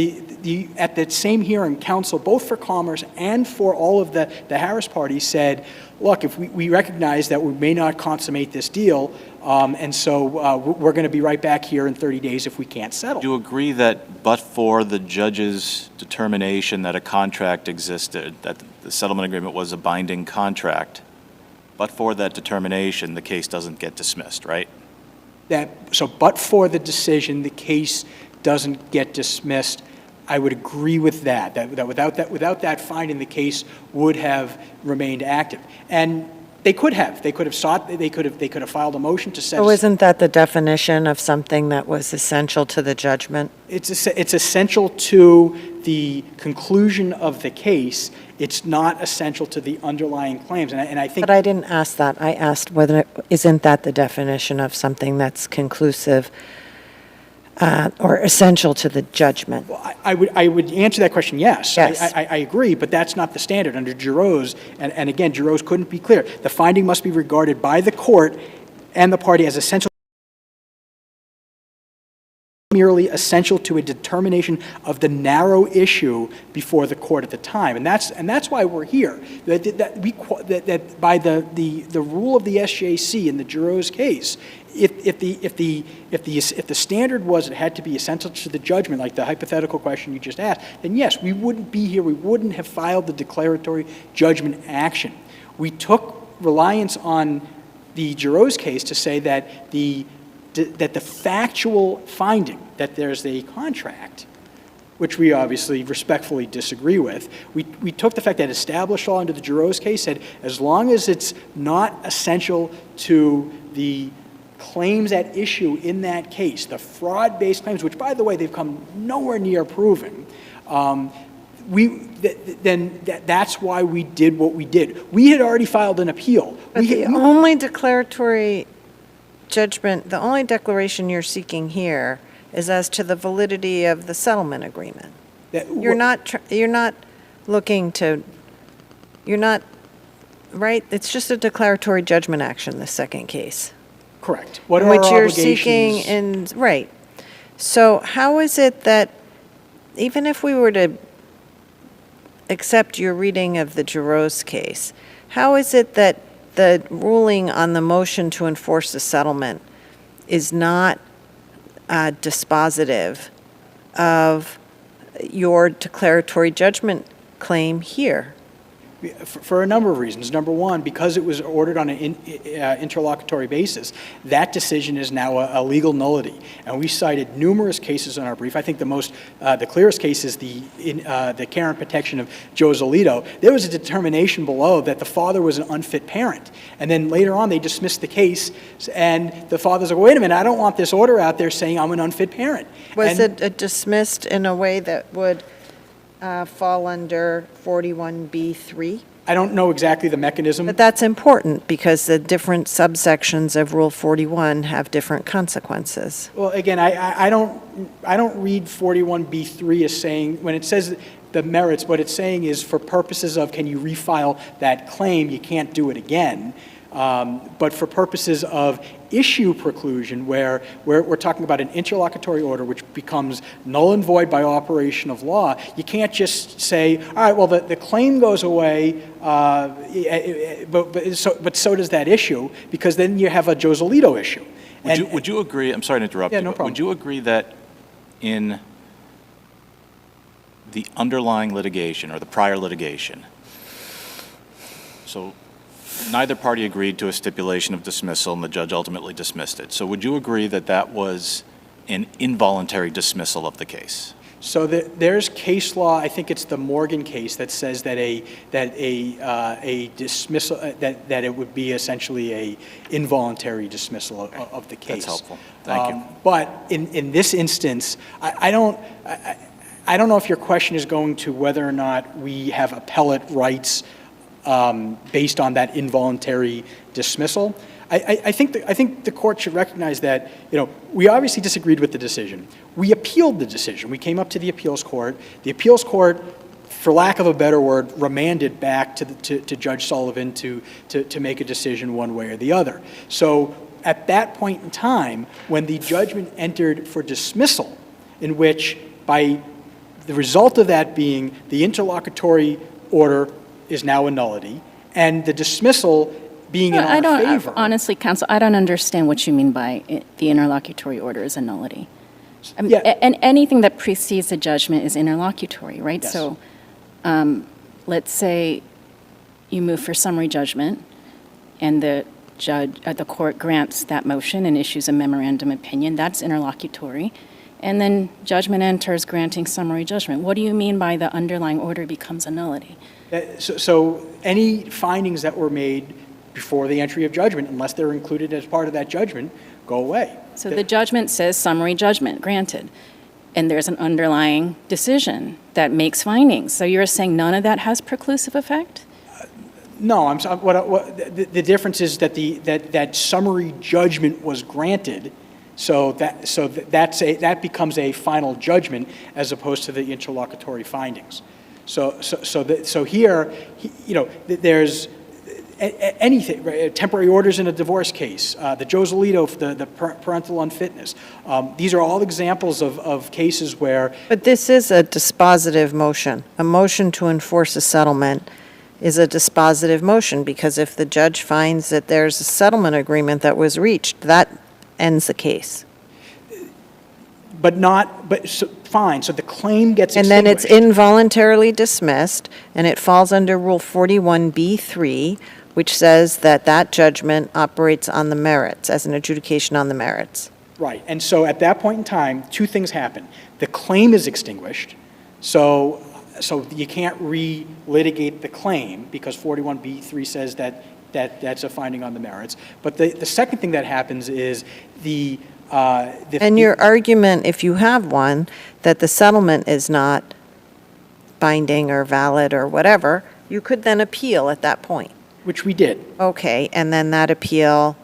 S12: at that same hearing, counsel both for Commerce and for all of the Harris parties said, look, if we recognize that we may not consummate this deal, and so we're going to be right back here in 30 days if we can't settle.
S3: Do you agree that but for the judge's determination that a contract existed, that the settlement agreement was a binding contract, but for that determination, the case doesn't get dismissed, right?
S12: But for the decision, the case doesn't get dismissed. I would agree with that. That without that finding, the case would have remained active. And they could have filed a motion to set.
S1: So isn't that the definition of something that was essential to the judgment?
S12: It's essential to the conclusion of the case. It's not essential to the underlying claims. And I think.
S1: But I didn't ask that. I asked isn't that the definition of something that's conclusive or essential to the judgment?
S12: Well, I would answer that question, yes.
S1: Yes.
S12: I agree, but that's not the standard under Giroux, and again, Giroux couldn't be clear. The finding must be regarded by the court and the party as essential, merely essential to a determination of the narrow issue before the court at the time, and that's why we're here. That by the rule of the SJC in the Giroux case, if the standard was it had to be essential to the judgment, like the hypothetical question you just asked, then yes, we wouldn't be here. We wouldn't have filed the declaratory judgment action. We took reliance on the Giroux case to say that the factual finding that there's a contract, which we obviously respectfully disagree with, we took the fact that established law under the Giroux case said as long as it's not essential to the claims at issue in that case, the fraud-based claims, which, by the way, they've come nowhere near proving, that's why we did what we did. We had already filed an appeal.
S1: But the only declaratory judgment, the only declaration you're seeking here is as to the validity of the settlement agreement. You're not looking to, right? It's just a declaratory judgment action, the second case.
S12: Correct. What
S1: in
S12: are
S1: which
S12: our
S1: you're
S12: obligations?
S1: seeking right. So how is it that even if we were to accept your reading of the Giroux case, how is it that the ruling on the motion to enforce the settlement is not dispositive of your declaratory judgment claim here?
S12: For a number of reasons. Number one, because it was ordered on an interlocutory basis, that decision is now a legal nullity. And we cited numerous cases in our brief. I think the clearest case is the care and protection of Joe Zolito. There was a determination below that the father was an unfit parent. And then later on, they dismissed the case, and the father's like, wait a minute, I don't want this order out there saying I'm an unfit parent.
S1: Was it dismissed in a way that would fall under 41B3?
S12: I don't know exactly the mechanism.
S1: But that's important because the different subsections of Rule 41 have different consequences.
S12: Well, again, I don't read 41B3 as saying, when it says the merits, what it's saying is for purposes of can you refile that claim, you can't do it again. But for purposes of issue preclusion, where we're talking about an interlocutory order which becomes null and void by operation of law, you can't just say, all right, well, the claim goes away, but so does that issue, because then you have a Joe Zolito issue.
S3: Would you agree, I'm sorry to interrupt
S12: Yeah,
S3: you,
S12: no
S3: but
S12: problem.
S3: would you agree that in the underlying litigation or the prior litigation, so neither party agreed to a stipulation of dismissal and the judge ultimately dismissed it. So would you agree that that was an involuntary dismissal of the case?
S12: So there's case law, I think it's the Morgan case, that says that a dismissal, that it would be essentially a involuntary dismissal of the case.
S3: That's helpful. Thank you.
S12: But in this instance, I don't know if your question is going to whether or not we have appellate rights based on that involuntary dismissal. I think the court should recognize that, we obviously disagreed with the decision. We appealed the decision. We came up to the appeals court. The appeals court, for lack of a better word, remanded back to Judge Sullivan to make a decision one way or the other. So at that point in time, when the judgment entered for dismissal, in which by the result of that being the interlocutory order is now a nullity, and the dismissal being in our favor.
S4: Honestly, counsel, I don't understand what you mean by the interlocutory order is a nullity.
S12: Yeah.
S4: And anything that precedes a judgment is interlocutory, right?
S12: Yes.
S4: So let's say you move for summary judgment, and the court grants that motion and issues a memorandum opinion. That's interlocutory. And then judgment enters granting summary judgment. What do you mean by the underlying order becomes a nullity?
S12: So any findings that were made before the entry of judgment, unless they're included as part of that judgment, go away.
S4: So the judgment says summary judgment granted, and there's an underlying decision that makes findings. So you're saying none of that has preclusive effect?
S12: No, the difference is that that summary judgment was granted, so that becomes a final judgment as opposed to the interlocutory findings. So here, there's anything, right? Temporary orders in a divorce case, the Joselito, the parental unfitness. These are all examples of cases where.
S1: But this is a dispositive motion. A motion to enforce a settlement is a dispositive motion, because if the judge finds that there's a settlement agreement that was reached, that ends the case.
S12: Fine, so the claim gets extinguished.
S1: And then it's involuntarily dismissed, and it falls under Rule 41B3, which says that that judgment operates on the merits, as an adjudication on the merits.
S12: Right, and so at that point in time, two things happen. The claim is extinguished, so you can't re-litigate the claim, because 41B3 says that's a finding on the merits. But the second thing that happens is
S1: and your argument, if you have one, that the settlement is not binding or valid or whatever, you could then appeal at that point.
S12: Which we did.
S1: Okay, and then that appeal.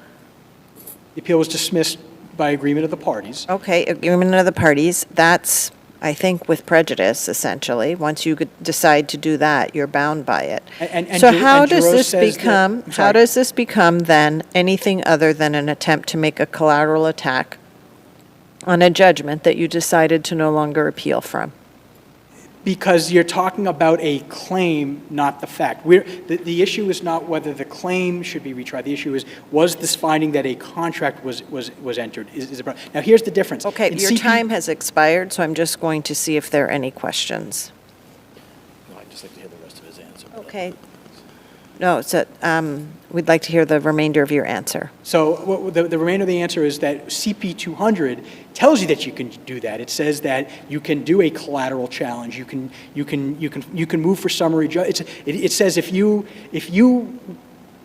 S12: The appeal was dismissed by agreement of the parties.
S1: Okay, agreement of the parties. That's, I think, with prejudice, essentially. Once you decide to do that, you're bound by it. So how does this become then anything other than an attempt to make a collateral attack on a judgment that you decided to no longer appeal from?
S12: Because you're talking about a claim, not the fact. The issue is not whether the claim should be retried. The issue is, was this finding that a contract was entered? Now, here's the difference.
S1: Okay, your time has expired, so I'm just going to see if there are any questions.
S3: No, I'd just like to hear the rest of his answer.
S1: Okay. No, so we'd like to hear the remainder of your answer.
S12: So the remainder of the answer is that CP 200 tells you that you can do that. It says that you can do a collateral challenge. You can move for summary judgment. It says if you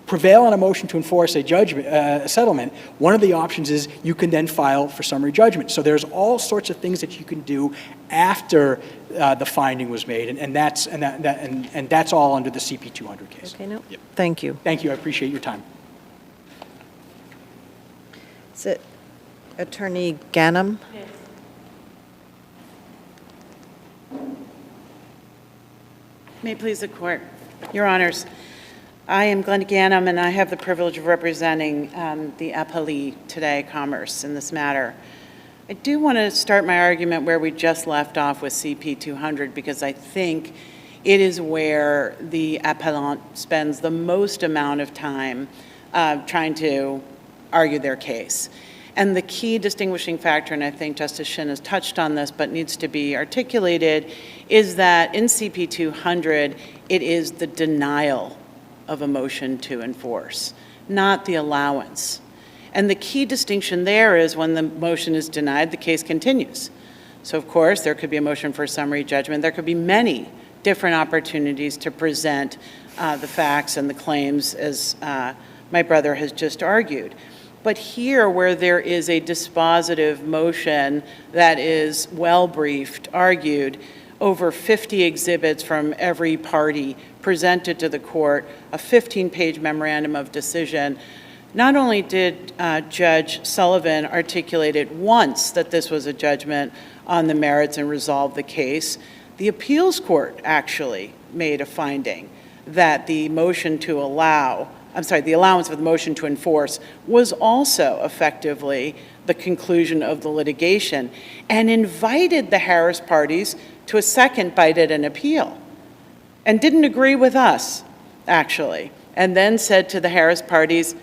S12: prevail on a motion to enforce a settlement, one of the options is you can then file for summary judgment. So there's all sorts of things that you can do after the finding was made, and that's all under the CP 200 case.
S1: Okay, no. Yep. Thank you.
S12: Thank you. I appreciate your time.
S1: Is it Attorney Ganem?
S13: Yes. May it please the court. Your honors, I am Glenda Ganem, and I have the privilege of representing the appellee today, Commerce, in this matter. I do want to start my argument where we just left off with CP 200, because I think it is where the appellant spends the most amount of time trying to argue their case. And the key distinguishing factor, and I think Justice Shin has touched on this but needs to be articulated, is that in CP 200, it is the denial of a motion to enforce, not the allowance. And the key distinction there is when the motion is denied, the case continues. So of course, there could be a motion for summary judgment. There could be many different opportunities to present the facts and the claims, as my brother has just argued. But here, where there is a dispositive motion that is well-briefed, argued, over 50 exhibits from every party presented to the court, a 15-page memorandum of decision, Not only did Judge Sullivan articulate it once that this was a judgment on the merits and resolve the case, the appeals court actually made a finding that the motion to allow, the allowance of the motion to enforce was also effectively the conclusion of the litigation, and invited the Harris parties to a second bite at an appeal, and didn't agree with us, actually, and then said to the Harris parties,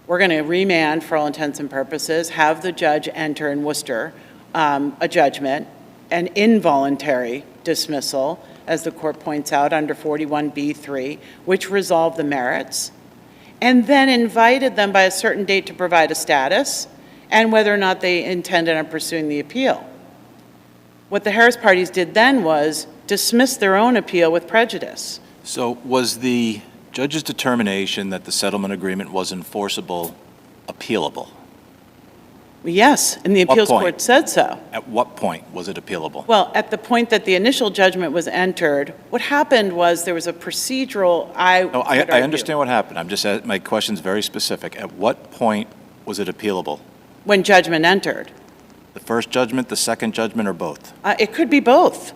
S13: we're going to remand for all intents and purposes, have the judge enter in Worcester a judgment, an involuntary dismissal, as the court points out, under 41B3, which resolved the merits, and then invited them by a certain date to provide a status and whether or not they intended on pursuing the appeal. What the Harris parties did then was dismiss their own appeal with prejudice.
S3: So was the judge's determination that the settlement agreement was enforceable appealable?
S13: Yes, and the
S3: What
S13: appeals
S3: point?
S13: court said so.
S3: At what point was it appealable?
S13: Well, at the point that the initial judgment was entered, what happened was there was a procedural,
S3: No, I understand what happened. I'm just, my question's very specific. At what point was it appealable?
S13: when judgment entered.
S3: The first judgment, the second judgment, or both?
S13: It could be both.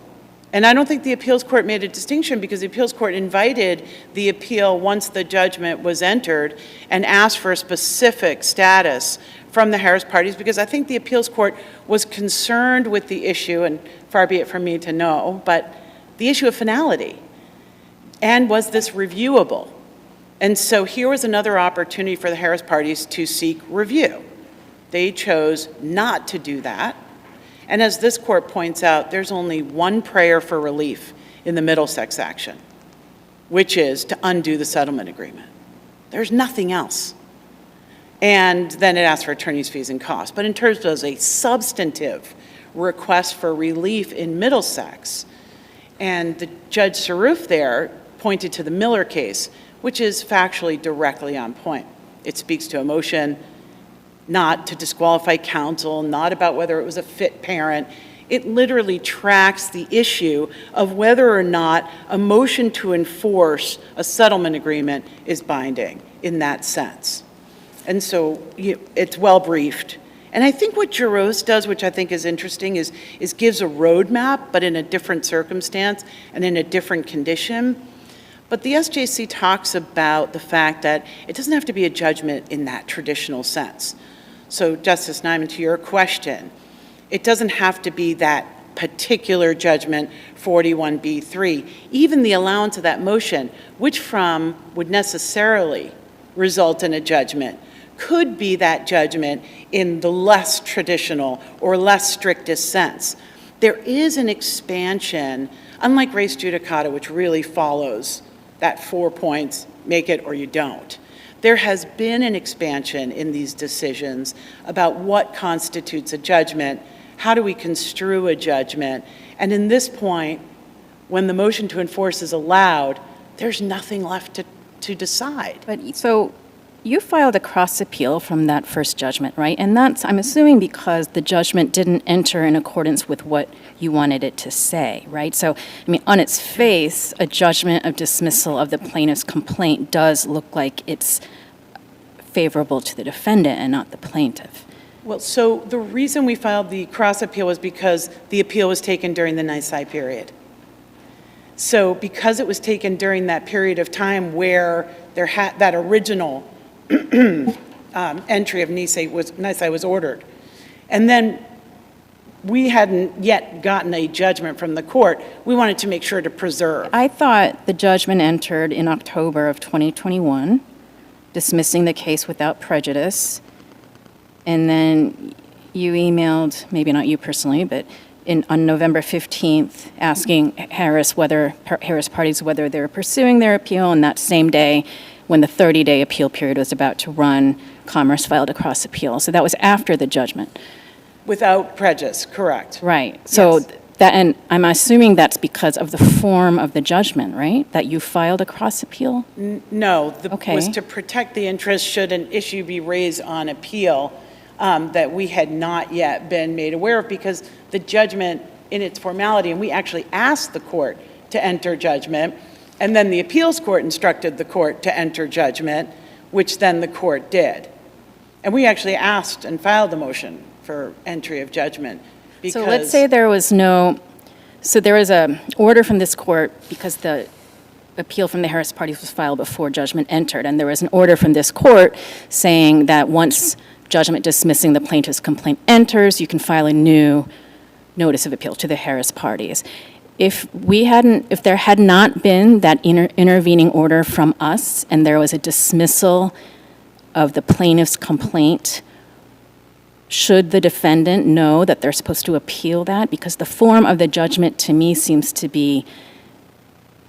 S13: And I don't think the appeals court made a distinction because the appeals court invited the appeal once the judgment was entered and asked for a specific status from the Harris parties, because I think the appeals court was concerned with the issue, and far be it from me to know, but the issue of finality. And was this reviewable? And so here was another opportunity for the Harris parties to seek review. They chose not to do that. And as this court points out, there's only one prayer for relief in the Middlesex action, which is to undo the settlement agreement. There's nothing else. And then it asks for attorney's fees and costs. But in terms of a substantive request for relief in Middlesex, and the Judge Saruf there pointed to the Miller case, which is factually directly on point. It speaks to a motion not to disqualify counsel, not about whether it was a fit parent. It literally tracks the issue of whether or not a motion to enforce a settlement agreement is binding in that sense. And so it's well briefed. And I think what Jaros does, which I think is interesting, is gives a roadmap, but in a different circumstance and in a different condition. But the SJC talks about the fact that it doesn't have to be a judgment in that traditional sense. So, Justice Neyman, to your question, it doesn't have to be that particular judgment, 41B3. Even the allowance of that motion, which would necessarily result in a judgment, could be that judgment in the less traditional or less strictest sense. There is an expansion, unlike res judicata, which really follows that 4 points, make it or you don't. There has been an expansion in these decisions about what constitutes a judgment, how do we construe a judgment, and in this point, when the motion to enforce is allowed, there's nothing left to decide.
S4: But so you filed a cross appeal from that first judgment, right? And that's, I'm assuming, because the judgment didn't enter in accordance with what you wanted it to say, right? So, I mean, on its face, a judgment of dismissal of the plaintiff's complaint does look like it's favorable to the defendant and not the plaintiff.
S13: Well, so the reason we filed the cross appeal was because the appeal was taken during the NISI period. So because it was taken during that period of time where there had that original entry of NISI was ordered, and then we hadn't yet gotten a judgment from the court, we wanted to make sure to preserve.
S4: I thought the judgment entered in October of 2021, dismissing the case without prejudice, and then you emailed, maybe not you personally, but on November 15th, asking Harris parties whether they were pursuing their appeal, and that same day, when the 30-day appeal period was about to run, Commerce filed a cross appeal. So that was after the judgment.
S13: Without prejudice, correct.
S4: Right. So
S13: Yes.
S4: that, and I'm assuming that's because of the form of the judgment, right? That you filed a cross appeal?
S13: No,
S4: Okay.
S13: was to protect the interest should an issue be raised on appeal that we had not yet been made aware of, because the judgment in its formality, and we actually asked the court to enter judgment, and then the appeals court instructed the court to enter judgment, which then the court did. And we actually asked and filed the motion for entry of judgment because...
S4: So let's say there was an order from this court because the appeal from the Harris parties was filed before judgment entered, and there was an order from this court saying that once judgment dismissing the plaintiff's complaint enters, you can file a new notice of appeal to the Harris parties. If there had not been that intervening order from us and there was a dismissal of the plaintiff's complaint, should the defendant know that they're supposed to appeal that? Because the form of the judgment to me seems to be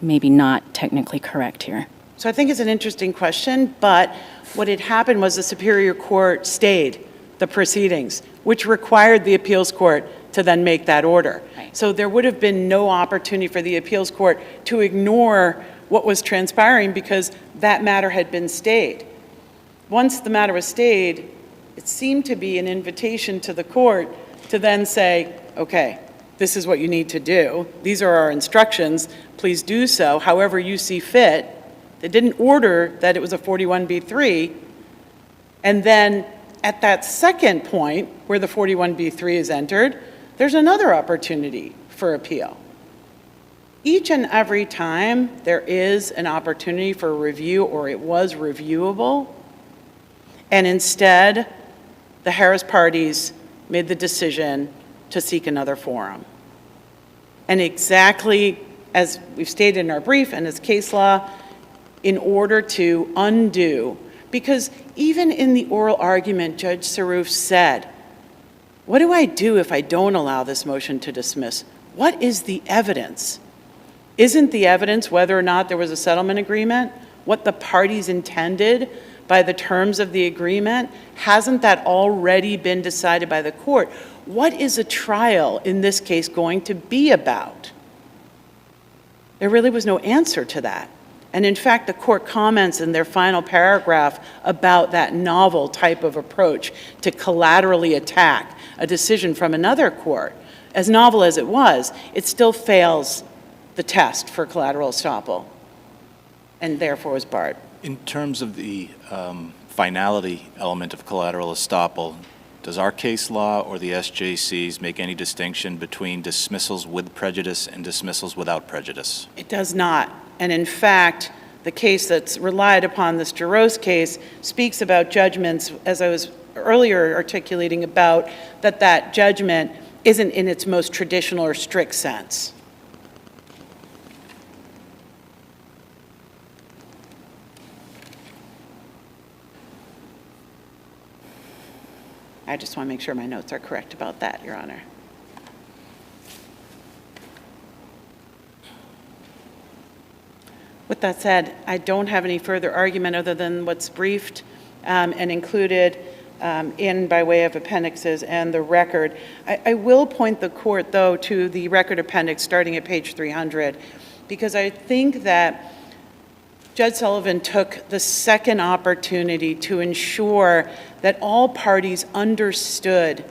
S4: maybe not technically correct here.
S13: So I think it's an interesting question, but what had happened was the Superior Court stayed the proceedings, which required the appeals court to then make that order.
S4: Right.
S13: So there would have been no opportunity for the appeals court to ignore what was transpiring because that matter had been stayed. Once the matter was stayed, it seemed to be an invitation to the court to then say, okay, this is what you need to do. These are our instructions. Please do so however you see fit. They didn't order that it was a 41B3. And then at that second point where the 41B3 is entered, there's another opportunity for appeal. Each and every time there is an opportunity for review or it was reviewable, and instead the Harris parties made the decision to seek another forum. And exactly as we've stated in our brief and as case law, in order to undo, because even in the oral argument, Judge Saroof said, what do I do if I don't allow this motion to dismiss? What is the evidence? Isn't the evidence whether or not there was a settlement agreement, what the parties intended by the terms of the agreement? Hasn't that already been decided by the court? What is a trial in this case going to be about? There really was no answer to that. And in fact, the court comments in their final paragraph about that novel type of approach to collaterally attack a decision from another court. As novel as it was, it still fails the test for collateral estoppel and therefore was barred.
S3: In terms of the finality element of collateral estoppel, does our case law or the SJCs make any distinction between dismissals with prejudice and dismissals without prejudice?
S13: It does not. And in fact, the case that's relied upon, this Jaros case, speaks about judgments, as I was earlier articulating about, that judgment isn't in its most traditional or strict sense. I just want to make sure my notes are correct about that, Your Honor. With that said, I don't have any further argument other than what's briefed and included in by way of appendixes and the record. I will point the court, though, to the record appendix starting at page 300, because I think that Judge Sullivan took the second opportunity to ensure that all parties understood,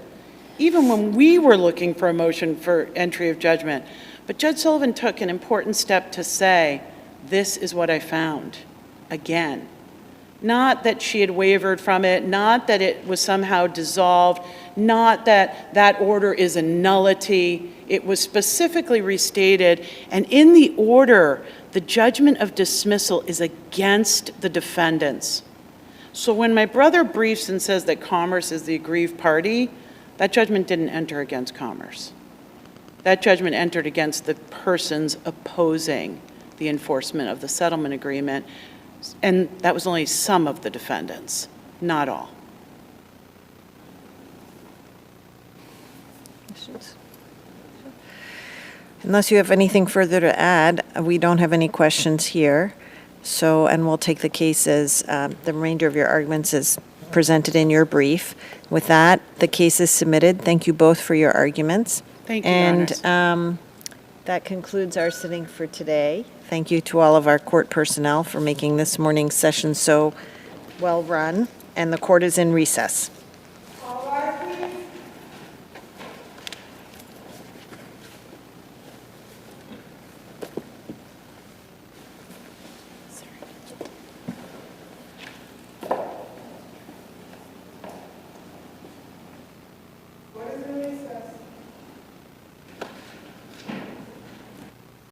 S13: even when we were looking for a motion for entry of judgment. But Judge Sullivan took an important step to say, this is what I found, again. Not that she had wavered from it, not that it was somehow dissolved, not that that order is a nullity. It was specifically restated, and in the order, the judgment of dismissal is against the defendants. So when my brother briefs and says that Commerce is the aggrieved party, that judgment didn't enter against Commerce. That judgment entered against the persons opposing the enforcement of the settlement agreement, and that was only some of the defendants, not all.
S1: Unless you have anything further to add, we don't have any questions here. So, and we'll take the case as the remainder of your arguments is presented in your brief. With that, the case is submitted. Thank you both for your arguments.
S13: Thank you, Your Honors.
S1: And that concludes our sitting for today. Thank you to all of our court personnel for making this morning's session so well run, and the court is in recess.